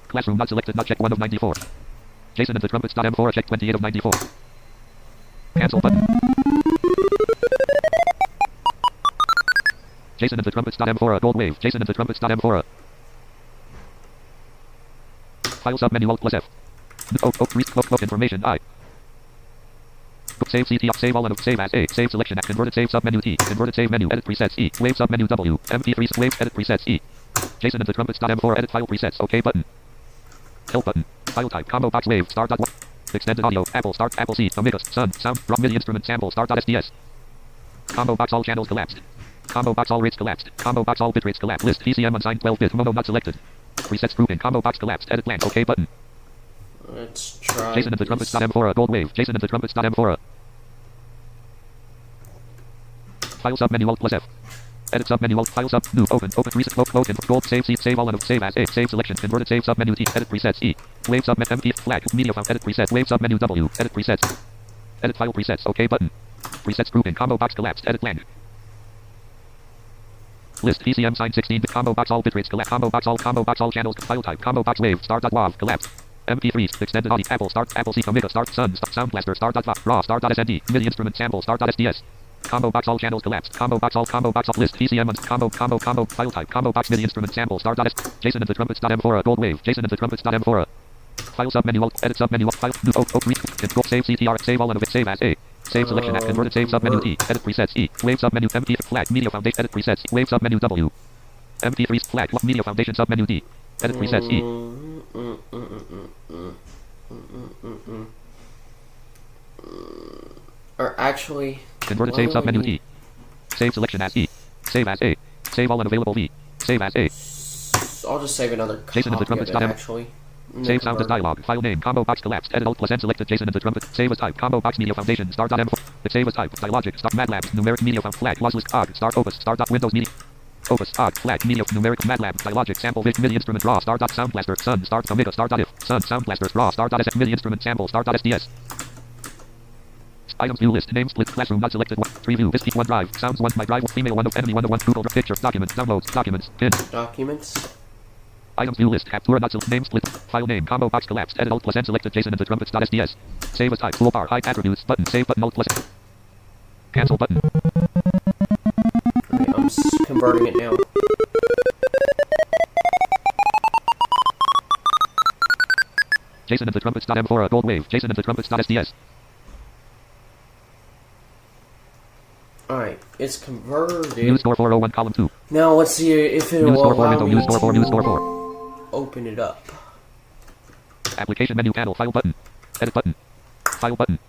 Classroom not selected. Not check 1 of 94. Jason and the Trumpets.m4 check 28 of 94. Cancel button. Jason and the Trumpets.m4 Gold wave. Jason and the Trumpets.m4. File sub menu Alt plus F. Information I. Save CT save all and save as A. Save selection at converted save sub menu T. Converted save menu edit presets E. Wave sub menu W. MP3 wave edit presets E. Jason and the Trumpets.m4 edit file presets OK button. Help button. File type combo box wave star dot. Extended audio Apple start Apple C Omega sun sound raw MIDI instrument sample star.sds. Combo box all channels collapsed. Combo box all rates collapsed. Combo box all bit rates collapsed. List PCM unsigned 12 bit mono not selected. Presets grouping. Combo box collapsed. Edit blank. OK button. Let's try. Jason and the Trumpets.m4 Gold wave. Jason and the Trumpets.m4. File sub menu Alt plus F. Edit sub menu Alt file sub new open reset close and gold save save all and save as A. Save selection converted save sub menu T. Edit presets E. Wave sub MP flag media file edit presets wave sub menu W. Edit presets. Edit file presets. OK button. Presets grouping. Combo box collapsed. Edit blank. List PCM signed 16 bit combo box all bit rates collapsed. Combo box all channels file type combo box wave star.wav collapsed. MP3 extended audio Apple start Apple C Omega start sun sound blaster start.va raw start.snd MIDI instrument sample start.sds. Combo box all channels collapsed. Combo box all list PCM combo file type combo box MIDI instrument sample start.s. Jason and the Trumpets.m4 Gold wave. Jason and the Trumpets.m4. File sub menu alt edit sub menu file new control save CTR save all and of it save as A. Save selection at converted save sub menu T. Edit presets E. Wave sub menu MP flag media foundation edit presets E. Wave sub menu W. MP3 flag media foundation sub menu D. Edit presets E. Or actually. Converted save sub menu T. Save selection as E. Save as A. Save all unavailable V. Save as A. I'll just save another Jason and the copy of it, Trumpets. actually. Save sound as dialog. File name. Combo box collapsed. Edit alt plus N selected. Jason and the Trumpet. Save as type. Combo box media foundation. Star.m. Save as type. Dialogic. Start MATLAB. Numeric media file flag. Lossless cog. Start opus. Start. Windows media. Focus. Odd. Flag. Media. Numeric. MATLAB. Dialogic. Sample. Vid. MIDI instrument. Raw. Star. Dot. Sound Blaster. Sun. Star. Amiga. Star. Dot. If. Sun. Sound Blaster. Raw. Star. Dot. MIDI instrument. Sample. Star. Dot. SDS. Items view list. Name split. Classroom. Not selected. Preview. Visty. OneDrive. Sounds 1. My drive. Female 1 of enemy 1 of 1. Google. Picture. Documents. Downloads. Documents. Pin. Documents. Items view list. Captura. Not select. Name split. File name. Combo box collapsed. Edit Alt plus N selected. Jason and the trumpets. SDS. Save as type. Toolbar. Hide attributes. Button. Save button. Alt plus N. Cancel button. Okay, I'm converting it now. Jason and the trumpets. M4 a gold wave. Jason and the trumpets. SDS. Alright, it's converted. Musescore 401 column 2. Now let's see if it will Musescore 4 allow window. me Musescore 4. to Musescore 4. open it up. Application menu panel. File button. Edit button. File button.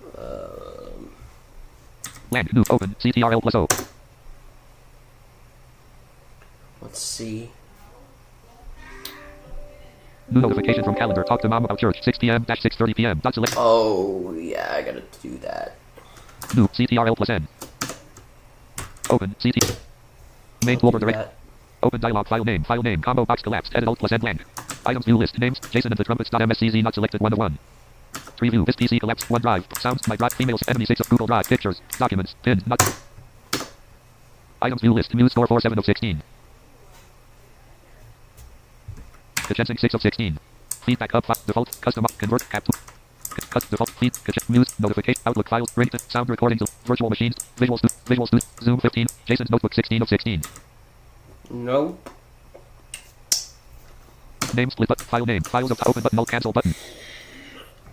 Land. New. Open. CTRL plus O. Let's see. New notification from calendar. Talk to mom about church. 6 p.m. 6:30 p.m. Dot select. Oh, yeah, I gotta do that. New. CTRL plus N. Open. CT. Main toolbar direct. That. Open dialog. File name. File name. Combo box collapsed. Edit Alt plus N blank. Items view list. Names. Jason and the trumpets. MSCZ not selected 1 of 1. Preview. This PC collapsed. OneDrive. Sounds. My drive. Females. Enemy 6 of Google Drive. Pictures. Documents. Pin. Not. Items view list. Musescore 4 7 of 16. Kachensing 6 of 16. Feedback hub. Default. Custom. Convert. Cap. Cut. Default. Feed. Muse. Notification. Outlook files. Ringtone. Sound recordings. Virtual machines. Visual. Visual. Zoom 15. Jason's notebook 16 of 16. Nope. Name split button. File name. Files of open button. Null cancel button.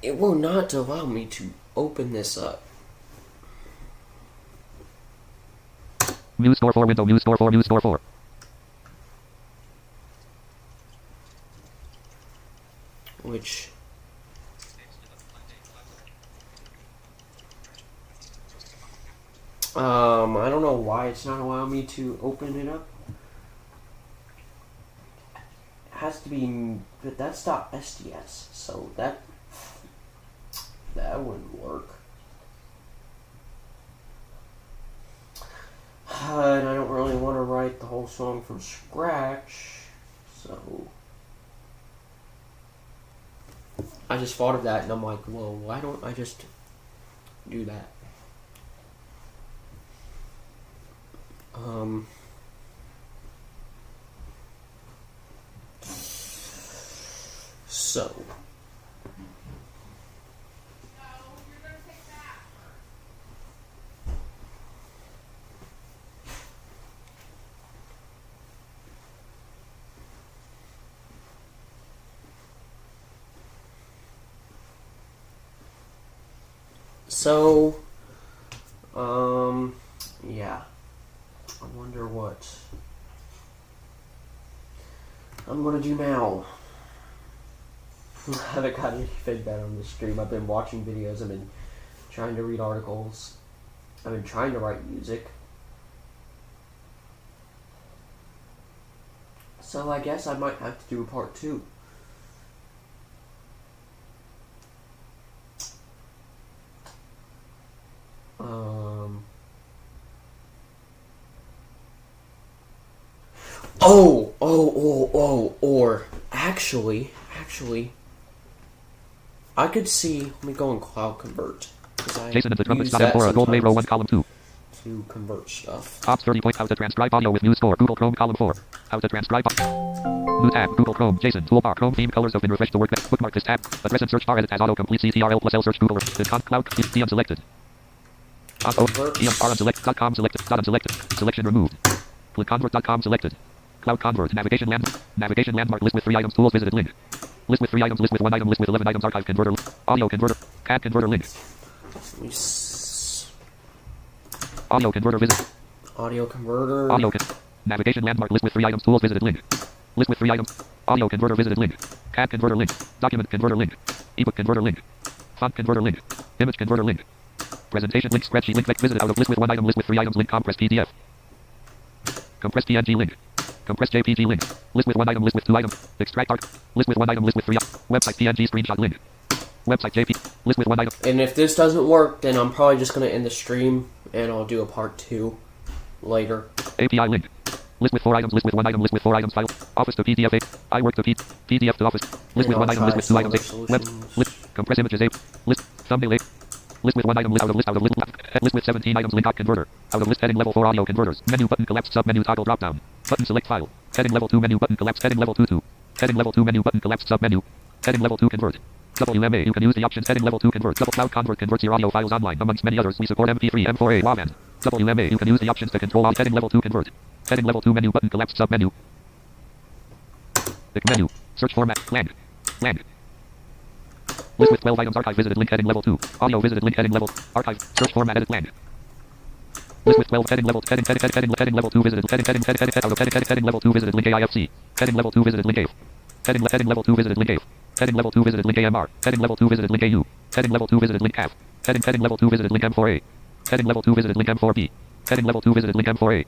It will not allow me to open this up. Musescore 4 window. Musescore 4. Musescore 4. Which... I don't know why it's not allowing me to open it up. It has to be, but that's .sds, so that wouldn't work. And I don't really want to write the whole song from scratch, so I just thought of that and I'm like, well, why don't I just do that? So yeah. I wonder what I'm gonna do now. I haven't got any feedback on the stream. I've been watching videos, I've been trying to read articles, I've been trying to write music. So I guess I might have to do a part 2. Or actually, I could see. Let me go on Cloud Convert. Jason and the trumpets. M4 a gold wave row 1 column 2. To convert stuff. Ops 30 points. How to transcribe audio with Musescore. Google Chrome column 4. How to transcribe. New tab. Google Chrome. Jason. Toolbar. Chrome theme colors have been refreshed to work. Bookmark this tab. Address and search bar edit as autocomplete. CTRL plus L search Google. Cloud. T unselected. TM unselected.com selected. Dot unselected. Selection removed. ClickConvert.com selected. Cloud Convert. Navigation landmark. List with 3 items. Tools visited link. List with 3 items. List with 1 item. List with 11 items. Archive converter. Audio converter. CAD converter link. Audio converter visit. Audio converter. Navigation landmark. List with 3 items. Tools visited link. List with 3 items. Audio converter visited link. CAD converter link. Document converter link. Ebook converter link. Font converter link. Image converter link. Presentation link. Spreadsheet link. Visited out of list with 1 item. List with 3 items. Link. Compressed PDF. Compressed PNG link. Compressed JPG link. List with 1 item. List with 2 items. Extract art. List with 1 item. List with 3 items. Website PNG screenshot link. Website JP. List with 1 item. And if this doesn't work, then I'm probably just going to end the stream and I'll do a part 2 later. API link. List with 4 items. List with 1 item. List with 4 items. File. Office to PDF. I work to PDF to Office. List with 1 item. List with 2 items. Web. List. Compress images. List. Thumbnail. List with 1 item. List out of list. Out of list. List with 17 items. Link converter. Out of list. Heading level 4 audio converters. Menu button collapsed. Sub menu toggle drop down. Button select file. Heading level 2 menu button collapsed. Heading level 2 2. Heading level 2 menu button collapsed. Sub menu. Heading level 2 convert. WMA. You can use the options. Heading level 2 convert. Double cloud convert converts your audio files online. Amongst many others, we support MP3, M4A, WAV, and WMA. You can use the options to control heading level 2 convert. Heading level 2 menu button collapsed. Sub menu. Pick menu. Search format. Lang. List with 12 items. Archive visited link. Heading level 2. Audio visited link. Heading level. Archive. Search format. Edit lang. List with 12 heading level. Heading level 2 visited. Heading level 2 visited link AIFC. Heading level 2 visited link AIF. Heading level 2 visited link AIF. Heading level 2 visited link AMR. Heading level 2 visited link AU. Heading level 2 visited link CAF. Heading level 2 visited link M4A. Heading level 2 visited link M4B. Heading level 2 visited link M4A.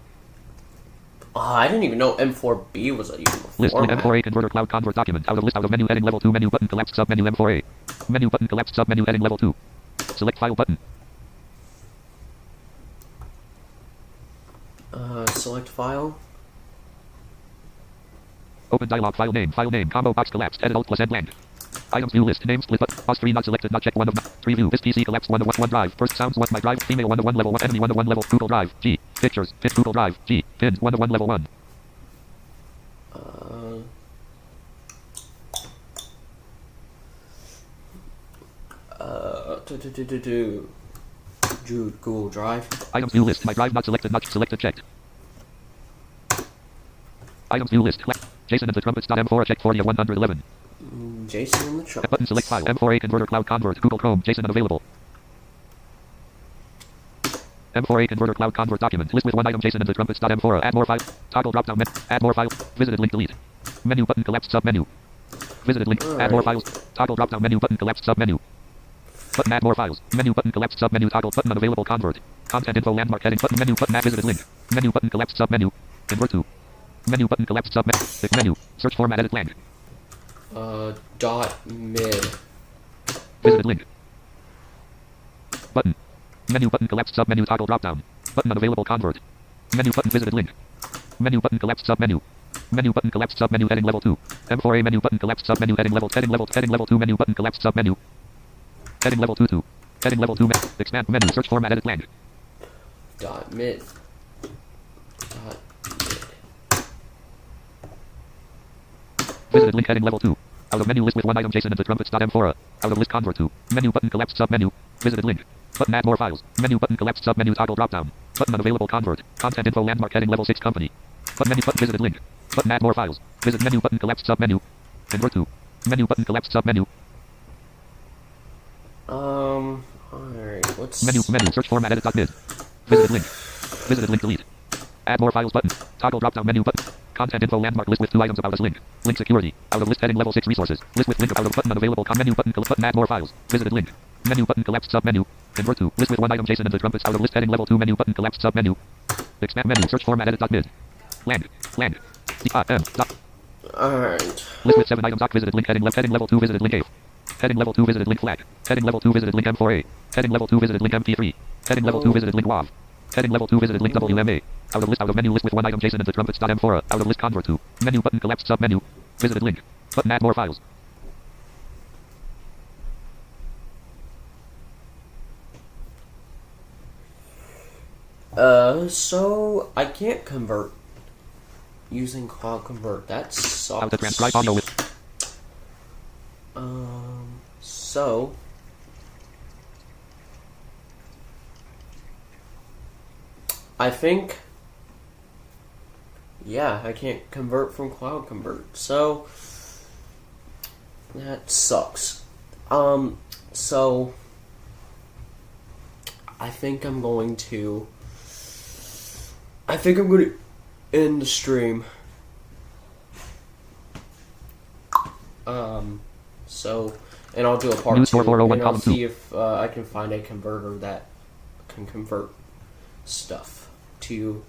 I didn't even know M4B was a usable List link format. M4A converter cloud convert document. Out of list. Out of menu. Heading level 2 menu button collapsed. Sub menu M4A. Menu button collapsed. Sub menu. Heading level 2. Select file button. Select file. Open dialog. File name. Combo box collapsed. Edit alt plus end blank. Items view list. Name split. Pause 3 not selected. Not checked. 1 of 3 view. This PC collapsed. 1 of 1 drive. First sounds 1 my drive. Female 1 of 1 level 1. Enemy 1 of 1 level. Google Drive. G. Pictures. Fit Google Drive. G. Pins 1 of 1 level 1. Jude Google Drive. Items view list. My drive not selected. Not selected. Checked. Items view list. Jason and the trumpets. M4 check 40 of 111. Jason and the trumpets. Button select file. M4A converter cloud convert. Google Chrome. Jason unavailable. M4A converter cloud convert document. List with 1 item. Jason and the trumpets. M4. Add more file. Toggle drop down. Add more file. Visited link delete. Menu button collapsed. Sub menu. Visited link. Add more files. Toggle drop down. Menu button collapsed. Sub menu. Button add more files. Menu button collapsed. Sub menu toggle. Button unavailable. Convert. Content info landmark heading. Button menu button add visited link. Menu button collapsed. Sub menu. Convert to. Menu button collapsed. Sub menu. Pick menu. Search format. Edit lang. Dot mid. Visited link. Button. Menu button collapsed. Sub menu toggle drop down. Button unavailable. Convert. Menu button visited link. Menu button collapsed. Sub menu. Menu button collapsed. Sub menu heading level 2. M4A menu button collapsed. Sub menu heading level 2 menu button collapsed. Sub menu. Heading level 2 2. Heading level 2 expand menu. Search format. Edit lang. Dot mid. Dot mid. Visited link heading level 2. Out of menu list with 1 item. Jason and the trumpets. M4. Out of list convert to. Menu button collapsed. Sub menu. Visited link. Button add more files. Menu button collapsed. Sub menu toggle drop down. Button unavailable. Convert. Content info landmark heading level 6 company. Button menu button visited link. Button add more files. Visit menu button collapsed. Sub menu. Convert to. Menu button collapsed. Sub menu. Alright, what's... Menu search format edit dot mid. Visited link delete. Add more files button. Toggle drop down menu button. Content info landmark list with 2 items about us link. Link security. Out of list heading level 6 resources. List with link out of button unavailable. Menu button button add more files. Visited link. Menu button collapsed. Sub menu. Convert to. List with 1 item. Jason and the trumpets. Out of list heading level 2 menu button collapsed. Sub menu. Expand menu. Search format edit dot mid. Land. Alright. List with 7 items. Visited link heading left heading level 2 visited link A. Heading level 2 visited link flag. Heading level 2 visited link M4A. Heading level 2 visited link MP3. Heading level 2 visited link WAV. Heading level 2 visited link WMA. Out of menu list with 1 item. Jason and the trumpets. M4. Out of list convert to. Menu button collapsed. Sub menu. Visited link. Button add more files. So I can't convert using Cloud Convert. That sucks. How to transcribe audio with. So I think, yeah, I can't convert from Cloud Convert. So that sucks. So I think I'm going to end the stream. And I'll do a part 2, and I'll see if I can find a converter that can convert stuff to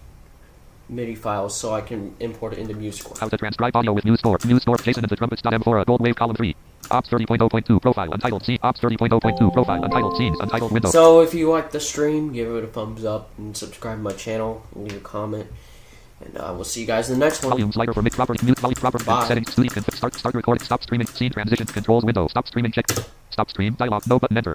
MIDI files so I can import it into Musescore. How to transcribe audio with Musescore. Musescore. Jason and the trumpets. M4. Gold wave column 3. Ops 30.0.2 profile untitled scene. Ops 30.0.2 profile untitled scenes. Untitled window. So if you like the stream, give it a thumbs up and subscribe to my channel. Leave a comment. And we'll see you guys in the next one. Volume slider for mix property, mute volume property, Bye. settings, start recording, stop streaming, scene transition, controls window, stop streaming, check, stop stream, dialog, no button, enter.